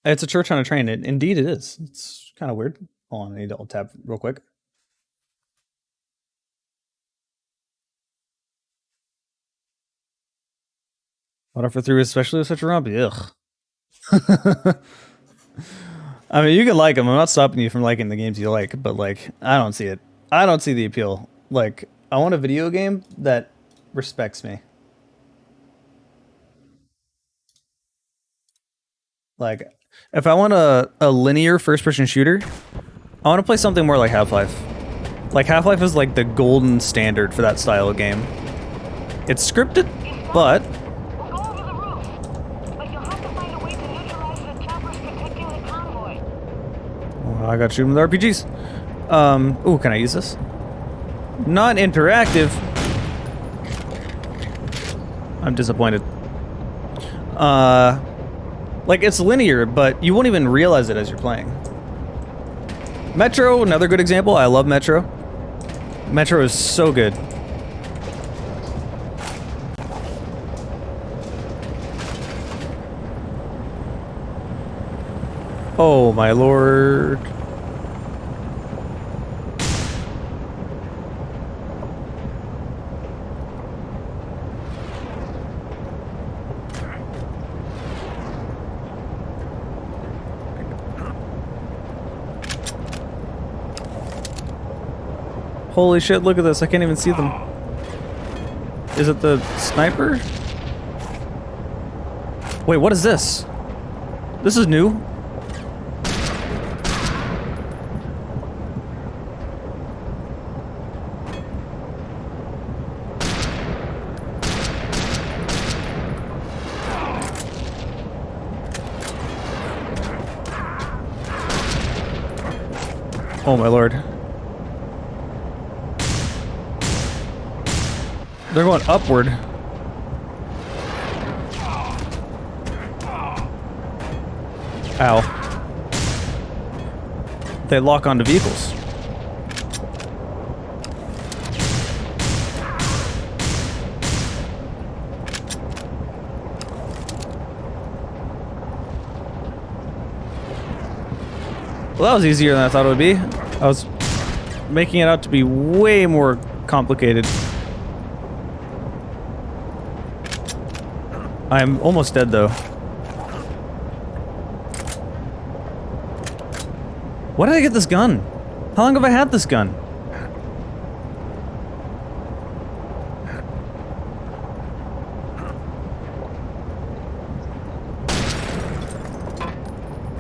It's a church on a train. Indeed it is. It's kind of weird. Hold on, I need to alt-tab real quick. Modern for 3, especially with such a romp. Ugh. I mean, you can like them. I'm not stopping you from liking the games you like, but like, I don't see it. I don't see the appeal. Like, I want a video game that respects me. Like, if I want a linear first-person shooter, I want to play something more like Half-Life. Like, Half-Life is like the golden standard for that style of game. It's scripted, but I gotta shoot him with RPGs. Ooh, can I use this? Not interactive. I'm disappointed. Like, it's linear, but you won't even realize it as you're playing. Metro, another good example. I love Metro. Metro is so good. Oh my lord. Holy shit, look at this. I can't even see them. Is it the sniper? Wait, what is this? This is new. Oh my lord. They're going upward. Ow. They lock onto vehicles. Well, that was easier than I thought it would be. I was making it out to be way more complicated. I'm almost dead, though. Why did I get this gun? How long have I had this gun?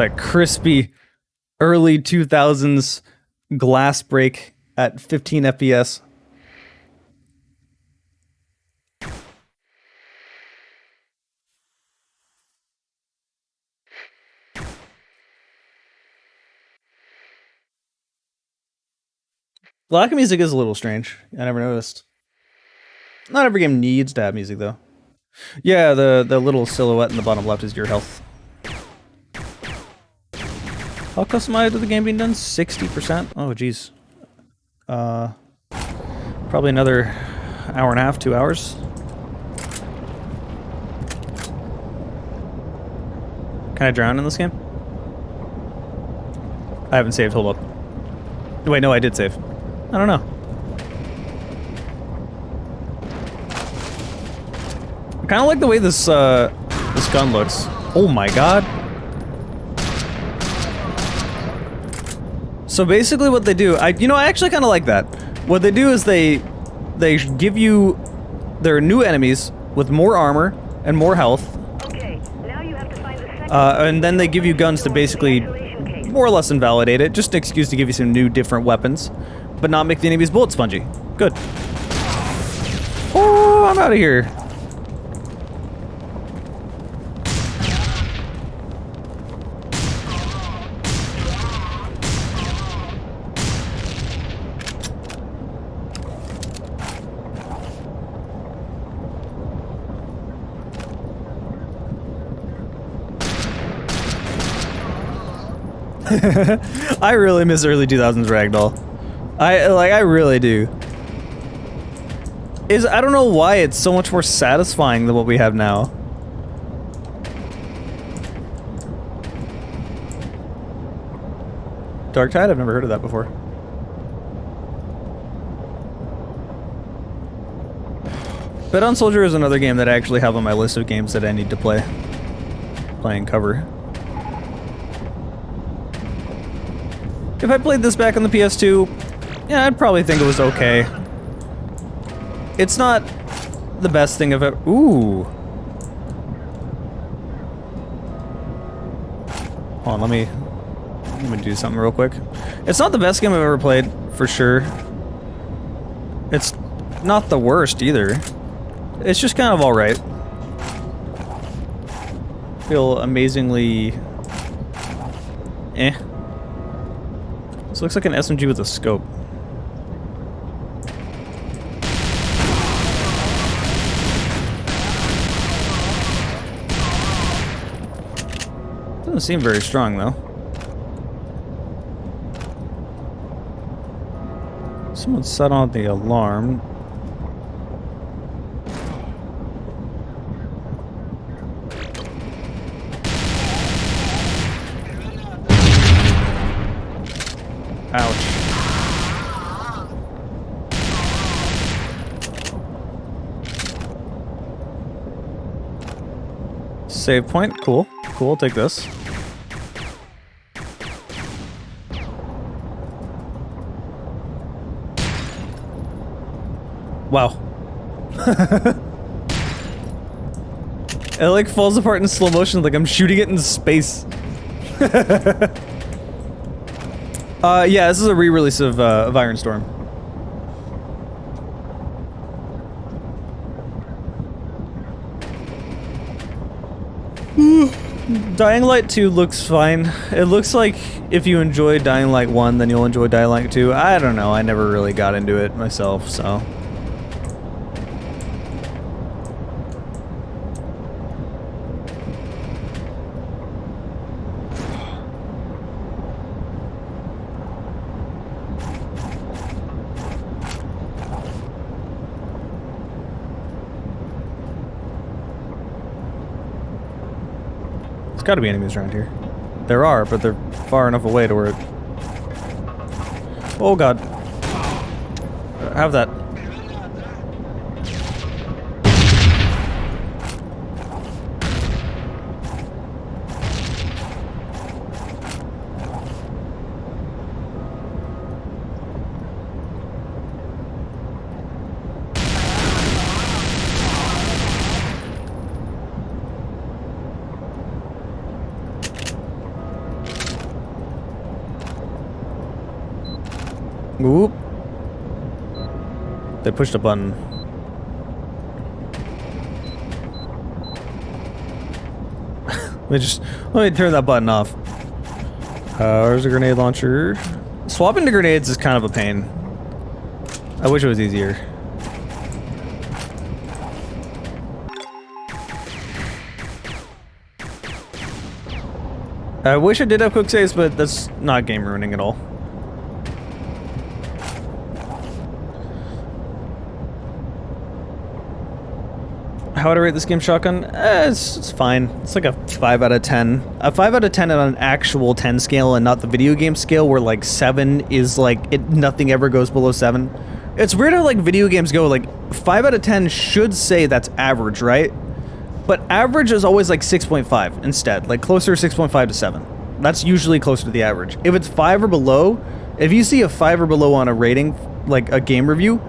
That crispy early 2000s glass break at 15 FPS. Lack of music is a little strange. I never noticed. Not every game needs to have music, though. Yeah, the little silhouette in the bottom left is your health. How customized is the game being done? 60%? Oh, jeez. Probably another hour and a half, 2 hours. Can I drown in this game? I haven't saved, hold up. Wait, no, I did save. I don't know. I kind of like the way this this gun looks. Oh my god. So basically what they do, I actually kind of like that. What they do is they give you their new enemies with more armor and more health.
Okay, now you have to find the second
And then they give you guns to basically more or less invalidate it. Just an excuse to give you some new different weapons, but not make the enemies bullet spongy. Good. Oh, I'm out of here. I really miss early 2000s Ragdoll. I really do. I don't know why it's so much more satisfying than what we have now. Dark Tide? I've never heard of that before. Bedon Soldier is another game that I actually have on my list of games that I need to play. Playing cover. If I played this back on the PS2, yeah, I'd probably think it was okay. It's not the best thing I've ever... Ooh. Hold on, let me do something real quick. It's not the best game I've ever played, for sure. It's not the worst, either. It's just kind of alright. Feel amazingly... eh. This looks like an SMG with a scope. Doesn't seem very strong, though. Someone set on the alarm. Ouch. Save point, cool. Cool, I'll take this. Wow. It like falls apart in slow motion like I'm shooting it in space. Yeah, this is a re-release of Iron Storm. Dying Light 2 looks fine. It looks like if you enjoy Dying Light 1, then you'll enjoy Dying Light 2. I don't know, I never really got into it myself, so... There's gotta be enemies around here. There are, but they're far enough away to where it... Oh god. Have that. Oop. They pushed a button. Let me turn that button off. There's a grenade launcher. Swapping to grenades is kind of a pain. I wish it was easier. I wish I did have quick saves, but that's not game ruining at all. How would I rate this game, Shotgun? It's fine. It's like a 5 out of 10. A 5 out of 10 on an actual 10 scale and not the video game scale where like 7 is like, nothing ever goes below 7. It's weird how like video games go like 5 out of 10 should say that's average, right? But average is always like 6.5 instead, like closer to 6.5 to 7. That's usually closer to the average. If it's 5 or below, if you see a 5 or below on a rating, like a game review,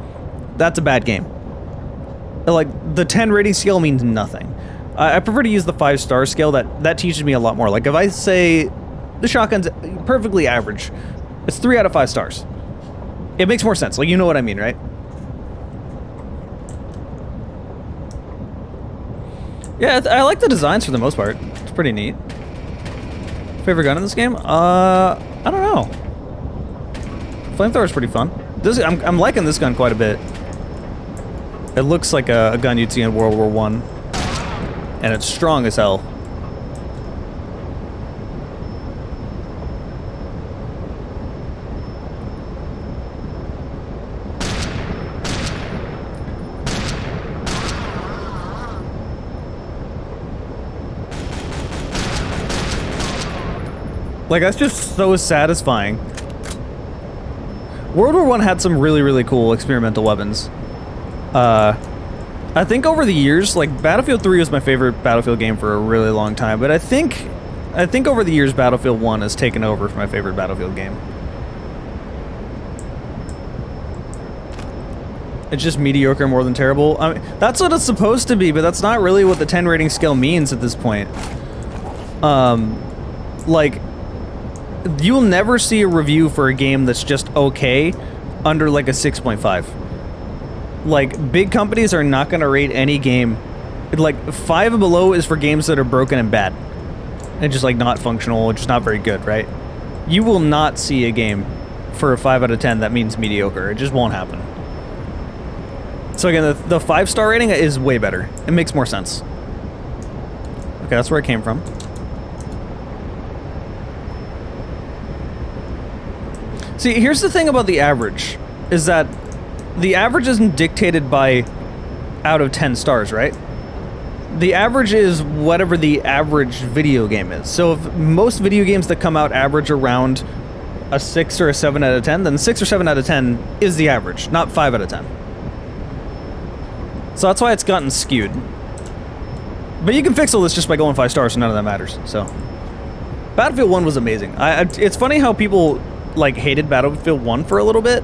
that's a bad game. Like, the 10 rating scale means nothing. I prefer to use the 5-star scale. That teaches me a lot more. Like, if I say the shotgun's perfectly average, it's 3 out of 5 stars. It makes more sense. Like, you know what I mean, right? Yeah, I like the designs for the most part. It's pretty neat. Favorite gun in this game? I don't know. Flamethrower's pretty fun. I'm liking this gun quite a bit. It looks like a gun you'd see in World War I. And it's strong as hell. Like, that's just so satisfying. World War I had some really, really cool experimental weapons. I think over the years, like, Battlefield 3 was my favorite Battlefield game for a really long time, but I think over the years, Battlefield 1 has taken over for my favorite Battlefield game. It's just mediocre more than terrible. I mean, that's what it's supposed to be, but that's not really what the 10 rating scale means at this point. Like, you'll never see a review for a game that's just okay under, like, a 6.5. Like, big companies are not going to rate any game. Like, 5 and below is for games that are broken and bad. And just, like, not functional, just not very good, right? You will not see a game for a 5 out of 10 that means mediocre. It just won't happen. So again, the 5-star rating is way better. It makes more sense. Okay, that's where it came from. See, here's the thing about the average, is that the average isn't dictated by out of 10 stars, right? The average is whatever the average video game is. So if most video games that come out average around a 6 or a 7 out of 10, then 6 or 7 out of 10 is the average, not 5 out of 10. So that's why it's gotten skewed. But you can fix all this just by going 5 stars, so none of that matters, so. Battlefield 1 was amazing. It's funny how people, like, hated Battlefield 1 for a little bit.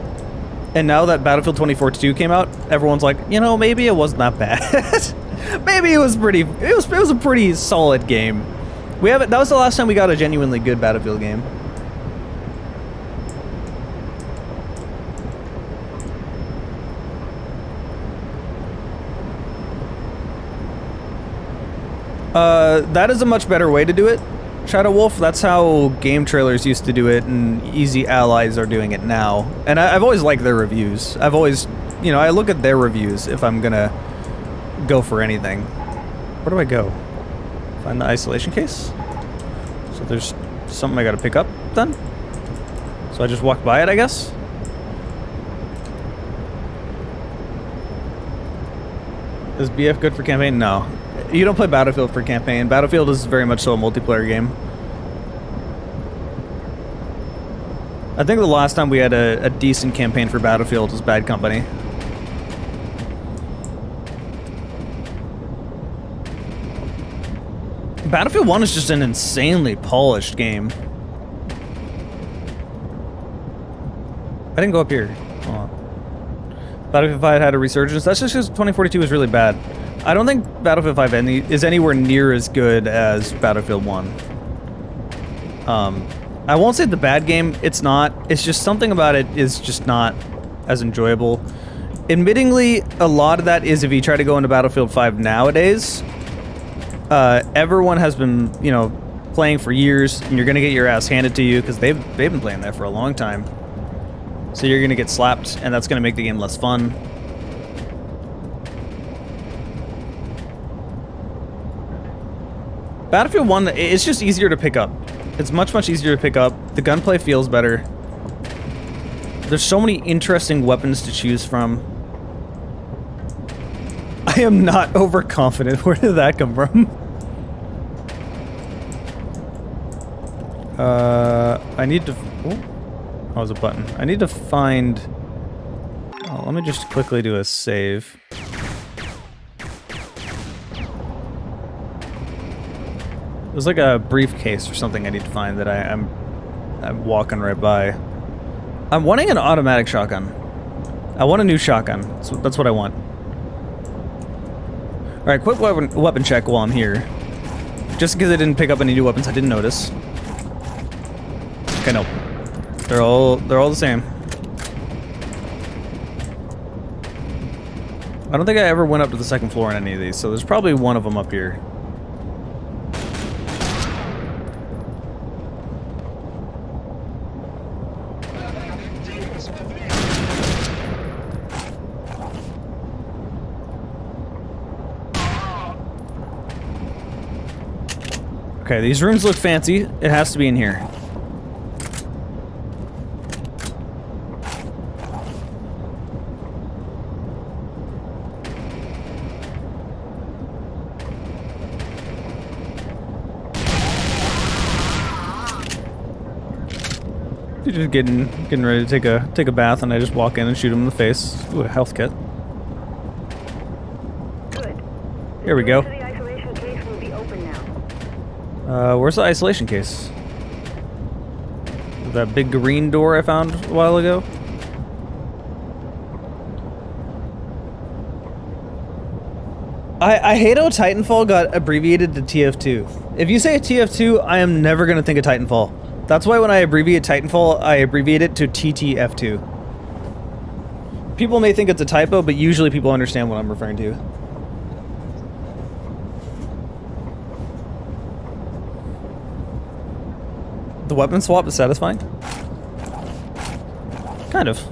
And now that Battlefield 2042 came out, everyone's like, you know, maybe it wasn't that bad. Maybe it was it was a pretty solid game. That was the last time we got a genuinely good Battlefield game. That is a much better way to do it, Shadow Wolf. That's how game trailers used to do it, and Easy Allies are doing it now. And I've always liked their reviews. I've always, you know, I look at their reviews if I'm gonna go for anything. Where do I go? Find the isolation case? So there's something I gotta pick up then? So I just walk by it, I guess? Is BF good for campaign? No. You don't play Battlefield for campaign. Battlefield is very much so a multiplayer game. I think the last time we had a decent campaign for Battlefield was Bad Company. Battlefield 1 is just an insanely polished game. I didn't go up here. Hold on. Battlefield 5 had a resurgence. That's just because 2042 was really bad. I don't think Battlefield 5 is anywhere near as good as Battlefield 1. I won't say the bad game, it's not. It's just something about it is just not as enjoyable. Admittingly, a lot of that is if you try to go into Battlefield 5 nowadays, everyone has been, you know, playing for years, and you're gonna get your ass handed to you because they've been playing that for a long time. So you're gonna get slapped, and that's gonna make the game less fun. Battlefield 1, it's just easier to pick up. It's much, much easier to pick up. The gunplay feels better. There's so many interesting weapons to choose from. I am not overconfident. Where did that come from? I need to... Oh, that was a button. I need to find... Oh, let me just quickly do a save. There's like a briefcase or something I need to find that I'm walking right by. I'm wanting an automatic shotgun. I want a new shotgun. That's what I want. Alright, quick weapon check while I'm here. Just because I didn't pick up any new weapons, I didn't notice. Okay, no. They're all the same. I don't think I ever went up to the second floor on any of these, so there's probably one of them up here. Okay, these rooms look fancy. It has to be in here. You're just getting ready to take a bath, and I just walk in and shoot him in the face. Ooh, a health kit.
Good.
Here we go.
The isolation case will be open now.
Where's the isolation case? That big green door I found a while ago? I hate how Titanfall got abbreviated to TF2. If you say TF2, I am never gonna think of Titanfall. That's why when I abbreviate Titanfall, I abbreviate it to TTF2. People may think it's a typo, but usually people understand what I'm referring to. The weapon swap is satisfying? Kind of.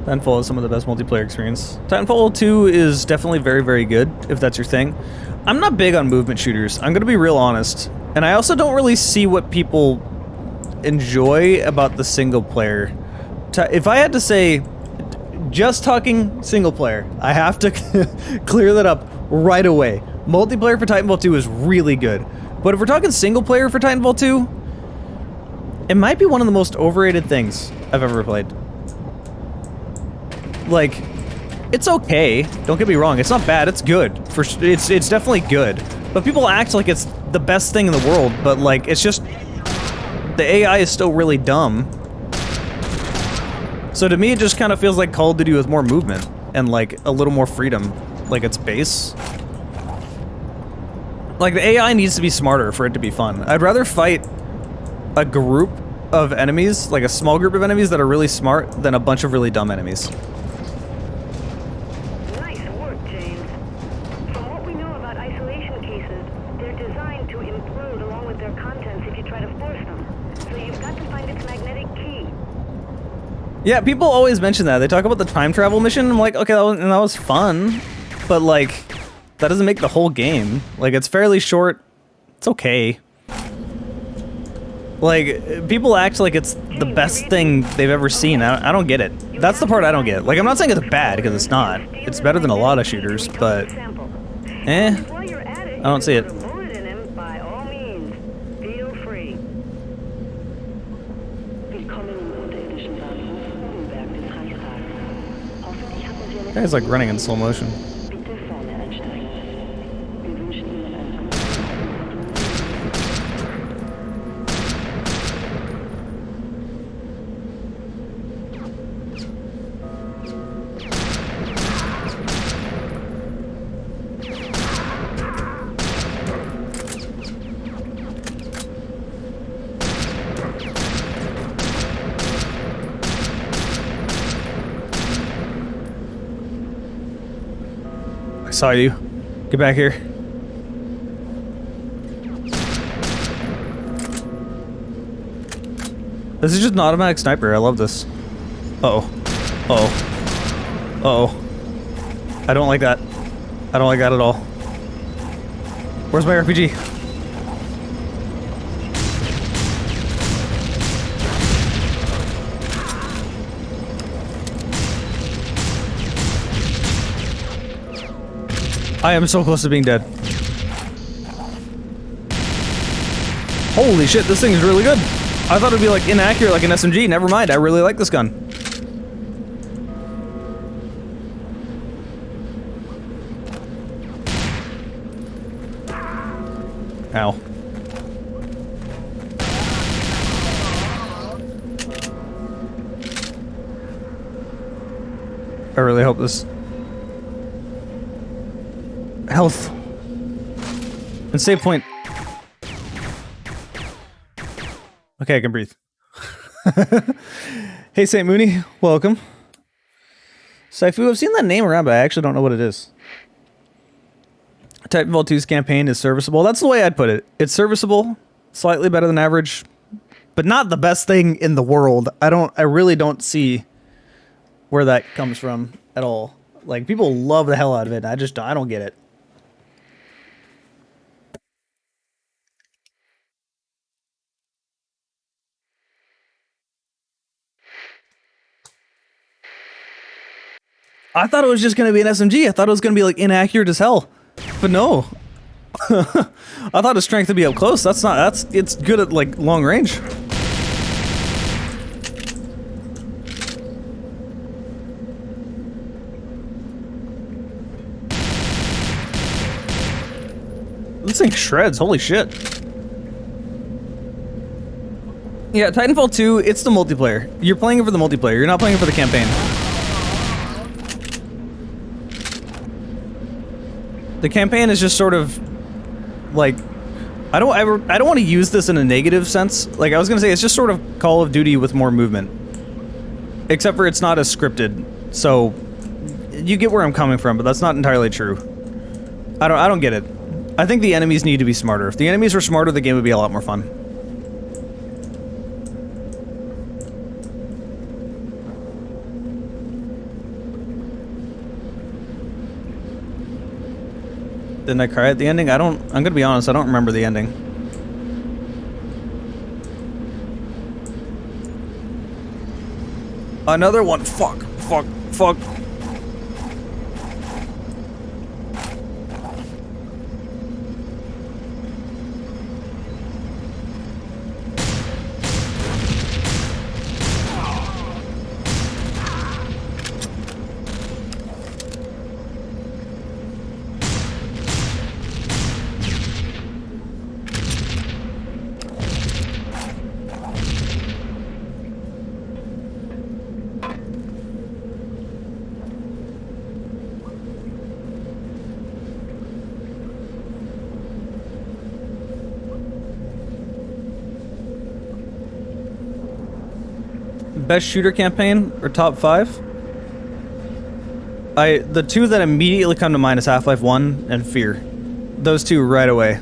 Titanfall is some of the best multiplayer experience. Titanfall 2 is definitely very, very good, if that's your thing. I'm not big on movement shooters, I'm gonna be real honest. And I also don't really see what people enjoy about the single player. If I had to say, just talking single player, I have to clear that up right away. Multiplayer for Titanfall 2 is really good. But if we're talking single player for Titanfall 2, it might be one of the most overrated things I've ever played. Like, it's okay. Don't get me wrong. It's not bad. It's good. It's definitely good. But people act like it's the best thing in the world. But like, it's just the AI is still really dumb. So to me, it just kind of feels like Call of Duty with more movement and like a little more freedom, like its base. Like the AI needs to be smarter for it to be fun. I'd rather fight a group of enemies, like a small group of enemies that are really smart, than a bunch of really dumb enemies. Yeah, people always mention that. They talk about the time travel mission. I'm like, okay, that was fun, but like, that doesn't make the whole game. Like, it's fairly short. It's okay. Like, people act like it's the best thing they've ever seen. I don't get it. That's the part I don't get. Like, I'm not saying it's bad, because it's not. It's better than a lot of shooters, but I don't see it. Guy's like running in slow motion. saw you. Get back here. This is just an automatic sniper. I love this. Uh-oh. Uh-oh. Uh-oh. I don't like that. I don't like that at all. Where's my RPG? I am so close to being dead. Holy shit, this thing is really good. I thought it'd be like inaccurate like an SMG. Never mind, I really like this gun. Ow. I really hope this... Health. And save point. Okay, I can breathe. Hey, St. Mooney, welcome. Saifu, I've seen that name around, but I actually don't know what it is. Titanfall 2's campaign is serviceable. That's the way I'd put it. It's serviceable, slightly better than average, but not the best thing in the world. I really don't see where that comes from at all. Like, people love the hell out of it. I don't get it. I thought it was just going to be an SMG. I thought it was going to be, like, inaccurate as hell. But no. I thought his strength would be up close. It's good at, like, long range. This thing shreds, holy shit. Yeah, Titanfall 2, it's the multiplayer. You're playing it for the multiplayer, you're not playing it for the campaign. The campaign is just sort of like I don't want to use this in a negative sense. Like I was gonna say, it's just sort of Call of Duty with more movement. Except for it's not as scripted. So you get where I'm coming from, but that's not entirely true. I don't get it. I think the enemies need to be smarter. If the enemies were smarter, the game would be a lot more fun. Didn't I cry at the ending? I'm gonna be honest, I don't remember the ending. Another one! Fuck! Fuck! Fuck! Best shooter campaign or top 5? The two that immediately come to mind is Half-Life 1 and Fear. Those two right away.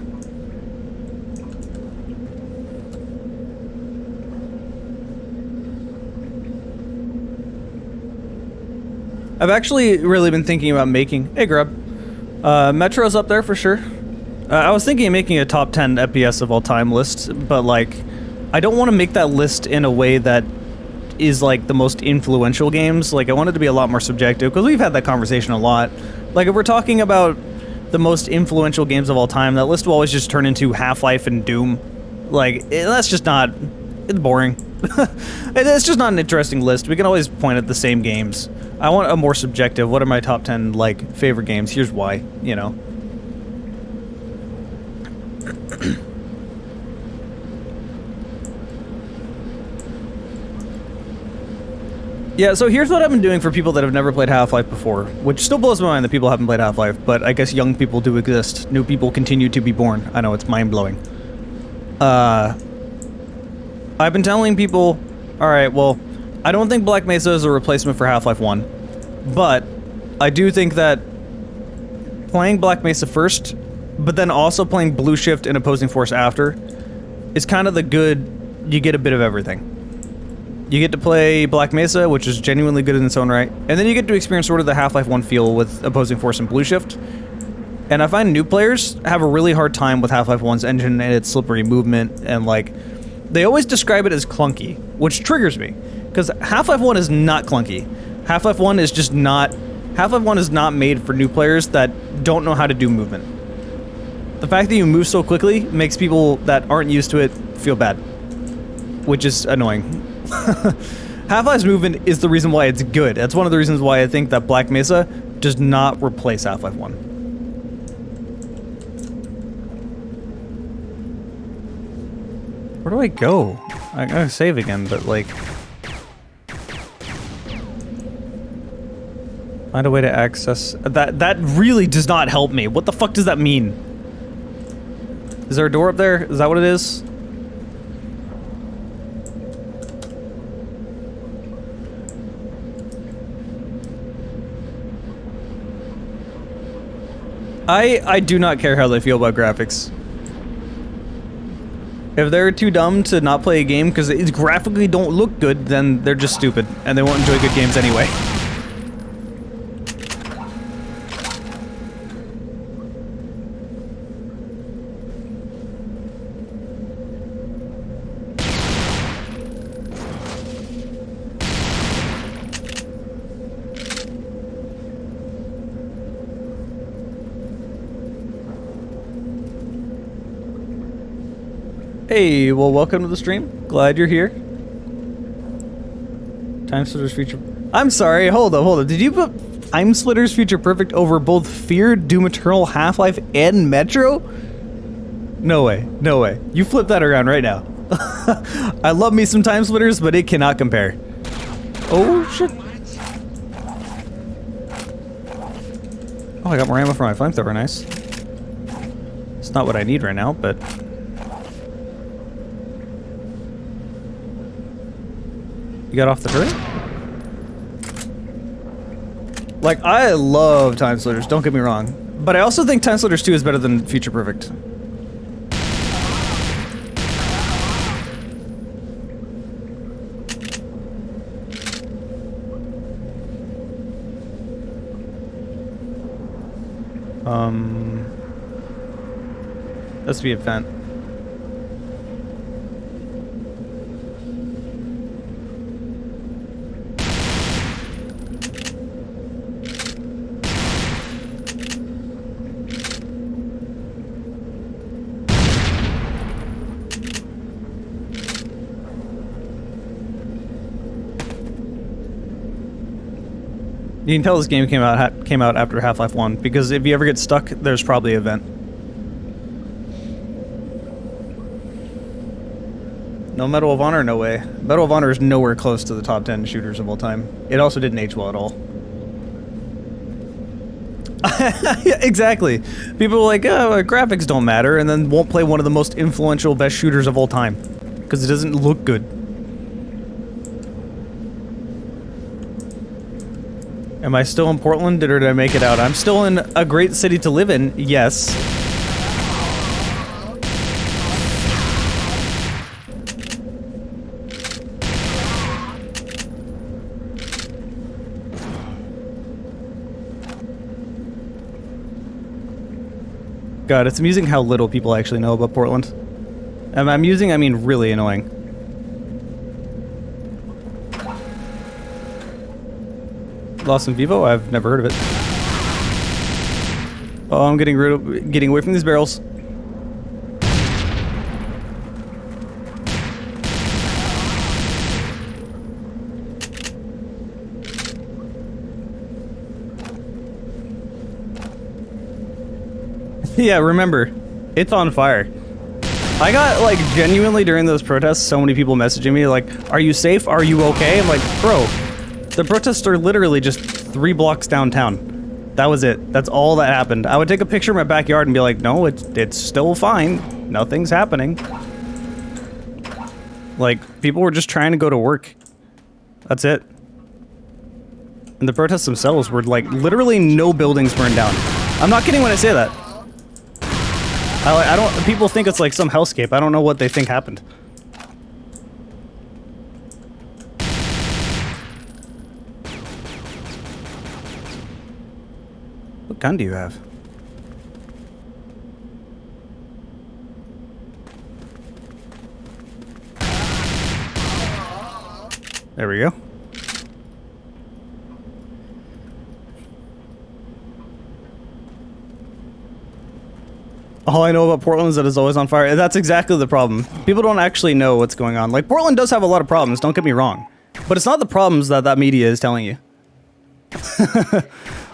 I've actually really been thinking about making... Hey, Grub. Metro's up there for sure. I was thinking of making a top 10 FPS of all time list, but like, I don't want to make that list in a way that is like the most influential games. Like I want it to be a lot more subjective, because we've had that conversation a lot. Like if we're talking about the most influential games of all time, that list will always just turn into Half-Life and Doom. Like that's just not... It's boring. It's just not an interesting list. We can always point at the same games. I want a more subjective, what are my top 10 like favorite games, here's why, you know. Yeah, so here's what I've been doing for people that have never played Half-Life before, which still blows my mind that people haven't played Half-Life, but I guess young people do exist. New people continue to be born. I know, it's mind-blowing. I've been telling people, alright, well, I don't think Black Mesa is a replacement for Half-Life 1, but I do think that playing Black Mesa first, but then also playing Blue Shift and Opposing Force after is kind of the good, you get a bit of everything. You get to play Black Mesa, which is genuinely good in its own right, and then you get to experience sort of the Half-Life 1 feel with Opposing Force and Blue Shift. And I find new players have a really hard time with Half-Life 1's engine and its slippery movement, and like, they always describe it as clunky, which triggers me, because Half-Life 1 is not clunky. Half-Life 1 is just not... Half-Life 1 is not made for new players that don't know how to do movement. The fact that you move so quickly makes people that aren't used to it feel bad, which is annoying. Half-Life's movement is the reason why it's good. That's one of the reasons why I think that Black Mesa does not replace Half-Life 1. Where do I go? I gotta save again, but like... Find a way to access... That really does not help me. What the fuck does that mean? Is there a door up there? Is that what it is? I do not care how they feel about graphics. If they're too dumb to not play a game because it graphically don't look good, then they're just stupid, and they won't enjoy good games anyway. Hey, well, welcome to the stream. Glad you're here. Time Splitters Future... I'm sorry, hold up. Did you put Time Splitters Future Perfect over both Fear, Doom Eternal, Half-Life, and Metro? No way, no way. You flip that around right now. I love me some Time Splitters, but it cannot compare. Oh, shit. Oh, I got more ammo for my flamethrower, nice. It's not what I need right now, but... You got off the turret? Like, I love Time Splitters, don't get me wrong. But I also think Time Splitters 2 is better than Future Perfect. That's the event. You can tell this game came out after Half-Life 1, because if you ever get stuck, there's probably an event. No Medal of Honor? No way. Medal of Honor is nowhere close to the top 10 shooters of all time. It also didn't age well at all. Yeah, exactly. People are like, oh, graphics don't matter, and then won't play one of the most influential, best shooters of all time. Because it doesn't look good. Am I still in Portland, or did I make it out? I'm still in a great city to live in, yes. God, it's amusing how little people actually know about Portland. And I'm amusing, I mean really annoying. Lost in Vivo? I've never heard of it. Oh, I'm getting away from these barrels. Yeah, remember, it's on fire. I got, like, genuinely during those protests, so many people messaging me, like, are you safe? Are you okay? I'm like, bro, the protests are literally just 3 blocks downtown. That was it. That's all that happened. I would take a picture of my backyard and be like, no, it's still fine. Nothing's happening. Like, people were just trying to go to work. That's it. And the protests themselves were, like, literally no buildings burned down. I'm not kidding when I say that. I don't. People think it's like some hellscape. I don't know what they think happened. What gun do you have? There we go. All I know about Portland is that it's always on fire. That's exactly the problem. People don't actually know what's going on. Like, Portland does have a lot of problems, don't get me wrong. But it's not the problems that that media is telling you.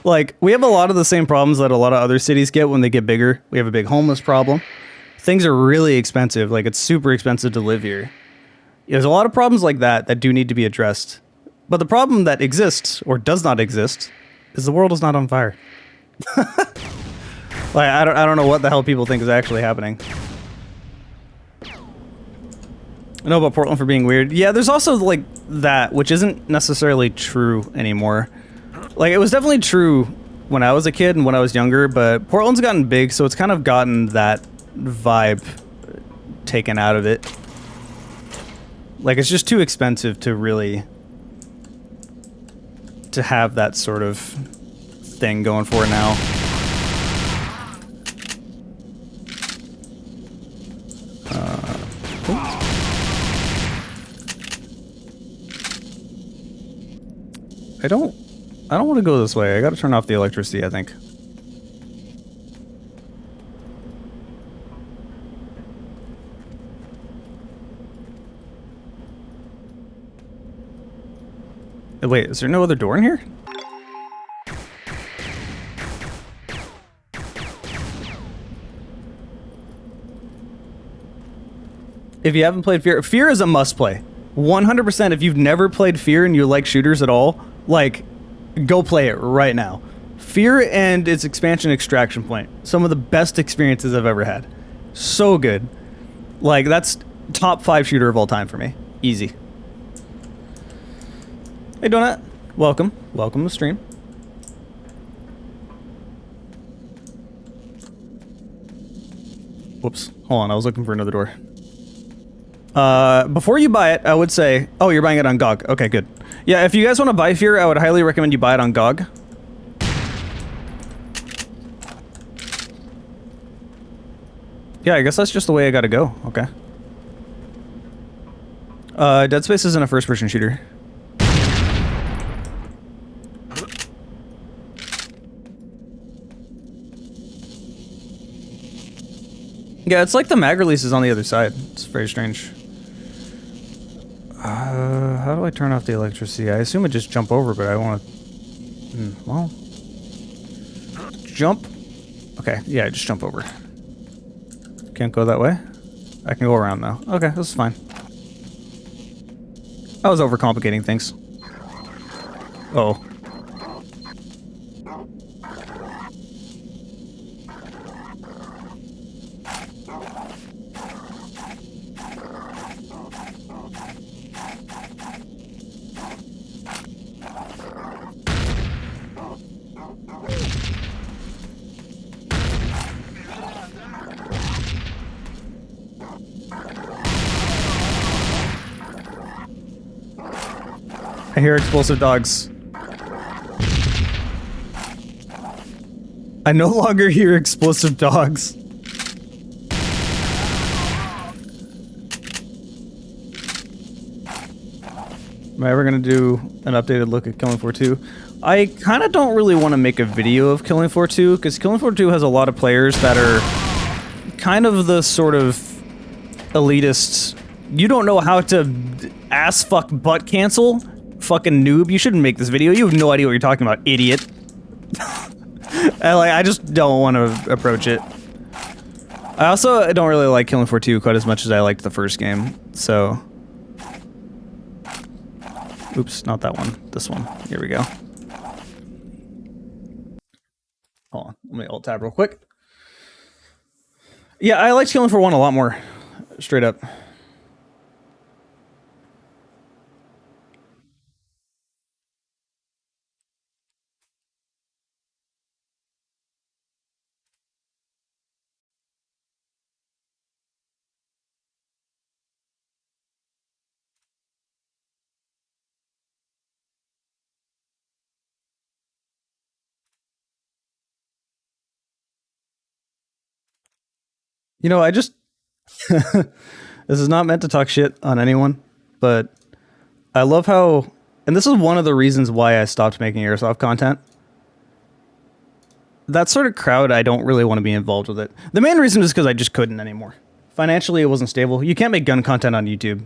Like, we have a lot of the same problems that a lot of other cities get when they get bigger. We have a big homeless problem. Things are really expensive. Like, it's super expensive to live here. There's a lot of problems like that that do need to be addressed. But the problem that exists, or does not exist, is the world is not on fire. Like, I don't know what the hell people think is actually happening. I know about Portland for being weird. Yeah, there's also, like, that, which isn't necessarily true anymore. Like, it was definitely true when I was a kid and when I was younger, but Portland's gotten big, so it's kind of gotten that vibe taken out of it. Like, it's just too expensive to really... to have that sort of thing going for it now. I don't want to go this way. I gotta turn off the electricity, I think. Wait, is there no other door in here? If you haven't played Fear, Fear is a must play. 100% if you've never played Fear and you like shooters at all, like, go play it right now. Fear and its expansion Extraction Point. Some of the best experiences I've ever had. So good. Like, that's top 5 shooter of all time for me. Easy. Hey, Donut. Welcome. Welcome to the stream. Whoops. Hold on, I was looking for another door. Before you buy it, I would say... Oh, you're buying it on GOG. Okay, good. Yeah, if you guys want to buy Fear, I would highly recommend you buy it on GOG. Yeah, I guess that's just the way I gotta go. Okay. Dead Space isn't a first-person shooter. Yeah, it's like the mag release is on the other side. It's very strange. How do I turn off the electricity? I assume it just jump over, but I want to... well... Jump? Okay, yeah, just jump over. Can't go that way? I can go around now. Okay, this is fine. I was overcomplicating things. Uh-oh. I hear explosive dogs. I no longer hear explosive dogs. Am I ever gonna do an updated look at Killing Floor 2? I kind of don't really want to make a video of Killing Floor 2, because Killing Floor 2 has a lot of players that are kind of the sort of elitists. You don't know how to ass fuck butt cancel? Fucking noob, you shouldn't make this video. You have no idea what you're talking about, idiot. I just don't want to approach it. I also don't really like Killing Floor 2 quite as much as I liked the first game, so... Oops, not that one. This one. Here we go. Hold on, let me alt-tab real quick. Yeah, I liked Killing Floor 1 a lot more. Straight up. You know, I just... This is not meant to talk shit on anyone, but I love how... And this is one of the reasons why I stopped making airsoft content. That sort of crowd, I don't really want to be involved with it. The main reason is because I just couldn't anymore. Financially, it wasn't stable. You can't make gun content on YouTube.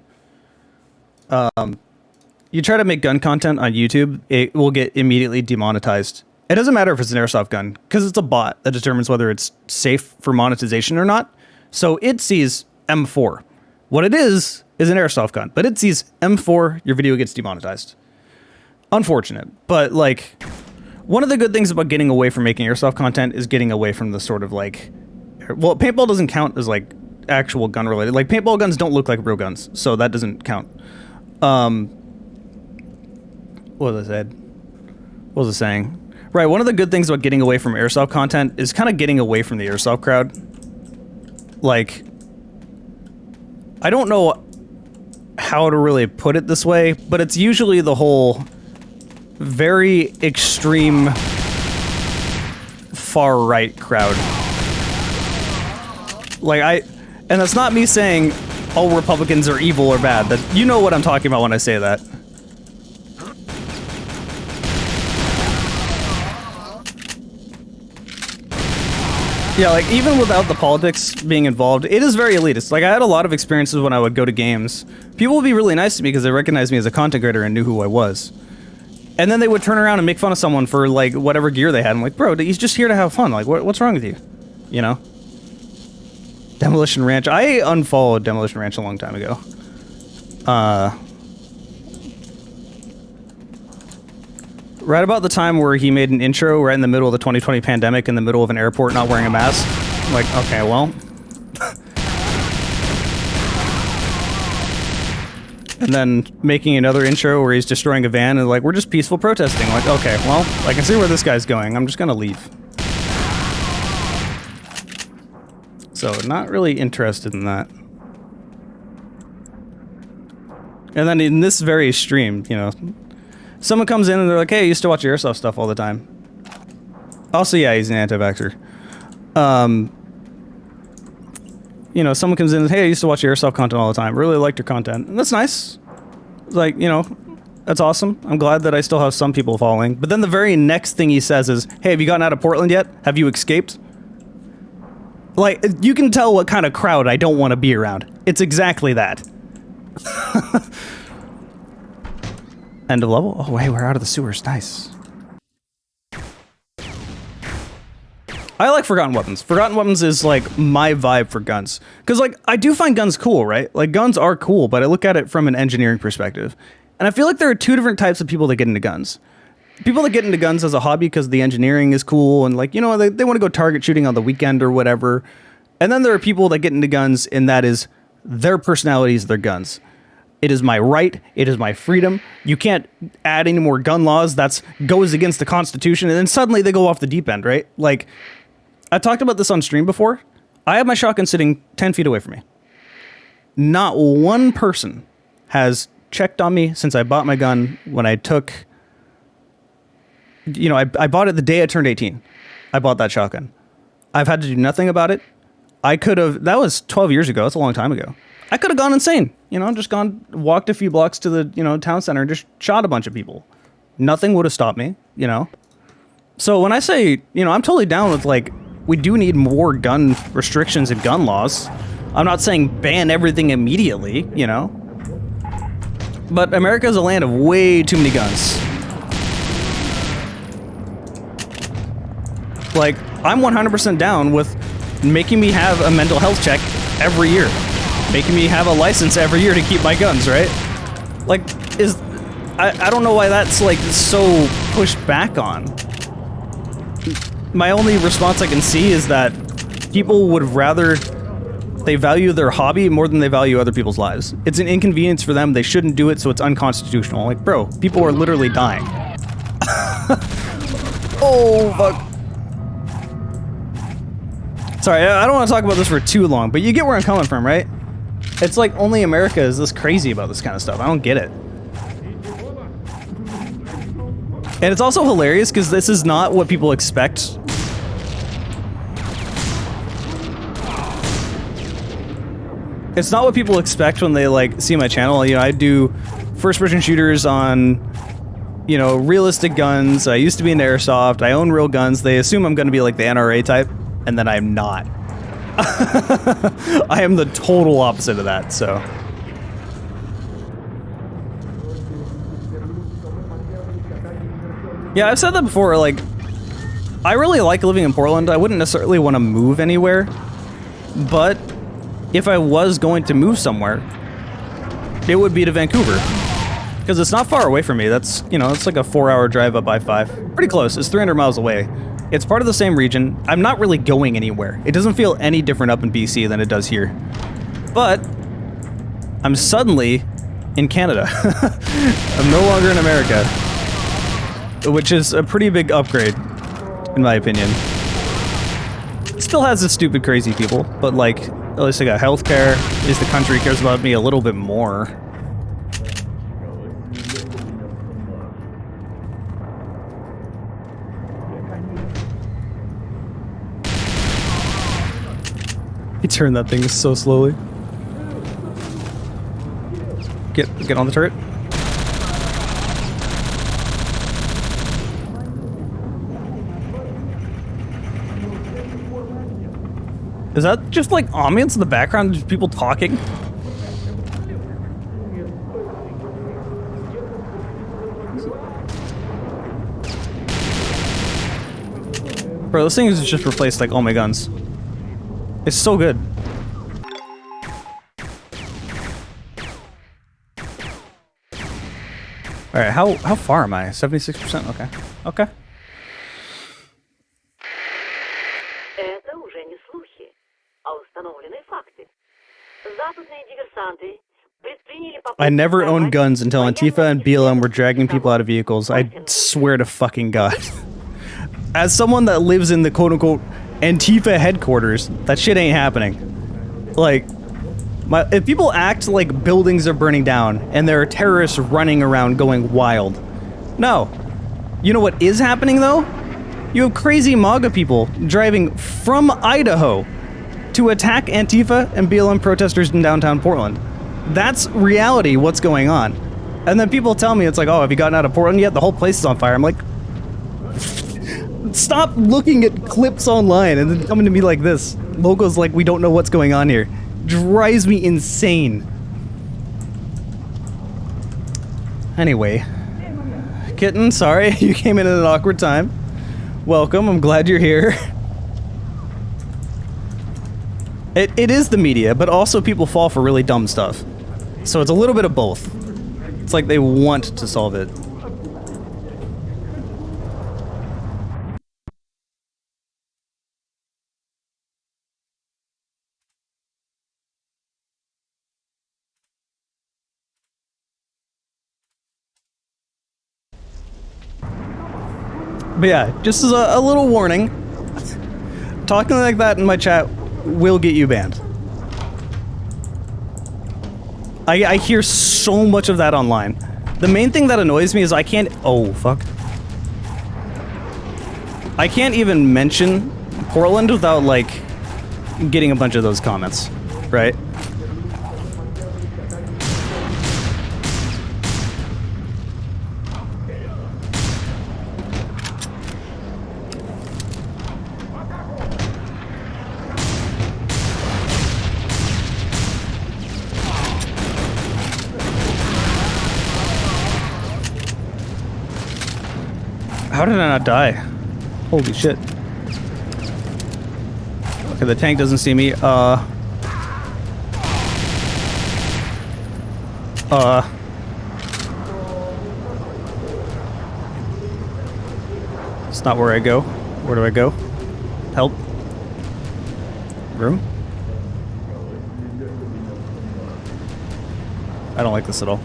You try to make gun content on YouTube, it will get immediately demonetized. It doesn't matter if it's an airsoft gun, because it's a bot that determines whether it's safe for monetization or not. So it sees M4. What it is an airsoft gun, but it sees M4, your video gets demonetized. Unfortunate, but like, one of the good things about getting away from making airsoft content is getting away from the sort of like, well, paintball doesn't count as like actual gun related. Like paintball guns don't look like real guns, so that doesn't count. What was I said? What was I saying? Right, one of the good things about getting away from airsoft content is kind of getting away from the airsoft crowd. Like, I don't know how to really put it this way, but it's usually the whole very extreme far right crowd. Like and that's not me saying all Republicans are evil or bad. That, you know what I'm talking about when I say that. Yeah, like, even without the politics being involved, it is very elitist. Like, I had a lot of experiences when I would go to games. People would be really nice to me because they recognized me as a content creator and knew who I was. And then they would turn around and make fun of someone for, like, whatever gear they had. I'm like, bro, he's just here to have fun. Like, what's wrong with you? You know? Demolition Ranch. I unfollowed Demolition Ranch a long time ago. Right about the time where he made an intro right in the middle of the 2020 pandemic in the middle of an airport not wearing a mask. I'm like, okay, well. And then making another intro where he's destroying a van and like, we're just peaceful protesting. Like, okay, well, I can see where this guy's going. I'm just gonna leave. So, not really interested in that. And then in this very stream, you know, someone comes in and they're like, hey, I used to watch airsoft stuff all the time. Also, yeah, he's an anti-vaxxer. You know, someone comes in and, hey, I used to watch airsoft content all the time. Really liked your content. And that's nice. Like, you know, that's awesome. I'm glad that I still have some people following. But then the very next thing he says is, hey, have you gotten out of Portland yet? Have you escaped? Like, you can tell what kind of crowd I don't want to be around. It's exactly that. End of level? Oh, hey, we're out of the sewers. Nice. I like Forgotten Weapons. Forgotten Weapons is, like, my vibe for guns. Because, like, I do find guns cool, right? Like, guns are cool, but I look at it from an engineering perspective. And I feel like there are two different types of people that get into guns. People that get into guns as a hobby because the engineering is cool and, like, you know, they want to go target shooting on the weekend or whatever. And then there are people that get into guns and that is their personalities, their guns. It is my right. It is my freedom. You can't add any more gun laws. That's goes against the Constitution. And then suddenly they go off the deep end, right? Like, I talked about this on stream before. I have my shotgun sitting 10 feet away from me. Not one person has checked on me since I bought my gun when I took... You know, I bought it the day I turned 18. I bought that shotgun. I've had to do nothing about it. I could have... That was 12 years ago. That's a long time ago. I could have gone insane, you know, just walked a few blocks to the, you know, town center and just shot a bunch of people. Nothing would have stopped me, you know. So when I say, you know, I'm totally down with, like, we do need more gun restrictions and gun laws. I'm not saying ban everything immediately, you know. But America is a land of way too many guns. Like, I'm 100% down with making me have a mental health check every year. Making me have a license every year to keep my guns, right? Like, I don't know why that's, like, so pushed back on. My only response I can see is that people would rather... They value their hobby more than they value other people's lives. It's an inconvenience for them. They shouldn't do it, so it's unconstitutional. Like, bro, people are literally dying. Oh, fuck. Sorry, I don't want to talk about this for too long, but you get where I'm coming from, right? It's like only America is this crazy about this kind of stuff. I don't get it. And it's also hilarious because this is not what people expect. It's not what people expect when they like see my channel. You know, I do first-person shooters on, you know, realistic guns. I used to be into airsoft. I own real guns. They assume I'm going to be like the NRA type, and then I'm not. I am the total opposite of that, so. Yeah, I've said that before, like, I really like living in Portland. I wouldn't necessarily want to move anywhere, but if I was going to move somewhere, it would be to Vancouver. Because it's not far away from me. That's, you know, it's like a 4-hour drive up I-5. Pretty close. It's 300 miles away. It's part of the same region. I'm not really going anywhere. It doesn't feel any different up in BC than it does here. But I'm suddenly in Canada. I'm no longer in America. Which is a pretty big upgrade, in my opinion. It still has its stupid crazy people, but like, at least I got healthcare. At least the country cares about me a little bit more. He turned that thing so slowly. Get on the turret. Is that just like ambience in the background? Just people talking? Bro, this thing has just replaced like all my guns. It's so good. Alright, how far am I? 76%? Okay. Okay. I never owned guns until Antifa and BLM were dragging people out of vehicles. I swear to fucking God. As someone that lives in the quote-unquote Antifa headquarters, that shit ain't happening. Like, if people act like buildings are burning down and there are terrorists running around going wild. No. You know what is happening, though? You have crazy MAGA people driving from Idaho to attack Antifa and BLM protesters in downtown Portland. That's reality, what's going on. And then people tell me, it's like, oh, have you gotten out of Portland yet? The whole place is on fire. I'm like, stop looking at clips online and then coming to me like this. Logos like we don't know what's going on here. Drives me insane. Anyway. Kitten, sorry, you came in at an awkward time. Welcome, I'm glad you're here. It is the media, but also people fall for really dumb stuff. So it's a little bit of both. It's like they want to solve it. But yeah, just as a little warning, talking like that in my chat will get you banned. I hear so much of that online. The main thing that annoys me is I can't... Oh, fuck. I can't even mention Portland without, like, getting a bunch of those comments, right? How did I not die? Holy shit. Okay, the tank doesn't see me. It's not where I go. Where do I go? Help. Room? I don't like this at all.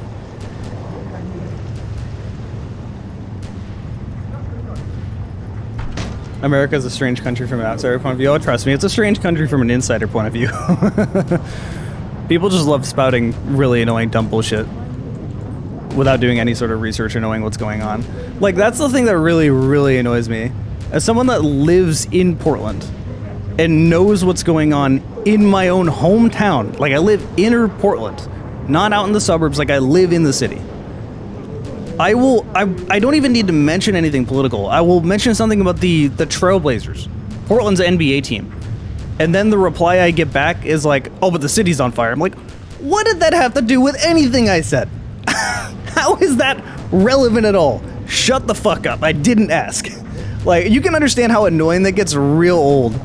America is a strange country from an outsider point of view. Oh, trust me, it's a strange country from an insider point of view. People just love spouting really annoying dumb bullshit without doing any sort of research or knowing what's going on. Like, that's the thing that really, really annoys me. As someone that lives in Portland, and knows what's going on in my own hometown. Like, I live inner Portland, not out in the suburbs. Like, I live in the city. I don't even need to mention anything political. I will mention something about the Trailblazers, Portland's NBA team. And then the reply I get back is like, oh, but the city's on fire. I'm like, what did that have to do with anything I said? How is that relevant at all? Shut the fuck up. I didn't ask. Like, you can understand how annoying that gets real old.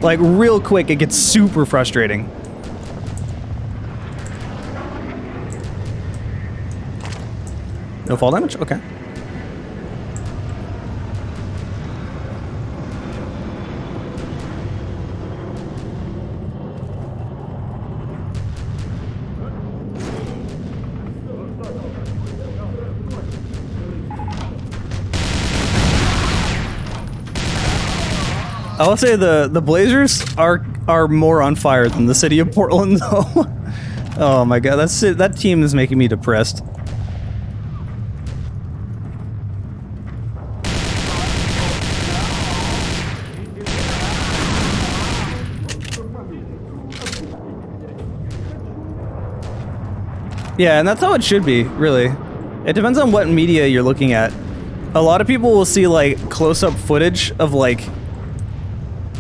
Like, real quick, it gets super frustrating. No fall damage? Okay. I will say the Blazers are more on fire than the city of Portland, though. Oh my god, that team is making me depressed. Yeah, and that's how it should be, really. It depends on what media you're looking at. A lot of people will see, like, close-up footage of, like,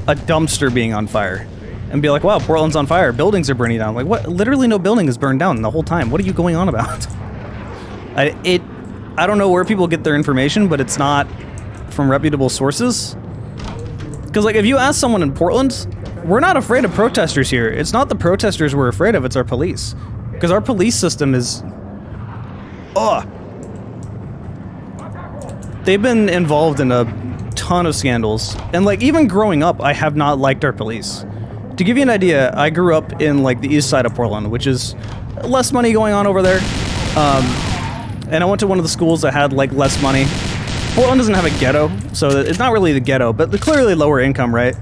a dumpster being on fire. And be like, wow, Portland's on fire. Buildings are burning down. Like, what? Literally no building is burned down the whole time. What are you going on about? I don't know where people get their information, but it's not from reputable sources. Because, like, if you ask someone in Portland, we're not afraid of protesters here. It's not the protesters we're afraid of, it's our police. Because our police system is... Ugh. They've been involved in a ton of scandals. And, like, even growing up, I have not liked our police. To give you an idea, I grew up in, like, the east side of Portland, which is less money going on over there. And I went to one of the schools that had, like, less money. Portland doesn't have a ghetto, so it's not really the ghetto, but clearly lower income, right?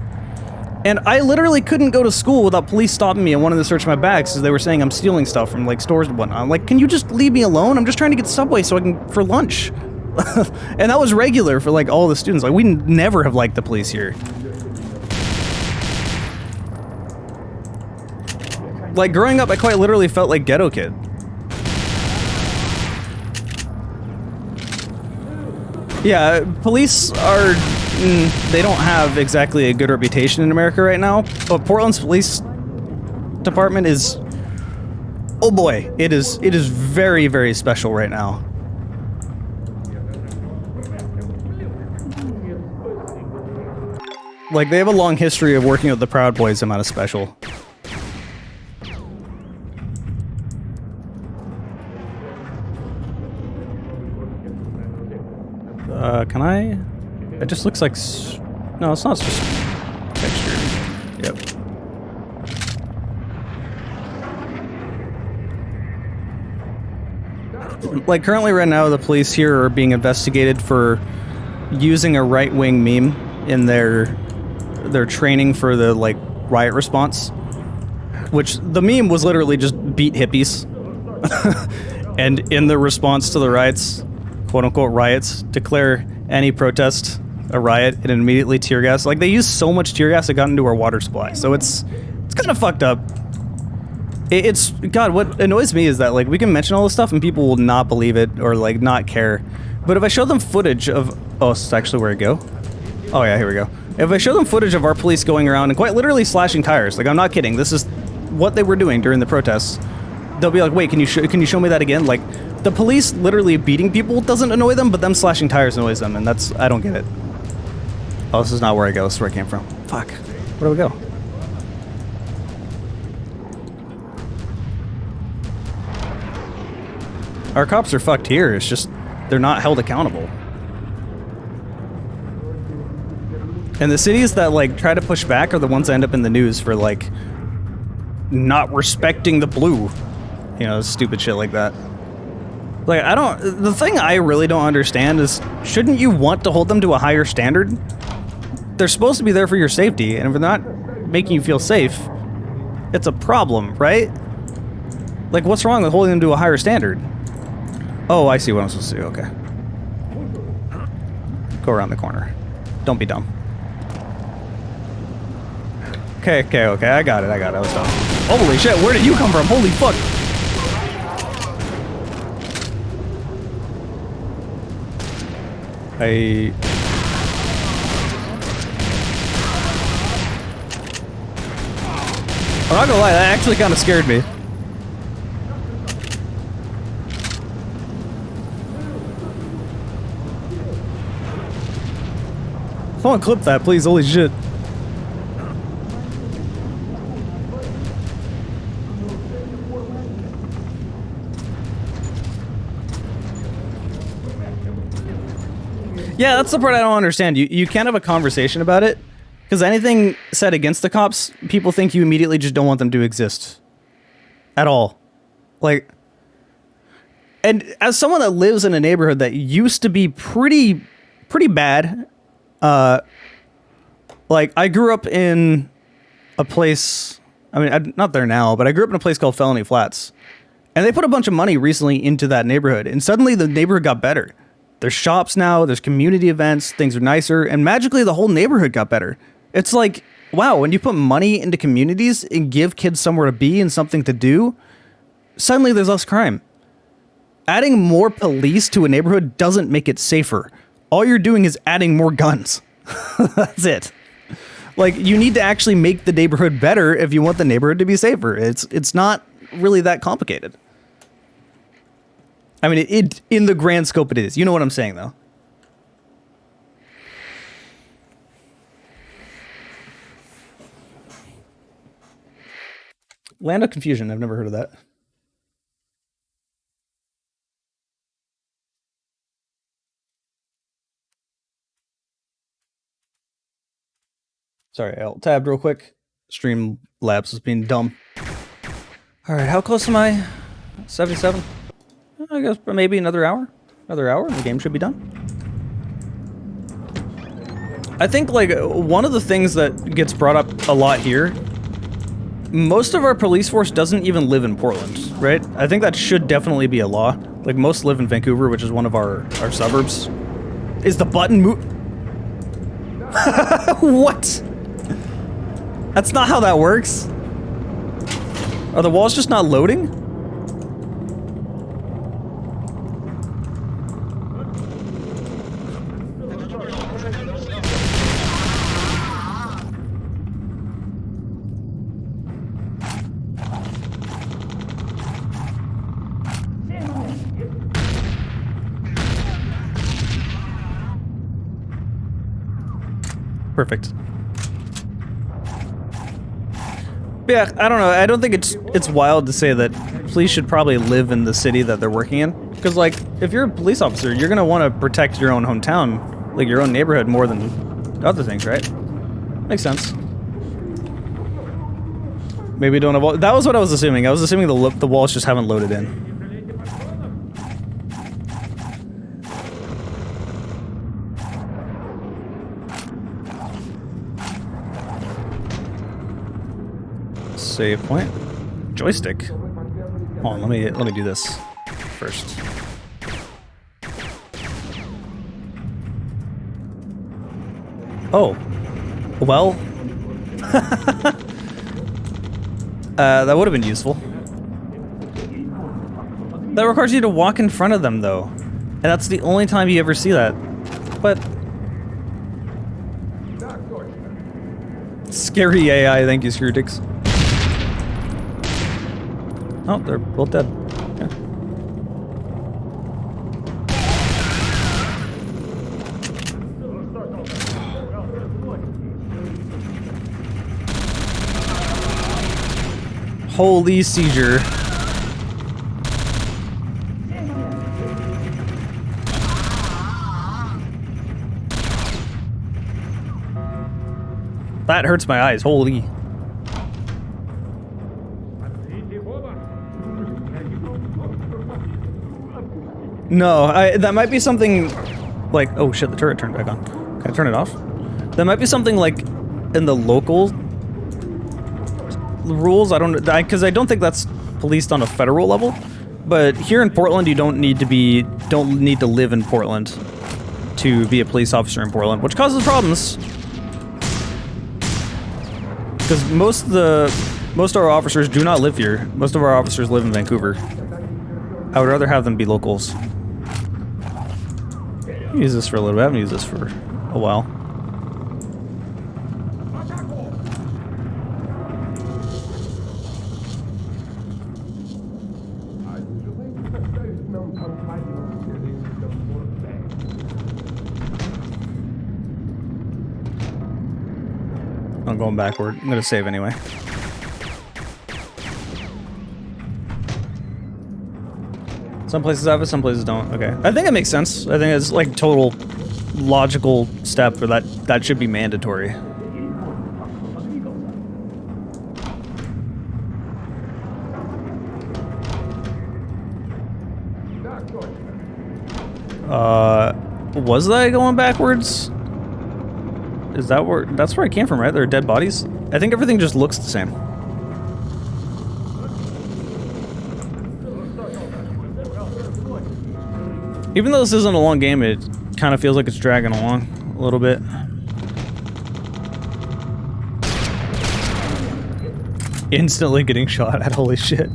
And I literally couldn't go to school without police stopping me and wanting to search my bags because they were saying I'm stealing stuff from, like, stores and whatnot. I'm like, can you just leave me alone? I'm just trying to get Subway so I can for lunch. And that was regular for, like, all the students. Like, we never have liked the police here. Like, growing up, I quite literally felt like ghetto kid. Yeah, police are... they don't have exactly a good reputation in America right now, but Portland's police department is... oh boy, it is very, very special right now. Like, they have a long history of working with the Proud Boys amount of special. Can I? It just looks like... no, it's not just texture. Yep. Like, currently right now, the police here are being investigated for using a right-wing meme in their training for the, like, riot response. Which, the meme was literally just beat hippies. And in the response to the riots, quote-unquote riots, declare any protest a riot and immediately tear gas. Like, they used so much tear gas it got into our water supply. So it's kind of fucked up. It's... God, what annoys me is that, like, we can mention all this stuff and people will not believe it or, like, not care. But if I show them footage of... oh, this is actually where I go? Oh, yeah, here we go. If I show them footage of our police going around and quite literally slashing tires, like, I'm not kidding, this is what they were doing during the protests, they'll be like, wait, can you show me that again? Like, the police literally beating people doesn't annoy them, but them slashing tires annoys them, and that's... I don't get it. Oh, this is not where I go. This is where I came from. Fuck. Where do we go? Our cops are fucked here. It's just... they're not held accountable. And the cities that, like, try to push back are the ones that end up in the news for, like, not respecting the blue. You know, stupid shit like that. Like, I don't... the thing I really don't understand is, shouldn't you want to hold them to a higher standard? They're supposed to be there for your safety, and if they're not making you feel safe, it's a problem, right? Like, what's wrong with holding them to a higher standard? Oh, I see what I'm supposed to do, okay. Go around the corner. Don't be dumb. okay. I got it. I was dumb. Holy shit, where did you come from? Holy fuck. I'm not gonna lie, that actually kind of scared me. Someone clip that, please. Holy shit. Yeah, that's the part I don't understand. You can't have a conversation about it, because anything said against the cops, people think you immediately just don't want them to exist. At all. Like, and as someone that lives in a neighborhood that used to be pretty bad, like, I grew up in a place, I mean, I'm not there now, but I grew up in a place called Felony Flats. And they put a bunch of money recently into that neighborhood, and suddenly the neighborhood got better. There's shops now, there's community events, things are nicer, and magically the whole neighborhood got better. It's like, wow, when you put money into communities and give kids somewhere to be and something to do, suddenly there's less crime. Adding more police to a neighborhood doesn't make it safer. All you're doing is adding more guns. That's it. Like, you need to actually make the neighborhood better if you want the neighborhood to be safer. It's not really that complicated. I mean, it in the grand scope it is. You know what I'm saying, though. Land of Confusion. I've never heard of that. Sorry, I'll tab real quick. Streamlabs is being dumb. Alright, how close am I? 77? I guess maybe another hour? Another hour and the game should be done. I think, like, one of the things that gets brought up a lot here, most of our police force doesn't even live in Portland, right? I think that should definitely be a law. Like, most live in Vancouver, which is one of our suburbs. Is the button What? That's not how that works. Are the walls just not loading? Perfect. Yeah, I don't know. I don't think it's wild to say that police should probably live in the city that they're working in. Because, like, if you're a police officer, you're gonna want to protect your own hometown, like your own neighborhood, more than other things, right? Makes sense. Maybe don't have all. That was what I was assuming. I was assuming the walls just haven't loaded in. Save point. Joystick. Hold on, let me do this first. Oh. Well. That would have been useful. That requires you to walk in front of them, though. And that's the only time you ever see that. But... Scary AI, thank you, Screwdicks. Oh, they're both dead. Yeah. Holy seizure. That hurts my eyes, holy. No, that might be something like, oh shit, the turret turned back on. Can I turn it off? That might be something like in the local rules. I don't, because I don't think that's policed on a federal level. But here in Portland, you don't need to live in Portland to be a police officer in Portland, which causes problems. Because most of our officers do not live here. Most of our officers live in Vancouver. I would rather have them be locals. Use this for a little bit. I haven't used this for a while. I'm going backward. I'm gonna save anyway. Some places have it, some places don't. Okay. I think it makes sense. I think it's like total logical step, or that should be mandatory. Was that going backwards? Is that where... That's where I came from, right? There are dead bodies? I think everything just looks the same. Even though this isn't a long game, it kind of feels like it's dragging along a little bit. Instantly getting shot at, holy shit.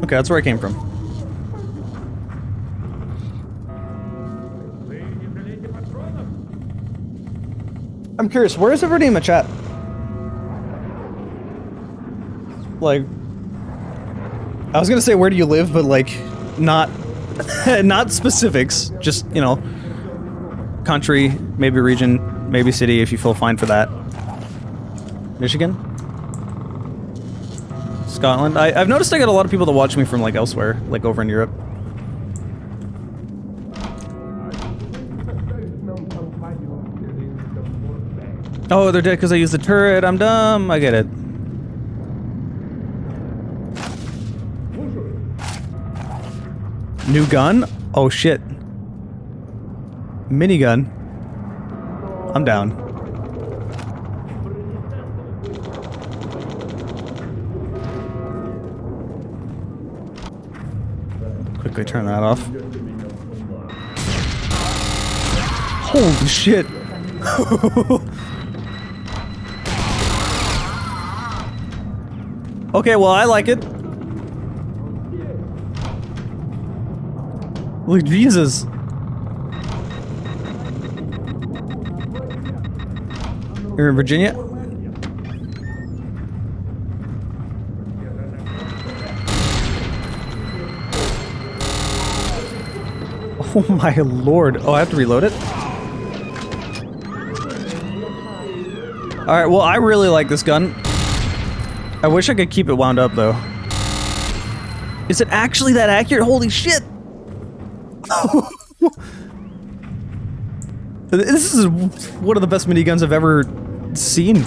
Okay, that's where I came from. I'm curious, where is everybody in the chat? Like, I was gonna say where do you live, but like, not, not specifics. Just, you know, country, maybe region, maybe city if you feel fine for that. Michigan? Scotland. I've noticed I got a lot of people that watch me from like elsewhere, like over in Europe. Oh, they're dead because I used the turret. I'm dumb. I get it. New gun? Oh shit. Minigun. I'm down. Quickly turn that off. Holy shit. Okay, well, I like it. Look, Jesus. You're in Virginia? Oh my lord. Oh, I have to reload it? Alright, well, I really like this gun. I wish I could keep it wound up, though. Is it actually that accurate? Holy shit! This is one of the best miniguns I've ever seen.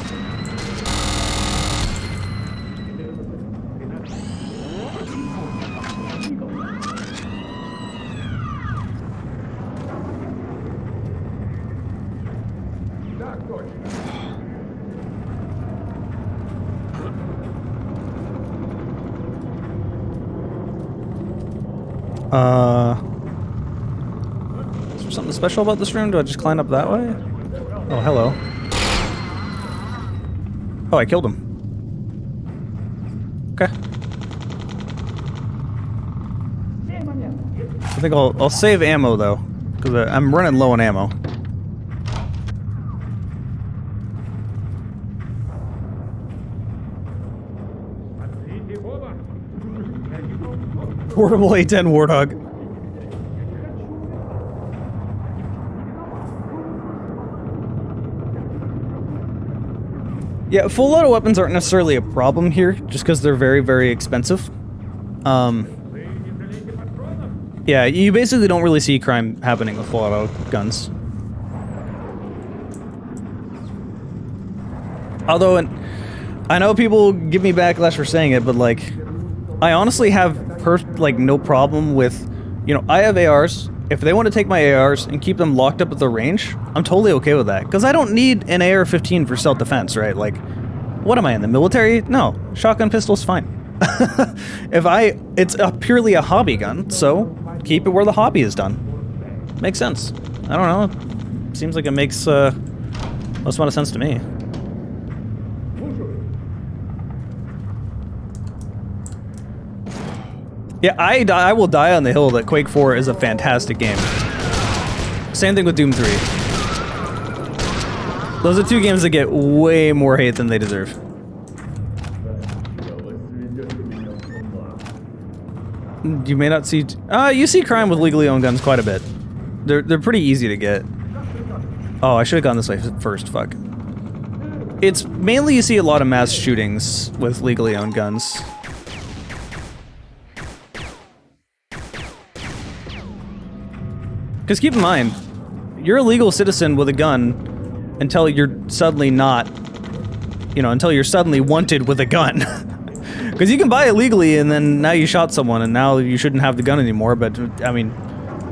Is there something special about this room? Do I just climb up that way? Oh, hello. Oh, I killed him. Okay. I think I'll save ammo, though, because I'm running low on ammo. Portable A10 Warthog. Yeah, full auto weapons aren't necessarily a problem here, just because they're very, very expensive. Yeah, you basically don't really see crime happening with full auto guns. Although, I know people give me backlash for saying it, but like, I honestly have no problem with, you know, I have ARs, If they want to take my ARs and keep them locked up at the range, I'm totally okay with that. Because I don't need an AR-15 for self-defense, right? Like, what am I, in the military? No, shotgun pistol's fine. It's purely a hobby gun, so keep it where the hobby is done. Makes sense. I don't know. Seems like it makes most amount of sense to me. Yeah, I will die on the hill that Quake 4 is a fantastic game. Same thing with Doom 3. Those are two games that get way more hate than they deserve. You may not see... you see crime with legally owned guns quite a bit. They're pretty easy to get. Oh, I should have gone this way first, fuck. It's mainly you see a lot of mass shootings with legally owned guns. Because keep in mind, you're a legal citizen with a gun until you're suddenly not, until you're suddenly wanted with a gun. Because you can buy it legally and then now you shot someone and now you shouldn't have the gun anymore, but, I mean,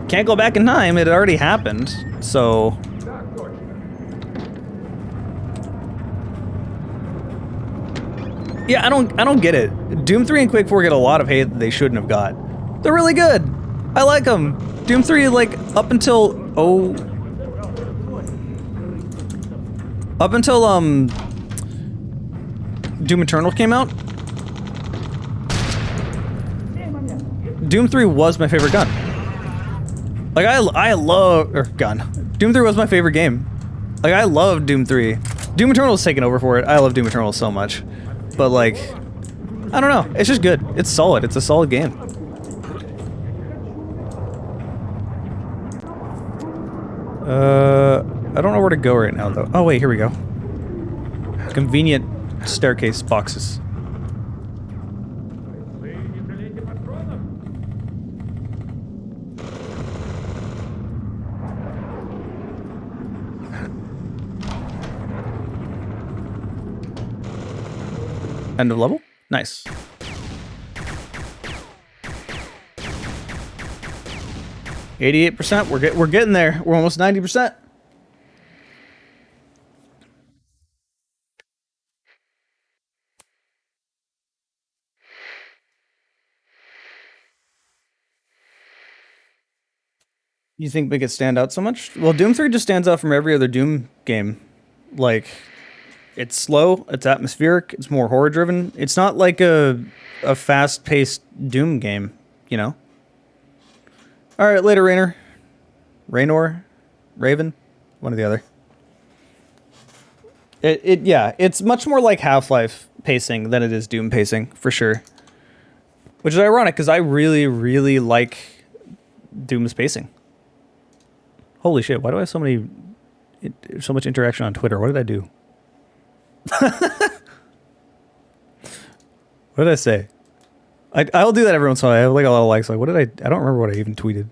can't go back in time, it already happened, so... Yeah, I don't get it. Doom 3 and Quake 4 get a lot of hate that they shouldn't have got. They're really good! I like them! Doom 3, like, up until, Doom Eternal came out, Doom 3 was my favorite gun. Like, I love, Doom 3 was my favorite game. Like, I love Doom 3. Doom Eternal's taken over for it. I love Doom Eternal so much. But, like, I don't know. It's just good. It's solid. It's a solid game. I don't know where to go right now, though. Oh, wait, here we go. Convenient staircase boxes. End of level? Nice. %. We're getting there. We're almost 90%. You think make it stand out so much? Well, Doom 3 just stands out from every other Doom game. Like, it's slow, it's atmospheric, it's more horror driven. It's not like a fast-paced Doom game, you know? Alright, later, Raynor? Raven? One or the other. Yeah, it's much more like Half-Life pacing than it is Doom pacing, for sure. Which is ironic, because I really, really like Doom's pacing. Holy shit, why do I have so much interaction on Twitter? What did I do? What did I say? I'll do that every once in a while. I have like a lot of likes. Like, what did I don't remember what I even tweeted.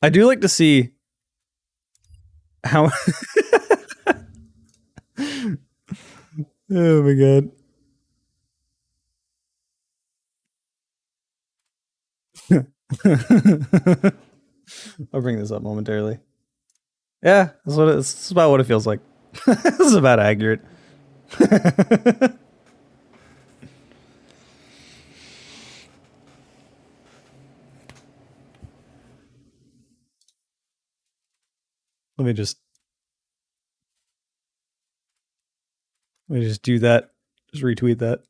I do like to see how... Oh my god. I'll bring this up momentarily. Yeah, that's about what it feels like. This is about accurate. Let me just do that. Just retweet that.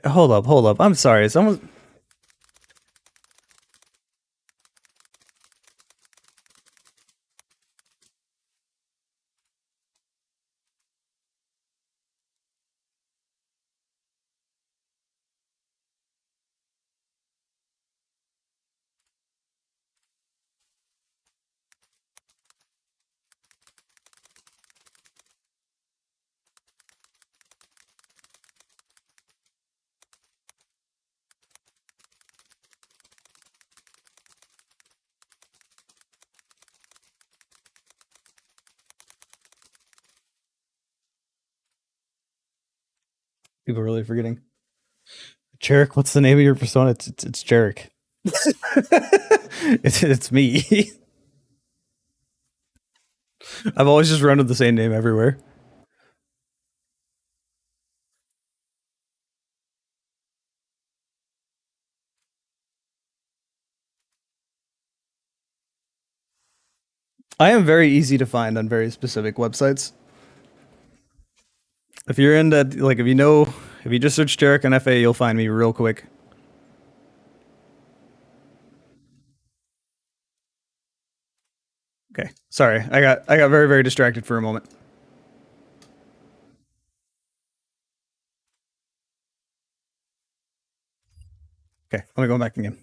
Hold up. I'm sorry. Someone... People are really forgetting. Jarek, what's the name of your persona? It's Jarek. it's me. I've always just run with the same name everywhere. I am very easy to find on very specific websites. If you're into, like, if you just search Jarek on FA, you'll find me real quick. Okay, sorry, I got very, very distracted for a moment. Okay, let me go back again.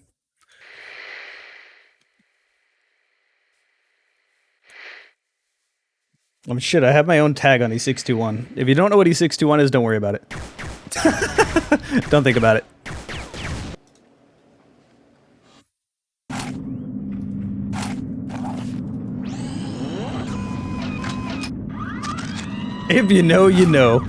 Shit, I have my own tag on E621. If you don't know what E621 is, don't worry about it. Don't think about it. If you know, you know.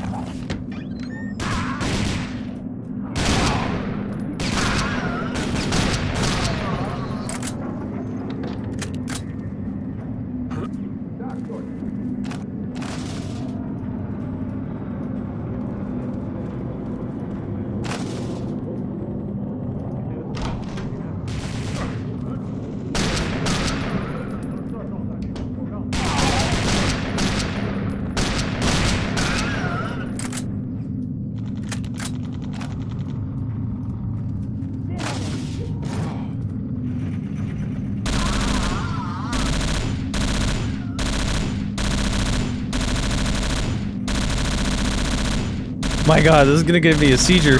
My god, this is gonna give me a seizure.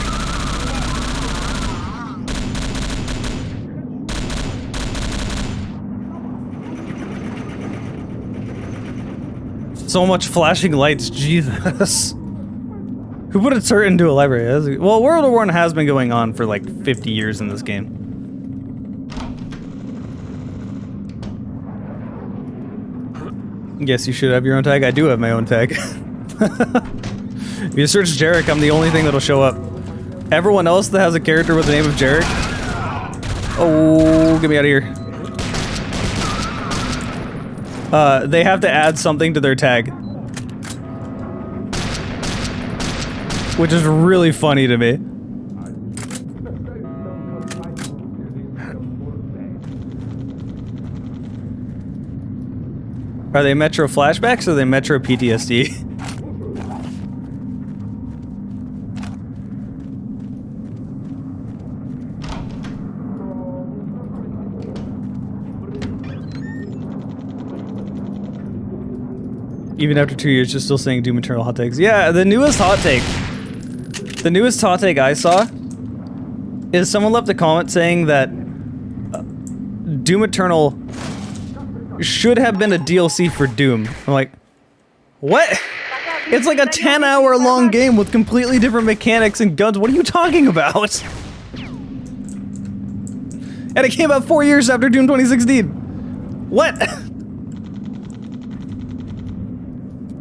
So much flashing lights, Jesus. Who put a turret into a library? Well, World War I has been going on for like 50 years in this game. Yes, you should have your own tag. I do have my own tag. If you search Jarek, I'm the only thing that'll show up. Everyone else that has a character with the name of Jarek... Oh, get me out of here. They have to add something to their tag. Which is really funny to me. Are they Metro flashbacks or are they Metro PTSD? Even after 2 years, you're still saying Doom Eternal hot takes. Yeah, the newest hot take. The newest hot take I saw is someone left a comment saying that Doom Eternal should have been a DLC for Doom. I'm like, what? It's like a 10-hour long game with completely different mechanics and guns. What are you talking about? And it came out 4 years after Doom 2016. What?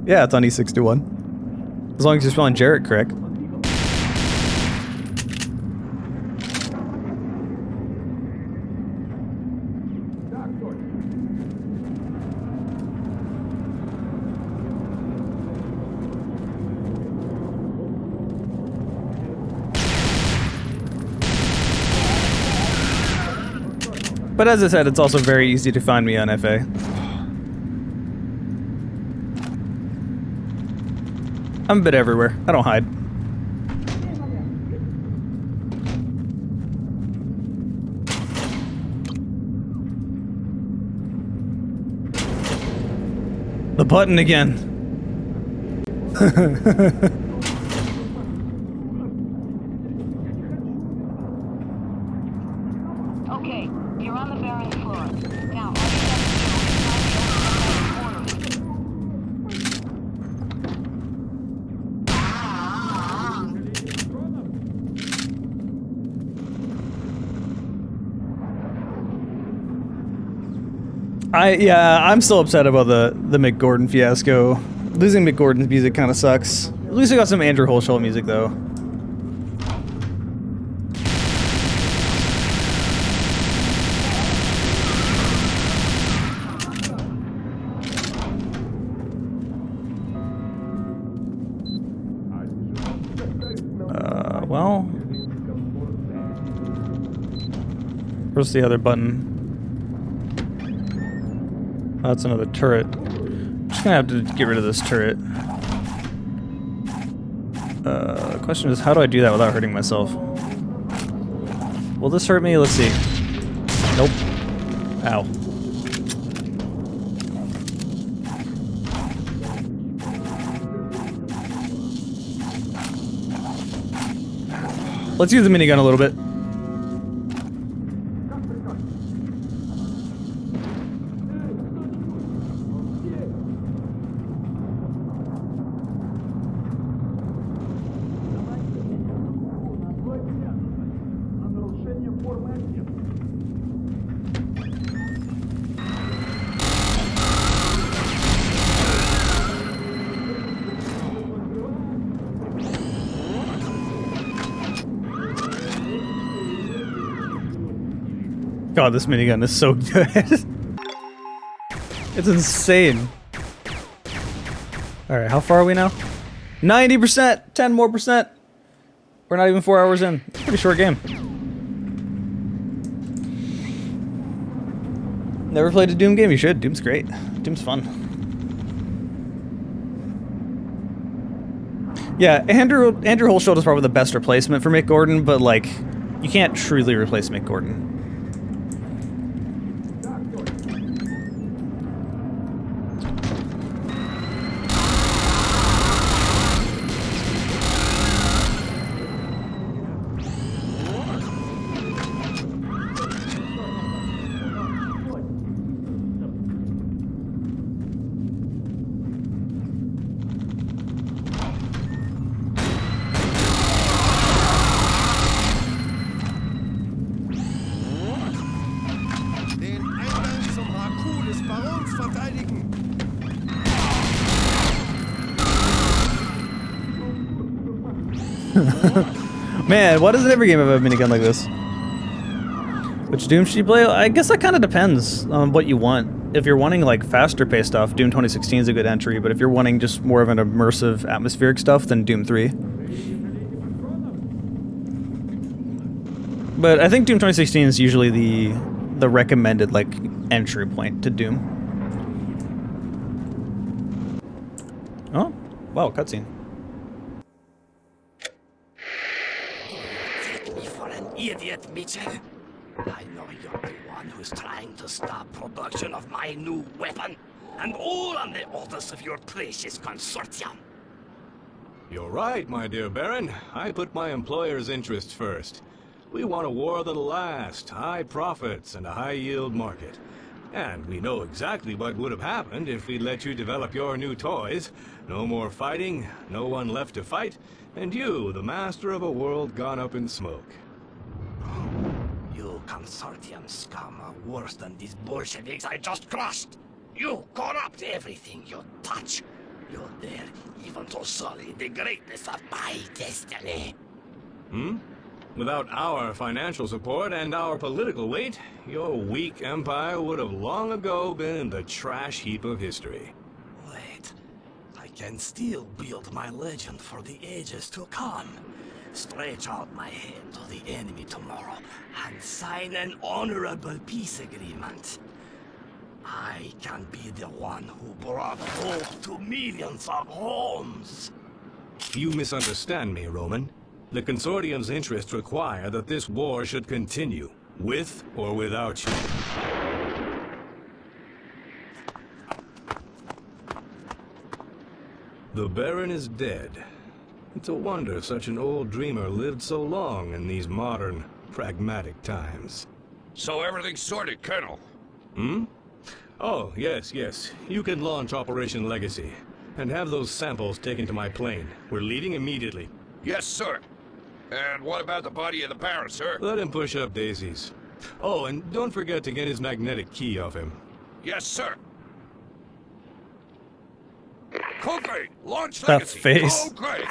Yeah, it's on E621. As long as you're spelling Jarek correct. But as I said, it's also very easy to find me on FA. I'm a bit everywhere. I don't hide. The button again.
Okay, you're on the Baron's floor. Now,
I'm still upset about the Mick Gordon fiasco. Losing Mick Gordon's music kind of sucks. At least I got some Andrew Holsholt music though. Where's the other button? Oh, that's another turret. I'm just gonna have to get rid of this turret. The question is, how do I do that without hurting myself? Will this hurt me? Let's see. Nope. Ow. Let's use the minigun a little bit. God, this minigun is so good. It's insane. Alright, how far are we now? 90%! 10 more percent! We're not even 4 hours in. It's a pretty short game. Never played a Doom game? You should. Doom's great. Doom's fun. Yeah, Andrew Holsholt is probably the best replacement for Mick Gordon, but like, you can't truly replace Mick Gordon. Man, why doesn't every game have a minigun like this? Which Doom should you play? I guess that kind of depends on what you want. If you're wanting like faster paced stuff, Doom 2016 is a good entry, but if you're wanting just more of an immersive atmospheric stuff, then Doom 3. But I think Doom 2016 is usually the recommended like entry point to Doom. Oh, wow, cutscene.
Idiot, Mitchell. I know you're the one who's trying to stop production of my new weapon, and all on the orders of your precious consortium.
You're right, my dear Baron. I put my employer's interests first. We want a war that'll last, high profits, and a high-yield market. And we know exactly what would have happened if we'd let you develop your new toys. No more fighting, no one left to fight, and you, the master of a world gone up in smoke.
You consortium scum are worse than these Bolsheviks I just crushed. You corrupt everything you touch. You dare even to sully the greatness of my destiny.
Hmm? Without our financial support and our political weight, your weak empire would have long ago been in the trash heap of history.
Wait, I can still build my legend for the ages to come. Stretch out my hand to the enemy tomorrow and sign an honorable peace agreement. I can be the one who brought hope to millions of homes.
You misunderstand me, Roman. The Consortium's interests require that this war should continue, with or without you. The Baron is dead. It's a wonder such an old dreamer lived so long in these modern, pragmatic times.
So everything's sorted, Colonel.
Hmm? Oh, yes. You can launch Operation Legacy, and have those samples taken to my plane. We're leaving immediately.
Yes, sir. And what about the body of the Baron, sir?
Let him push up daisies. Oh, and don't forget to get his magnetic key off him.
Yes, sir. Okay, launch
That
Legacy.
face.
Okay.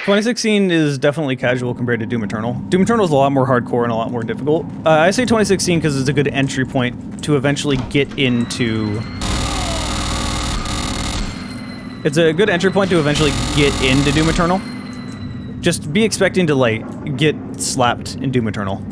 2016 is definitely casual compared to Doom Eternal. Doom Eternal is a lot more hardcore and a lot more difficult. I say 2016 because it's a good entry point to eventually get into It's a good entry point to eventually get into Doom Eternal. Just be expecting to, like, get slapped in Doom Eternal.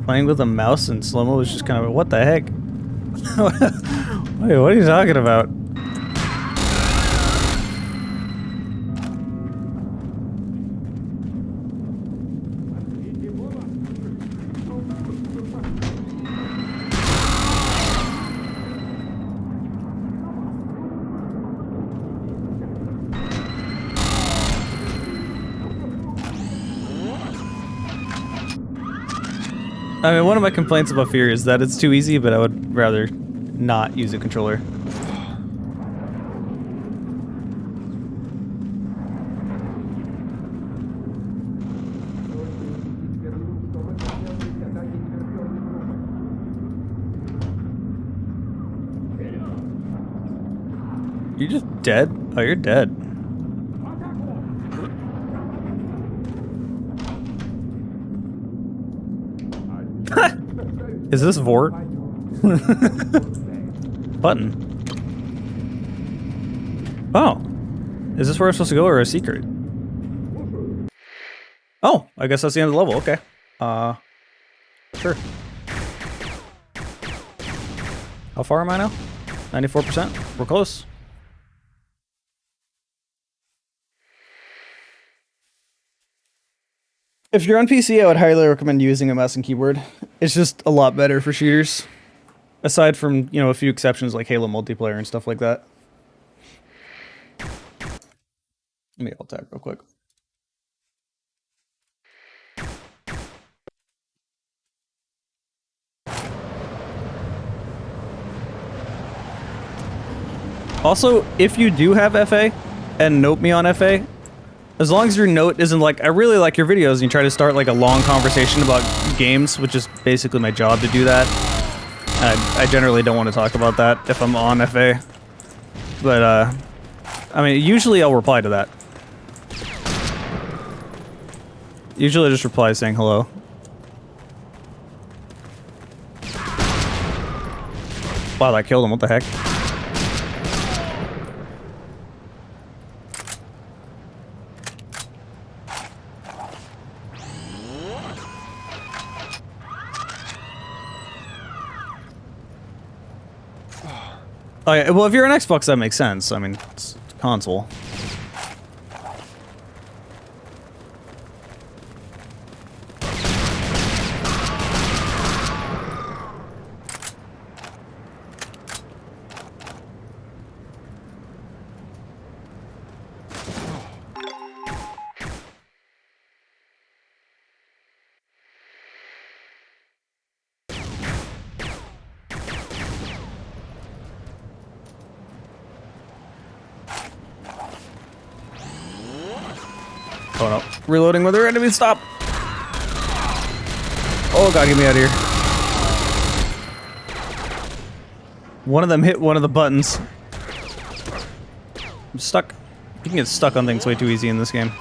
Playing with a mouse in slow-mo is just kind of, what the heck? Wait, what are you talking about? I mean, one of my complaints about Fear is that it's too easy, but I would rather not use a controller. You just dead? Oh, you're dead. Is this Vort? Button. Oh. Is this where I'm supposed to go or a secret? Oh, I guess that's the end of the level. Okay. Sure. How far am I now? 94%? We're close. If you're on PC, I would highly recommend using a mouse and keyboard. It's just a lot better for shooters. Aside from, you know, a few exceptions like Halo multiplayer and stuff like that. Let me alt tab real quick. Also, if you do have FA and note me on FA, as long as your note isn't like, I really like your videos, and you try to start like a long conversation about games, which is basically my job to do that. I generally don't want to talk about that if I'm on FA. But, I mean, usually I'll reply to that. Usually I just reply saying hello. Wow, that killed him, what the heck? Oh, yeah, well, if you're an Xbox, that makes sense. I mean, it's a console. Oh no. Reloading with their enemies, stop! Oh god, get me out of here. One of them hit one of the buttons. I'm stuck. You can get stuck on things way too easy in this game.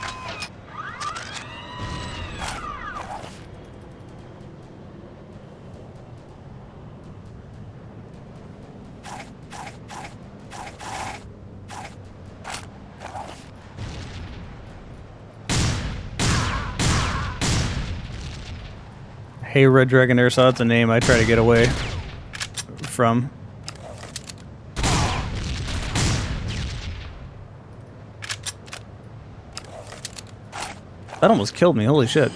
Hey, Red Dragon Airsaw, it's a name I try to get away from. That almost killed me, holy shit.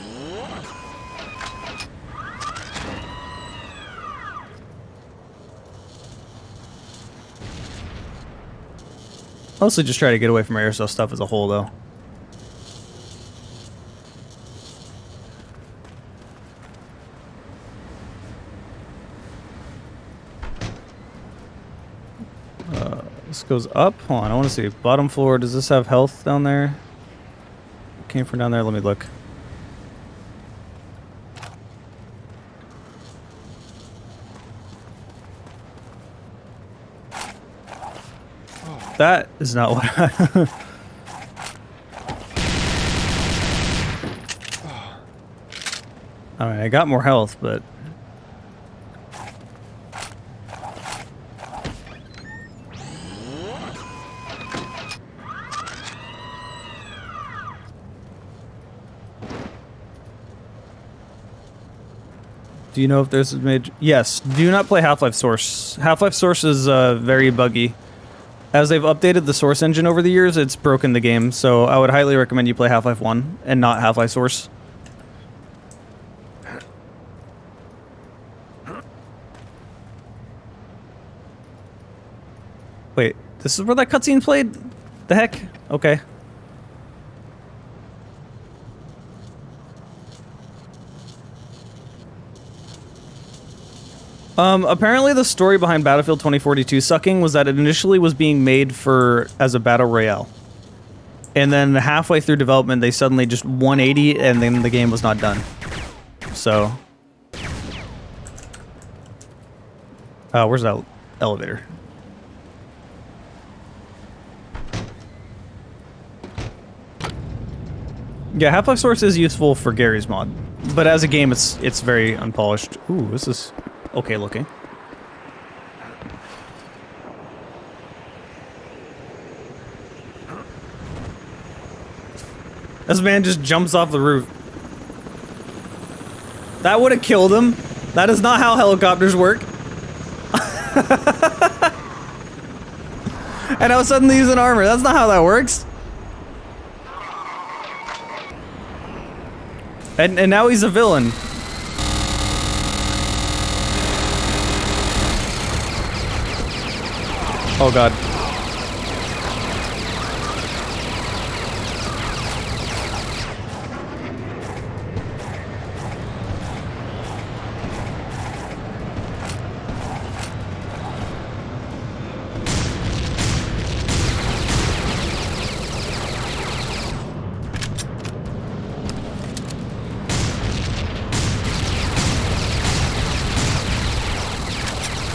Mostly just try to get away from airsoft stuff as a whole, though. This goes up. Hold on, I want to see. Bottom floor, does this have health down there? Came from down there, let me look. That is not what I... Alright, I got more health, but... Do you know if there's a major... Yes, do not play Half-Life Source. Half-Life Source is very buggy. As they've updated the Source engine over the years, it's broken the game, so I would highly recommend you play Half-Life 1 and not Half-Life Source. Wait, this is where that cutscene played? The heck? Okay. Apparently the story behind Battlefield 2042 sucking was that it initially was being made as a battle royale. And then halfway through development, they suddenly just 180 and then the game was not done. So. Where's that elevator? Yeah, Half-Life Source is useful for Gary's mod. But as a game, it's very unpolished. Ooh, this is okay looking. This man just jumps off the roof. That would have killed him. That is not how helicopters work. And I was suddenly using armor. That's not how that works. And now he's a villain. Oh god.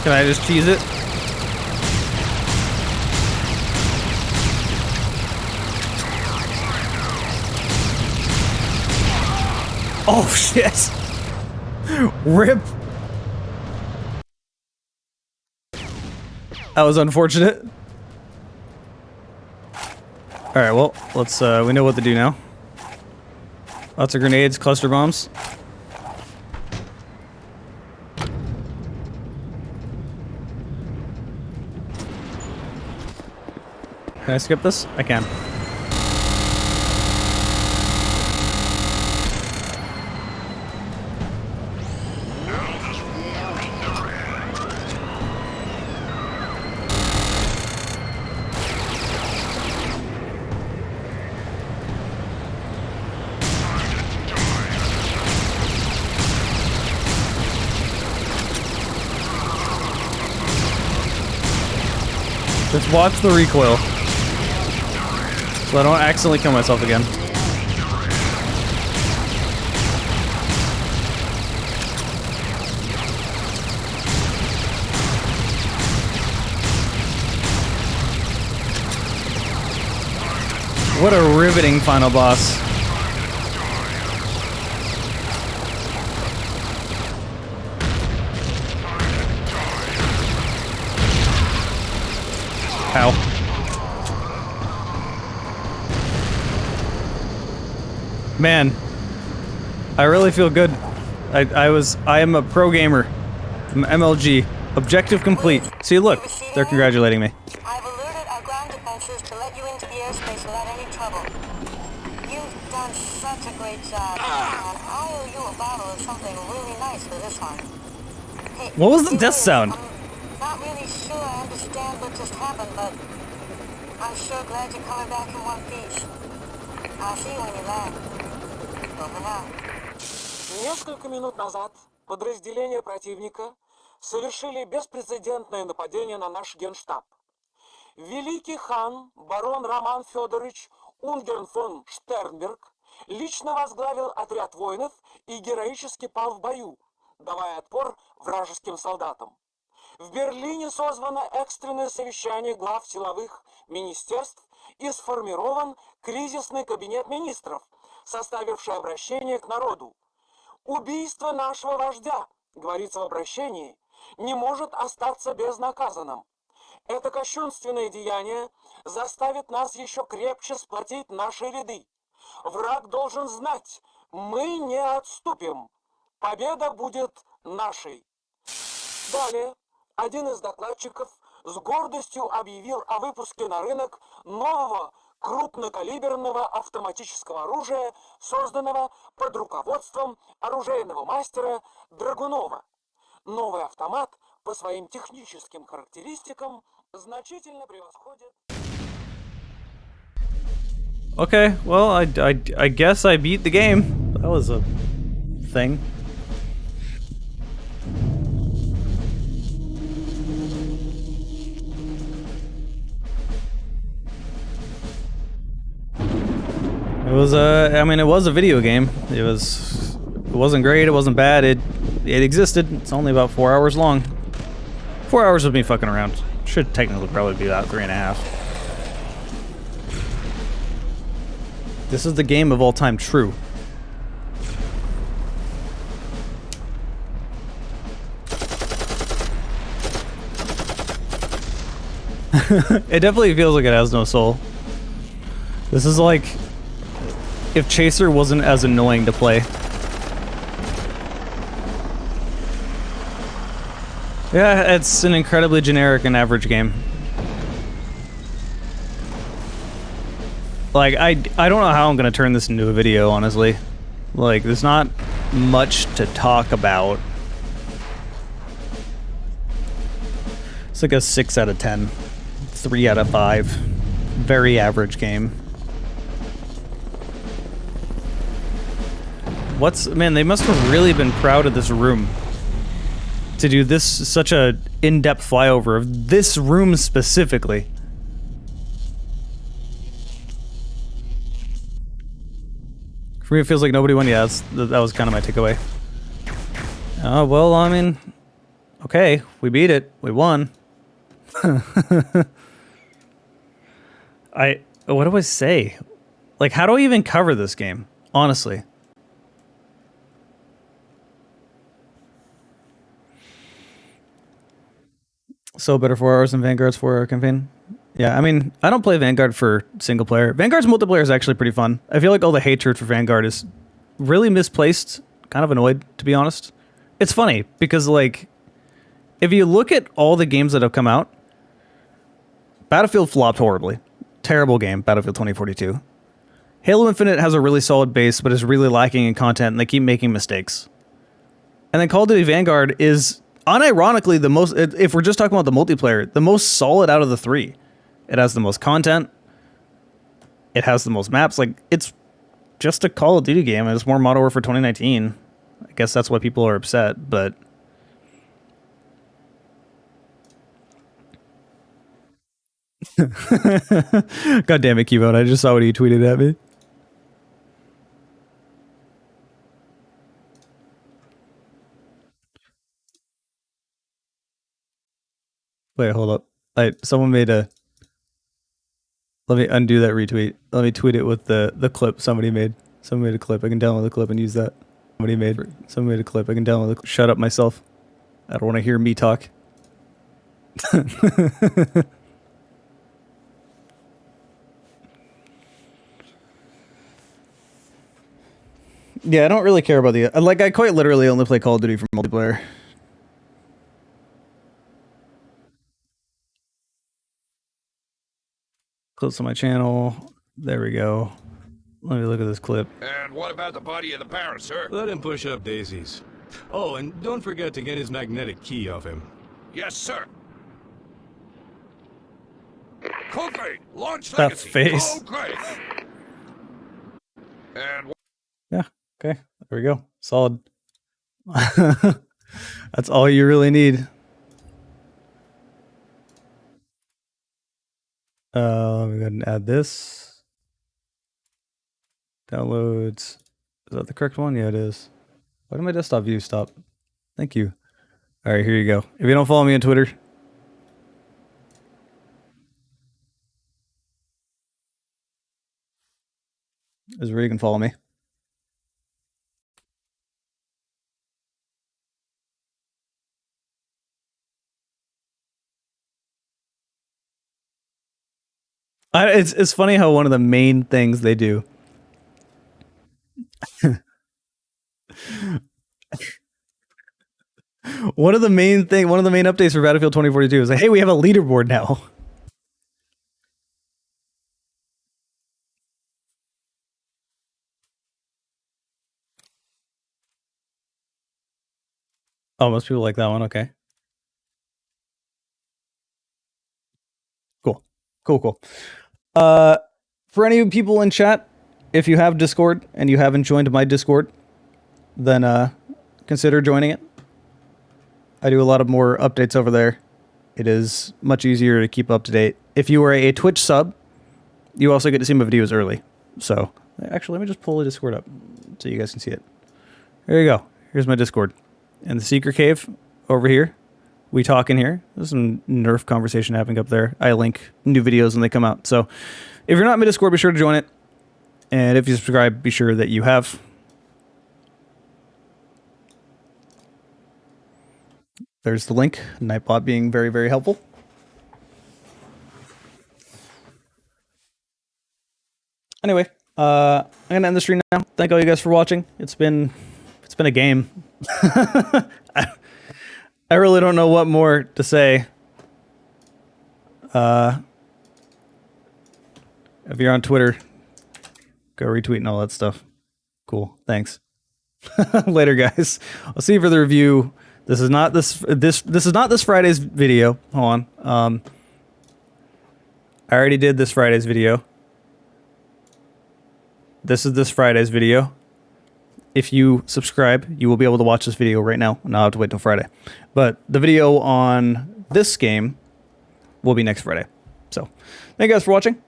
Can I just cheese it? Oh shit! RIP! That was unfortunate. Alright, well, let's, we know what to do now. Lots of grenades, cluster bombs. Can I skip this? I can. Just watch the recoil. So I don't accidentally kill myself again. What a riveting final boss. Ow. Man, I really feel good. I am a pro gamer. I'm MLG. Objective complete. See, look, they're congratulating me.
I've alerted our ground defenses to let you into the airspace without any trouble. You've done such a great job, and I owe you a bottle of something really nice for this one. Hey,
What was the death sound?
I'm not really sure I understand what just happened, but I'm sure glad you're coming back in one piece. I'll see you when you land. Over now.
Несколько минут назад подразделения противника совершили беспрецедентное нападение на наш генштаб. Великий хан, барон Роман Федорович Унгерн фон Штернберг, лично возглавил отряд воинов и героически пал в бою, давая отпор вражеским солдатам. В Берлине созвано экстренное совещание глав силовых министерств и сформирован кризисный кабинет министров, составивший обращение к народу. Убийство нашего вождя, говорится в обращении, не может остаться безнаказанным. Это кощунственное деяние заставит нас еще крепче сплотить наши ряды. Враг должен знать, мы не отступим. Победа будет нашей. Далее, один из докладчиков с гордостью объявил о выпуске на рынок нового крупнокалиберного автоматического оружия, созданного под руководством оружейного мастера Драгунова. Новый автомат по своим техническим характеристикам значительно превосходит...
Okay, well, I guess I beat the game. That was a thing. It was I mean, it was a video game. It wasn't great, it wasn't bad, it existed. It's only about 4 hours long. 4 hours of me fucking around. Should technically probably be about 3.5. This is the game of all time true. It definitely feels like it has no soul. This is like if Chaser wasn't as annoying to play. Yeah, it's an incredibly generic and average game. Like, I don't know how I'm gonna turn this into a video, honestly. Like, there's not much to talk about. It's like a 6 out of 10. 3 out of 5. Very average game. Man, they must have really been proud of this room. To do this, such a in-depth flyover of this room specifically. For me, it feels like nobody won. Yeah, that was kind of my takeaway. Well, I mean, okay, we beat it. We won. What do I say? Like, how do I even cover this game? Honestly. So better 4 hours than Vanguard's 4-hour campaign. Yeah, I mean, I don't play Vanguard for single player. Vanguard's multiplayer is actually pretty fun. I feel like all the hatred for Vanguard is really misplaced. Kind of annoyed, to be honest. It's funny, because, like, if you look at all the games that have come out, Battlefield flopped horribly. Terrible game, Battlefield 2042. Halo Infinite has a really solid base, but is really lacking in content, and they keep making mistakes. And then Call of Duty Vanguard is, unironically, the most, if we're just talking about the multiplayer, the most solid out of the three. It has the most content. It has the most maps. Like, it's just a Call of Duty game, and it's more Modern Warfare 2019. I guess that's why people are upset, but... God damn it, Keyboard. I just saw what he tweeted at me. Wait, hold up. Someone made a... Let me undo that retweet. Let me tweet it with the clip somebody made. Someone made a clip. I can download the clip and use that. Someone made a clip. I can download the clip. Shut up myself. I don't want to hear me talk. Yeah, I don't really care about the... Like, I quite literally only play Call of Duty for multiplayer. Close to my channel. There we go. Let me look at this clip.
And what about the body of the Baron, sir?
Let him push up daisies. Oh, and don't forget to get his magnetic key off him.
Yes, sir. Coldplay, launch
That
legacy.
face.
Okay. And
Yeah, okay. There we go. Solid. That's all you really need. Let me go ahead and add this. Downloads. Is that the correct one? Yeah, it is. Why did my desktop view stop? Thank you. All right, here you go. If you don't follow me on Twitter, is where you can follow me. It's funny how one of the main things they do. One of the main updates for Battlefield 2042 is like, hey, we have a leaderboard now. Oh, most people like that one. Okay. Cool. For any people in chat, if you have Discord and you haven't joined my Discord, then consider joining it. I do a lot of more updates over there. It is much easier to keep up to date. If you are a Twitch sub, you also get to see my videos early. So, actually, let me just pull the Discord up so you guys can see it. There you go. Here's my Discord. And the secret cave over here. We talk in here. There's some Nerf conversation happening up there. I link new videos when they come out. So if you're not in my Discord, be sure to join it. And if you subscribe, be sure that you have. There's the link. Nightbot being very, very helpful. Anyway, I'm gonna end the stream now. Thank all you guys for watching. It's been a game. I really don't know what more to say. If you're on Twitter, go retweet and all that stuff. Cool. Thanks. Later, guys. I'll see you for the review. This is not this is not this Friday's video. Hold on. I already did this Friday's video. This is this Friday's video. If you subscribe, you will be able to watch this video right now. And I'll have to wait till Friday. But the video on this game will be next Friday. So, thank you guys for watching.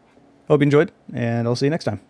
Hope you enjoyed, and I'll see you next time.